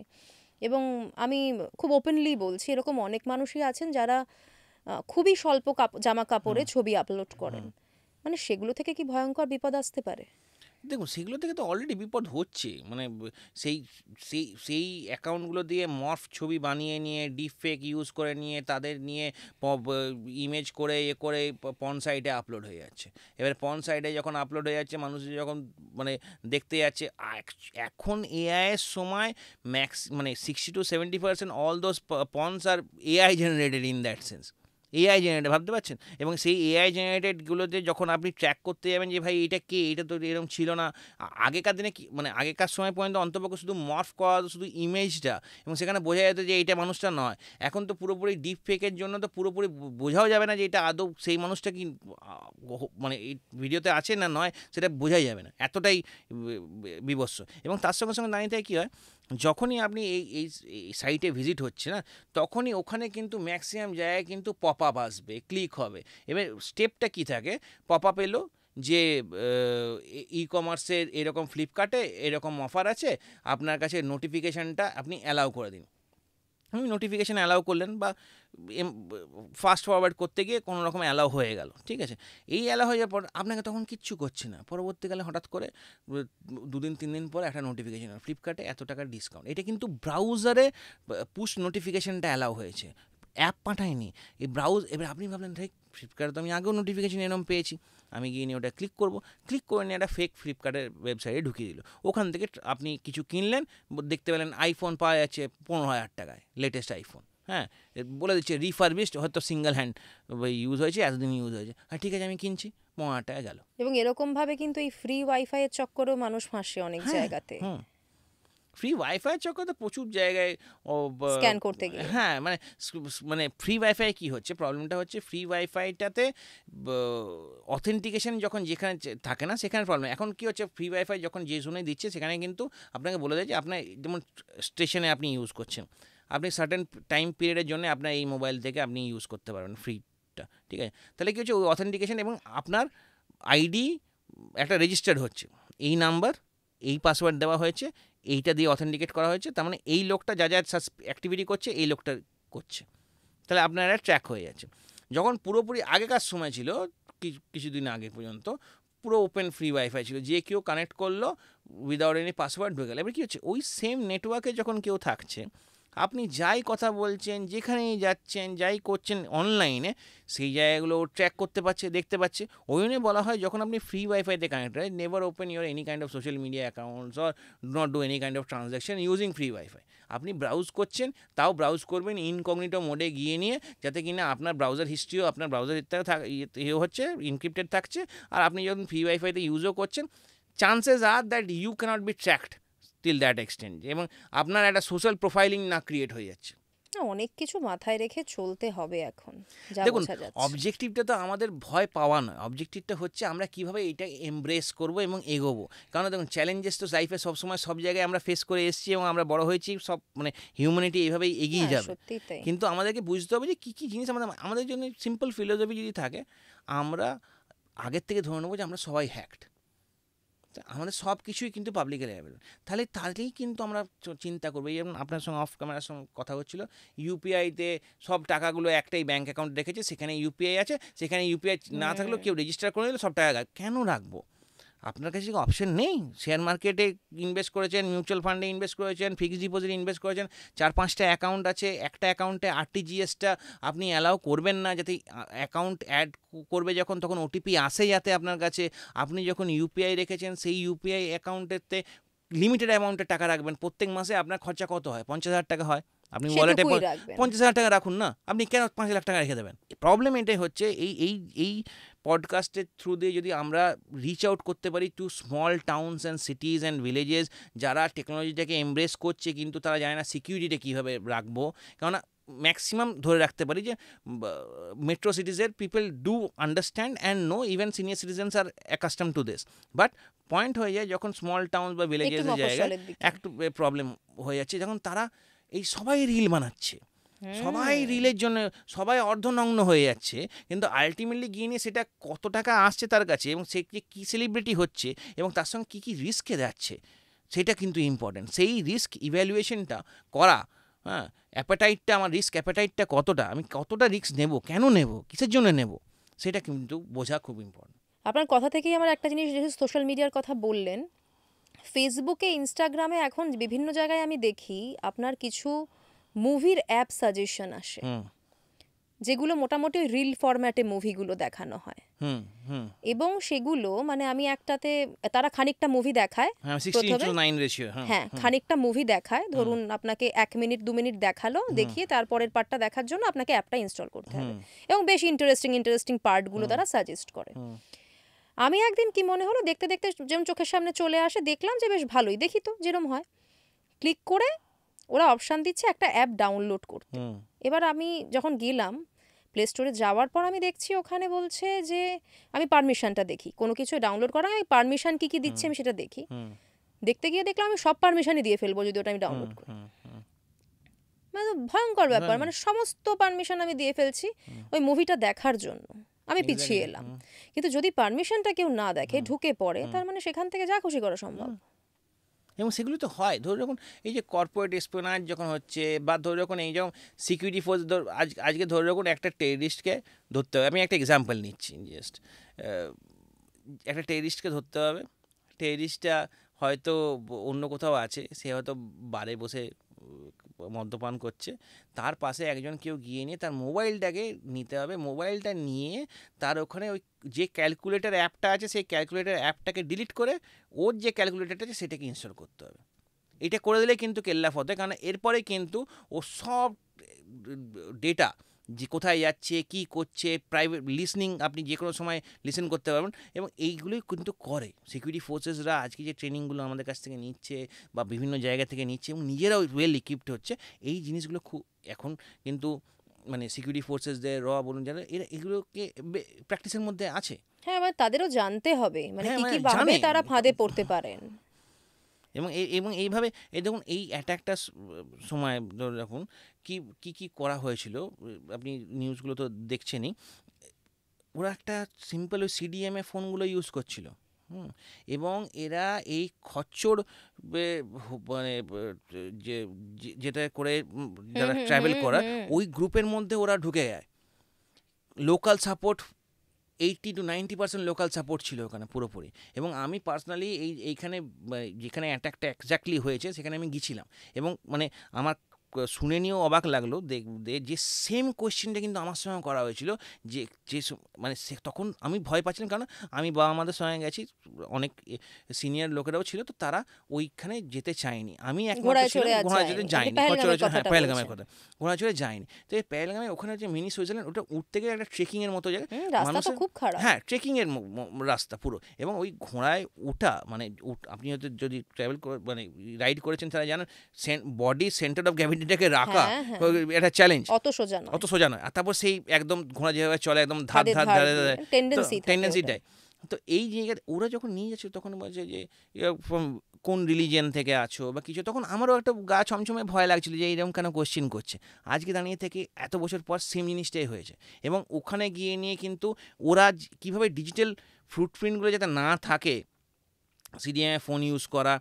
এবং আমি খুব ওপেনলি বলছি, এরকম অনেক মানুষই আছেন যারা খুবই স্বল্প জামা কাপড়ে হুম ছবি আপলোড করেন। হুম মানে সেগুলো থেকে কি ভয়ঙ্কর বিপদ আসতে পারে? দেখুন সেগুলো থেকে তো অলরেডি বিপদ হচ্ছে, মানে সেই সেই সেই অ্যাকাউন্টগুলো দিয়ে মর্ফ ছবি বানিয়ে নিয়ে ডিপ ফেক ইউজ করে নিয়ে তাদের নিয়ে ইমেজ করে করে পর্ন সাইটে আপলোড হয়ে যাচ্ছে। এবার পর্ন সাইটে যখন আপলোড হয়ে যাচ্ছে মানুষ যখন মানে দেখতে যাচ্ছে, এখন এআইয়ের সময় মানে 60-70% অল দোজ পর্নস আর AI generated in that sense. AI generated ভাবতে পারছেন, এবং সেই এআই জেনারেটেডগুলোতে যখন আপনি ট্র্যাক করতে যাবেন যে ভাই এটা কে, এটা তো এরকম ছিল না। আগেকার দিনে কি মানে আগেকার সময় পর্যন্ত অন্তপক্ষে শুধু মর্ফ করা হতো শুধু ইমেজটা, এবং সেখানে বোঝা যেত যে এইটা মানুষটা নয়। এখন তো পুরোপুরি ডিপ ফেকের জন্য তো পুরোপুরি বোঝাও যাবে না যে এটা আদৌ সেই মানুষটা কি মানে এই ভিডিওতে আছে না নয়, সেটা বোঝাই যাবে না, এতটাই বিবস্ত্র। এবং তার সঙ্গে সঙ্গে দাঁড়িয়ে থেকে কী হয়, যখনই আপনি এই সাইটে ভিজিট হচ্ছে না, তখনই ওখানে কিন্তু ম্যাক্সিমাম জায়গায় কিন্তু পপ আপ আসবে, ক্লিক হবে। এবার স্টেপটা কী থাকে, পপ আপ এলো যে ই কমার্সের এরকম ফ্লিপকার্টে এরকম অফার আছে, আপনার কাছে নোটিফিকেশানটা আপনি অ্যালাউ করে দিন। আপনি নোটিফিকেশান অ্যালাউ করলেন বা ফাস্ট ফরওয়ার্ড করতে গিয়ে কোনো রকম অ্যালাউ হয়ে গেল, ঠিক আছে। এই অ্যালাউ হয়ে যাওয়ার পর আপনাকে তখন কিচ্ছু করছে না, পরবর্তীকালে হঠাৎ করে 2-3 দিন পর একটা নোটিফিকেশান ফ্লিপকার্টে এত টাকার ডিসকাউন্ট। এটা কিন্তু ব্রাউজারে পুশ নোটিফিকেশানটা অ্যালাউ হয়েছে, অ্যাপ পাঠায়নি, এই এবার আপনি ভাবলেন ঠিক ফ্লিপকার্টে তো আমি আগেও নোটিফিকেশান এরকম পেয়েছি, আমি গিয়ে নিয়ে ওটা ক্লিক করবো, ক্লিক করে নিয়ে একটা ফেক ফ্লিপকার্টের ওয়েবসাইটে ঢুকিয়ে দিল। ওখান থেকে আপনি কিছু কিনলেন, দেখতে পেলেন আইফোন পাওয়া যাচ্ছে 15,000 টাকায়, লেটেস্ট আইফোন। হ্যাঁ, বলে দিচ্ছে রিফারবিশড, হয়তো সিঙ্গেল হ্যান্ড ইউজ হয়েছে, এতদিন ইউজ হয়েছে, হ্যাঁ ঠিক আছে আমি কিনছি, 15,000 টাকা গেল। এবং এরকমভাবে কিন্তু এই ফ্রি ওয়াইফাইয়ের চক্করেও মানুষ ফাঁসে অনেক হ্যাঁ জায়গাতে, হুম ফ্রি ওয়াইফাই চক্কর তো প্রচুর জায়গায় স্ক্যান করতে গিয়ে। হ্যাঁ মানে ফ্রি ওয়াইফাই কী হচ্ছে, প্রবলেমটা হচ্ছে ফ্রি ওয়াইফাইটাতে অথেন্টিকেশন যখন যেখানে থাকে না সেখানে প্রবলেম। এখন কী হচ্ছে, ফ্রি ওয়াইফাই যখন যে জোনে দিচ্ছে সেখানে কিন্তু আপনাকে বলে দেয় যে আপনার যেমন স্টেশনে আপনি ইউজ করছেন, আপনি সার্টেন টাইম পিরিয়ডের জন্য আপনার এই মোবাইল থেকে আপনি ইউজ করতে পারবেন ফ্রিটা, ঠিক আছে। তাহলে কী হচ্ছে, ওই অথেন্টিকেশন এবং আপনার আইডি একটা রেজিস্টার্ড হচ্ছে, এই নাম্বার এই পাসওয়ার্ড দেওয়া হয়েছে, এইটা দিয়ে অথেন্টিকেট করা হয়েছে, তার মানে এই লোকটা যা যা অ্যাক্টিভিটি করছে এই লোকটা করছে, তাহলে আপনার একটা ট্র্যাক হয়ে যাচ্ছে। যখন পুরোপুরি আগেকার সময় ছিল কিছুদিন আগে পর্যন্ত পুরো ওপেন ফ্রি ওয়াইফাই ছিল, যে কেউ কানেক্ট করলো উইদাউট এনি পাসওয়ার্ড ঢুকে গেল। এবার কী হচ্ছে, ওই সেম নেটওয়ার্কে যখন কেউ থাকছে, আপনি যাই কথা বলছেন, যেখানেই যাচ্ছেন, যাই করছেন অনলাইনে, সেই জায়গাগুলো ট্র্যাক করতে পারছে, দেখতে পাচ্ছে। ওই জন্যই বলা হয় যখন আপনি ফ্রি ওয়াইফাইতে কানেক্ট হয়, never open your any kind of social media accounts or do not do any kind of transaction using free wifi. আপনি ব্রাউজ করছেন, তাও ব্রাউজ করবেন ইনকগনিটো মোডে গিয়ে নিয়ে, যাতে কিনা আপনার ব্রাউজার হিস্ট্রিও আপনার ব্রাউজার ইয়ে হচ্ছে ইনক্রিপ্টেড থাকছে, আর আপনি যখন ফ্রি ওয়াইফাইতে ইউজও করছেন, chances are that you cannot be tracked till that extent, এবং আপনার একটা সোশ্যাল প্রোফাইলিং না ক্রিয়েট হয়ে যাচ্ছে। অনেক কিছু মাথায় রেখে চলতে হবে এখন, যা দেখুন, বোঝা যাচ্ছে। অবজেক্টিভটা তো আমাদের ভয় পাওয়া নয়, অবজেক্টিভটা হচ্ছে আমরা কিভাবে এটা এমব্রেস করব এবং এগোবো। কারণ দেখুন, চ্যালেঞ্জেস তো লাইফে সবসময় সব জায়গায় আমরা ফেস করে এসেছি এবং আমরা বড় হয়েছি, সব মানে হিউম্যানিটি এইভাবেই এগিয়ে যাবে। সত্যিই তাই। কিন্তু আমাদেরকে বুঝতে হবে যে কী কী জিনিস আমাদের আমাদের জন্য সিম্পল ফিলোসফি যদি থাকে, আমরা আগের থেকে ধরে নেবো যে আমরা সবাই হ্যাকড, আমাদের সব কিছুই কিন্তু পাবলিকে অ্যাভেলেবল। তাহলেই কিন্তু আমরা চিন্তা করবো। এই যেমন আপনার সঙ্গে অফ ক্যামেরার সঙ্গে কথা হচ্ছিল, ইউপিআইতে সব টাকাগুলো একটাই ব্যাঙ্ক অ্যাকাউন্ট রেখেছে, সেখানে ইউপিআই আছে, সেখানে ইউপিআই না থাকলেও কেউ রেজিস্টার করে নিলে সব টাকা কেন রাখবো? আপনার কাছে কি অপশন নেই? শেয়ার মার্কেটে ইনভেস্ট করেছেন, মিউচুয়াল ফান্ডে ইনভেস্ট করেছেন, ফিক্সড ডিপোজিটে ইনভেস্ট করেছেন, 4-5টা অ্যাকাউন্ট আছে, একটা অ্যাকাউন্টে আরটিজিএসটা আপনি অ্যালাউ করবেন না, যাতে অ্যাকাউন্ট অ্যাড করবে যখন তখন ওটিপি আসে যাতে আপনার কাছে। আপনি যখন ইউপিআই রেখেছেন, সেই ইউপিআই অ্যাকাউন্টেতে লিমিটেড অ্যামাউন্টের টাকা রাখবেন। প্রত্যেক মাসে আপনার খরচা কত হয়? 50,000 টাকা হয়। আপনি ওয়ালেটে 50,000 টাকা রাখুন না, আপনি কেন 5 লাখ টাকা রেখে দেবেন? প্রবলেম এটাই হচ্ছে। এই পডকাস্টের থ্রু দিয়ে যদি আমরা রিচ আউট করতে পারি to small towns and cities and villages, যারা টেকনোলজিটাকে এমব্রেস করছে কিন্তু তারা জানে না সিকিউরিটিটা কীভাবে রাখবো। কেননা ম্যাক্সিমাম ধরে রাখতে পারি যে মেট্রো সিটিজের people do understand and know, even senior citizens are accustom to this. But point হয়ে যায় যখন স্মল টাউন বা ভিলেজেসের জায়গায় একটু প্রবলেম হয়ে যাচ্ছে, যখন তারা এই সবাই রিল বানাচ্ছে, সবাই রিলের জন্য সবাই অর্ধনগ্ন হয়ে যাচ্ছে, কিন্তু আলটিমেটলি গিয়ে নিয়ে সেটা কত টাকা আসছে তার কাছে এবং সে কী সেলিব্রিটি হচ্ছে এবং তার সঙ্গে কী কী রিস্কে যাচ্ছে, সেটা কিন্তু ইম্পর্ট্যান্ট। সেই রিস্ক ইভ্যালুয়েশনটা করা, হ্যাঁ, অ্যাপাটাইটটা, আমার রিস্ক অ্যাপাটাইটটা কতটা, আমি কতটা রিস্ক নেব, কেন নেব, কিসের জন্য নেব, সেটা কিন্তু বোঝা খুব ইম্পর্ট্যান্ট। আপনার কথা থেকেই আমার একটা জিনিস, যেহেতু সোশ্যাল মিডিয়ার কথা বললেন, ফেসবুকে, ইনস্টাগ্রামে এখন বিভিন্ন জায়গায় আমি দেখি আপনার কিছু মুভির অ্যাপ সাজেশন আসে, যেগুলো মোটামুটি রিল ফরম্যাটে মুভিগুলো দেখানো হয়। এবং সেগুলো মানে আমি একটাতে, তারা খানিকটা মুভি দেখায়, হ্যাঁ খানিকটা মুভি দেখায়, ধরুন আপনাকে 1 মিনিট 2 মিনিট দেখালো, দেখিয়ে তারপরের পার্টটা দেখার জন্য আপনাকে অ্যাপটা ইনস্টল করতে হবে এবং বেশ ইন্টারেস্টিং পার্টগুলো তারা সাজেস্ট করে। আমি একদিন কি মনে হলো, দেখতে দেখতে যেমন চোখের সামনে চলে আসে, দেখলাম যে বেশ ভালোই, দেখি তো যেরম হয়, ক্লিক করে ওরা অপশান দিচ্ছে একটা অ্যাপ ডাউনলোড করতে। এবার আমি যখন গেলাম প্লে স্টোরে, যাওয়ার পর আমি দেখছি ওখানে বলছে যে আমি পারমিশনটা দেখি, কোনো কিছু ডাউনলোড করা আমি পারমিশন কী কী দিচ্ছে আমি সেটা দেখি। দেখতে গিয়ে দেখলাম আমি সব পারমিশনই দিয়ে ফেলবো যদি ওটা আমি ডাউনলোড করি। মানে ভয়ঙ্কর ব্যাপার, মানে সমস্ত পারমিশন আমি দিয়ে ফেলছি ওই মুভিটা দেখার জন্য, আমি পিছিয়ে এলাম। কিন্তু যদি পারমিশনটা কেউ না দেখে, ঢুকে পড়ে, তার মানে সেখান থেকে যা খুশি করা সম্ভব। এবং সেগুলো তো হয়, ধরো যখন এই যে কর্পোরেট এসপিওনাজ যখন হচ্ছে, বা ধরো যখন এই যেমন সিকিউরিটি ফোর্স, আজকে ধরো যখন একটা টেররিস্টকে ধরতে হবে, আমি একটা এক্সাম্পল নিচ্ছি, জাস্ট একটা টেররিস্টকে ধরতে হবে, টেররিস্টটা হয়তো অন্য কোথাও আছে, সে হয়তো বারে বসে মদ্যপান করছে, তার পাশে একজন কেউ গিয়ে নিয়ে তার মোবাইলটাকে নিতে হবে, মোবাইলটা নিয়ে তার ওখানে ওই যে ক্যালকুলেটর অ্যাপটা আছে সেই ক্যালকুলেটর অ্যাপটাকে ডিলিট করে ওর যে ক্যালকুলেটরটা আছে সেটাকে ইনস্টল করতে হবে। এটা করে দিলে কিন্তু কেল্লাফ হতে, কারণ এরপরে কিন্তু ও সব ডেটা, যে কোথায় যাচ্ছে, কি করছে, প্রাইভেট লিসনিং আপনি যে কোনো সময় লিসেন করতে পারবেন, এবং এইগুলোই কিন্তু করে সিকিউরিটি ফোর্সেসরা। আজকে যে ট্রেনিংগুলো আমাদের কাছ থেকে নিচ্ছে বা বিভিন্ন জায়গা থেকে নিচ্ছে এবং নিজেরাও ওয়েল ইকুইপড হচ্ছে, এই জিনিসগুলো খুব এখন কিন্তু মানে সিকিউরিটি ফোর্সেসদের বলুন যারা, এরা এগুলোকে প্র্যাকটিসের মধ্যে আছে। হ্যাঁ, মানে তাদেরও জানতে হবে মানে কি ভাবে তারা ফাঁদে পড়তে পারেন। এবং এইভাবে এই দেখুন, এই অ্যাটাকটার সময় ধরে রাখুন কি করা হয়েছিল, আপনি নিউজগুলো তো দেখছেনই, ওরা একটা সিম্পল ওই সিডিএমএ ফোনগুলো ইউজ করছিল, এবং এরা এই খচ্চর মানে যেটা করে যারা ট্রাভেল করার ওই গ্রুপের মধ্যে ওরা ঢুকে যায়। Local support 80 to 90% local support ছিল ওখানে পুরোপুরি। এবং আমি পার্সোনালি এইখানে যেখানে অ্যাটাকটা এক্স্যাক্টলি হয়েছে সেখানে আমি গিয়েছিলাম, এবং মানে আমার শুনে নিয়েও অবাক লাগলো যে সেম কোয়েশ্চেনটা কিন্তু আমার সঙ্গে করা হয়েছিল, যে মানে তখন আমি ভয় পাচ্ছিলাম, কারণ আমি বাবা মাদের সঙ্গে গেছি, অনেক সিনিয়র লোকেরাও ছিল, তো তারা ওইখানে যেতে চায়নি। আমি ঘোড়া চড়ে যাইনি, পেহেলগামের কথা, ঘোড়া চড়ে যাইনি। তো এই পেহেলগামে ওখানে যে মিনি সুইজারল্যান্ড, ওটা উঠতে গেলে একটা ট্রেকিংয়ের মতো জায়গা, মানুষের খুব খারাপ, হ্যাঁ ট্রেকিংয়ের রাস্তা পুরো। এবং ওই ঘোড়ায় ওঠা মানে আপনি হয়তো যদি ট্রাভেল মানে রাইড করেছেন তারা জানেন, বডি সেন্টার অফ গ্র্যাভিটি মাটিটাকে রাখা হ্যাঁ, হ্যাঁ। একটা চ্যালেঞ্জ, অত সোজা নয়, অত সোজা নয়। আর তারপর সেই একদম ঘোড়া যেভাবে চলে একদম ধার ধার ধারে ধারে, তো টেন্ডেন্সি টেন্ডেন্সিটাই। তো এই জায়গায় ওরা যখন নিয়ে যাচ্ছে তখন বলছে যে কোন রিলিজিয়ান থেকে আছো বা কিছু, তখন আমারও একটা গা ছমছমে ভয় লাগছিল যে এইরকম কেন কোশ্চেন করছে। আজকে দাঁড়িয়ে থেকে এত বছর পর সেম জিনিসটাই হয়েছে, এবং ওখানে গিয়ে নিয়ে কিন্তু ওরা কীভাবে ডিজিটাল ফুটপ্রিন্টগুলো যাতে না থাকে, সিডিএমএ ফোন ইউজ করা,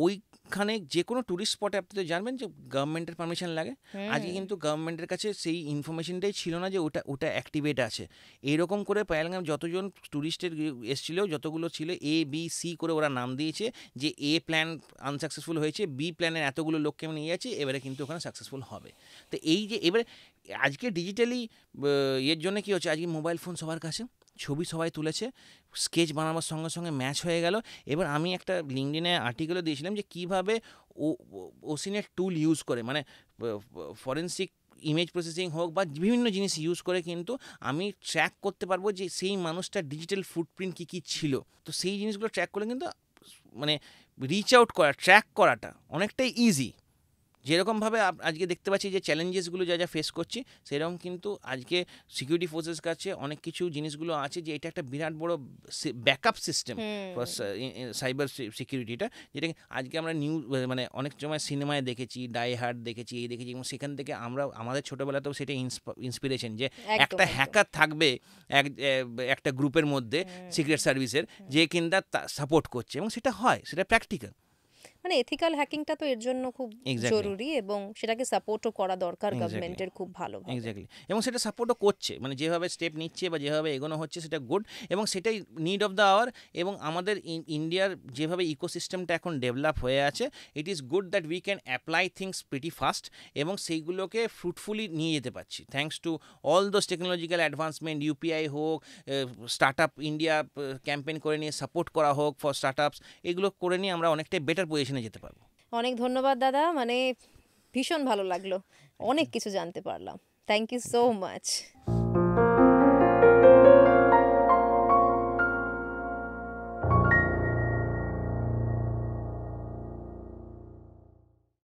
ওইখানে যে কোনো ট্যুরিস্ট স্পটে আপনি তো জানবেন যে গভর্নমেন্টের পারমিশন লাগে। আজকে কিন্তু গভর্নমেন্টের কাছে সেই ইনফরমেশনটাই ছিল না যে ওটা অ্যাক্টিভেট আছে। এইরকম করে পেহেলগাম যতজন ট্যুরিস্টের এসেছিলো, যতগুলো ছিল ABC করে ওরা নাম দিয়েছে, যে A প্ল্যান আনসাকসেসফুল হয়েছে, B প্ল্যানের এতগুলো লোককে নিয়ে যাচ্ছে, এবারে কিন্তু ওখানে সাকসেসফুল হবে। তো এই যে এবারে আজকে ডিজিটালি এর জন্য কী হচ্ছে, আজকে মোবাইল ফোন সবার কাছে, ছবি সবাই তুলেছে, স্কেচ বানাবার সঙ্গে সঙ্গে ম্যাচ হয়ে গেল। এবার আমি একটা লিঙ্কডিনে আর্টিকেলও দিয়েছিলাম যে কীভাবে ওসিনের টুল ইউজ করে, মানে ফরেন্সিক ইমেজ প্রসেসিং হোক বা বিভিন্ন জিনিস ইউজ করে কিন্তু আমি ট্র্যাক করতে পারবো যে সেই মানুষটার ডিজিটাল ফুটপ্রিন্ট কী কী ছিল। তো সেই জিনিসগুলো ট্র্যাক করলে কিন্তু মানে রিচ আউট করা, ট্র্যাক করাটা অনেকটাই ইজি। যেরকমভাবে আজকে দেখতে পাচ্ছি যে চ্যালেঞ্জেসগুলো যা যা ফেস করছি, সেরকম কিন্তু আজকে সিকিউরিটি ফোর্সেস কাছে অনেক কিছু জিনিসগুলো আছে যে এটা একটা বিরাট বড় ব্যাকআপ সিস্টেম সাইবার সিকিউরিটিটা, যেটা আজকে আমরা মানে অনেক সময় সিনেমায় দেখেছি, ডাই হার্ড দেখেছি, এই দেখেছি, এবং সেখান থেকে আমরা আমাদের ছোটোবেলাতেও সেটা ইন্সপিরেশন যে একটা হ্যাকার থাকবে একটা গ্রুপের মধ্যে সিক্রেট সার্ভিসের, যে কিনা সাপোর্ট করছে, এবং সেটা হয়, সেটা প্র্যাকটিক্যাল। মানে এথিক্যাল হ্যাকিংটা তো এর জন্য খুব জরুরি, এবং সেটাকে সাপোর্টও করা দরকার গভর্নমেন্টের খুব ভালো। এক্স্যাক্টলি, এবং সেটা সাপোর্টও করছে, মানে যেভাবে স্টেপ নিচ্ছে বা যেভাবে এগোনো হচ্ছে সেটা গুড, এবং সেটাই নিড অফ দ্য আওয়ার। এবং আমাদের ইন্ডিয়ার যেভাবে ইকোসিস্টেমটা এখন ডেভেলপ হয়ে আছে, it is good that we can apply things pretty fast, এবং সেইগুলোকে ফ্রুটফুলি নিয়ে যেতে পারছি thanks to all those technological advancement. UPI হোক, স্টার্ট আপ ইন্ডিয়া ক্যাম্পেইন করে নিয়ে সাপোর্ট করা হোক ফর স্টার্ট আপস, এগুলো করে নিয়ে আমরা অনেকটাই বেটার পজিশনে যেতে পারবো। অনেক ধন্যবাদ দাদা, মানে ভীষণ ভালো লাগলো, অনেক কিছু জানতে পারলাম। Thank you so much.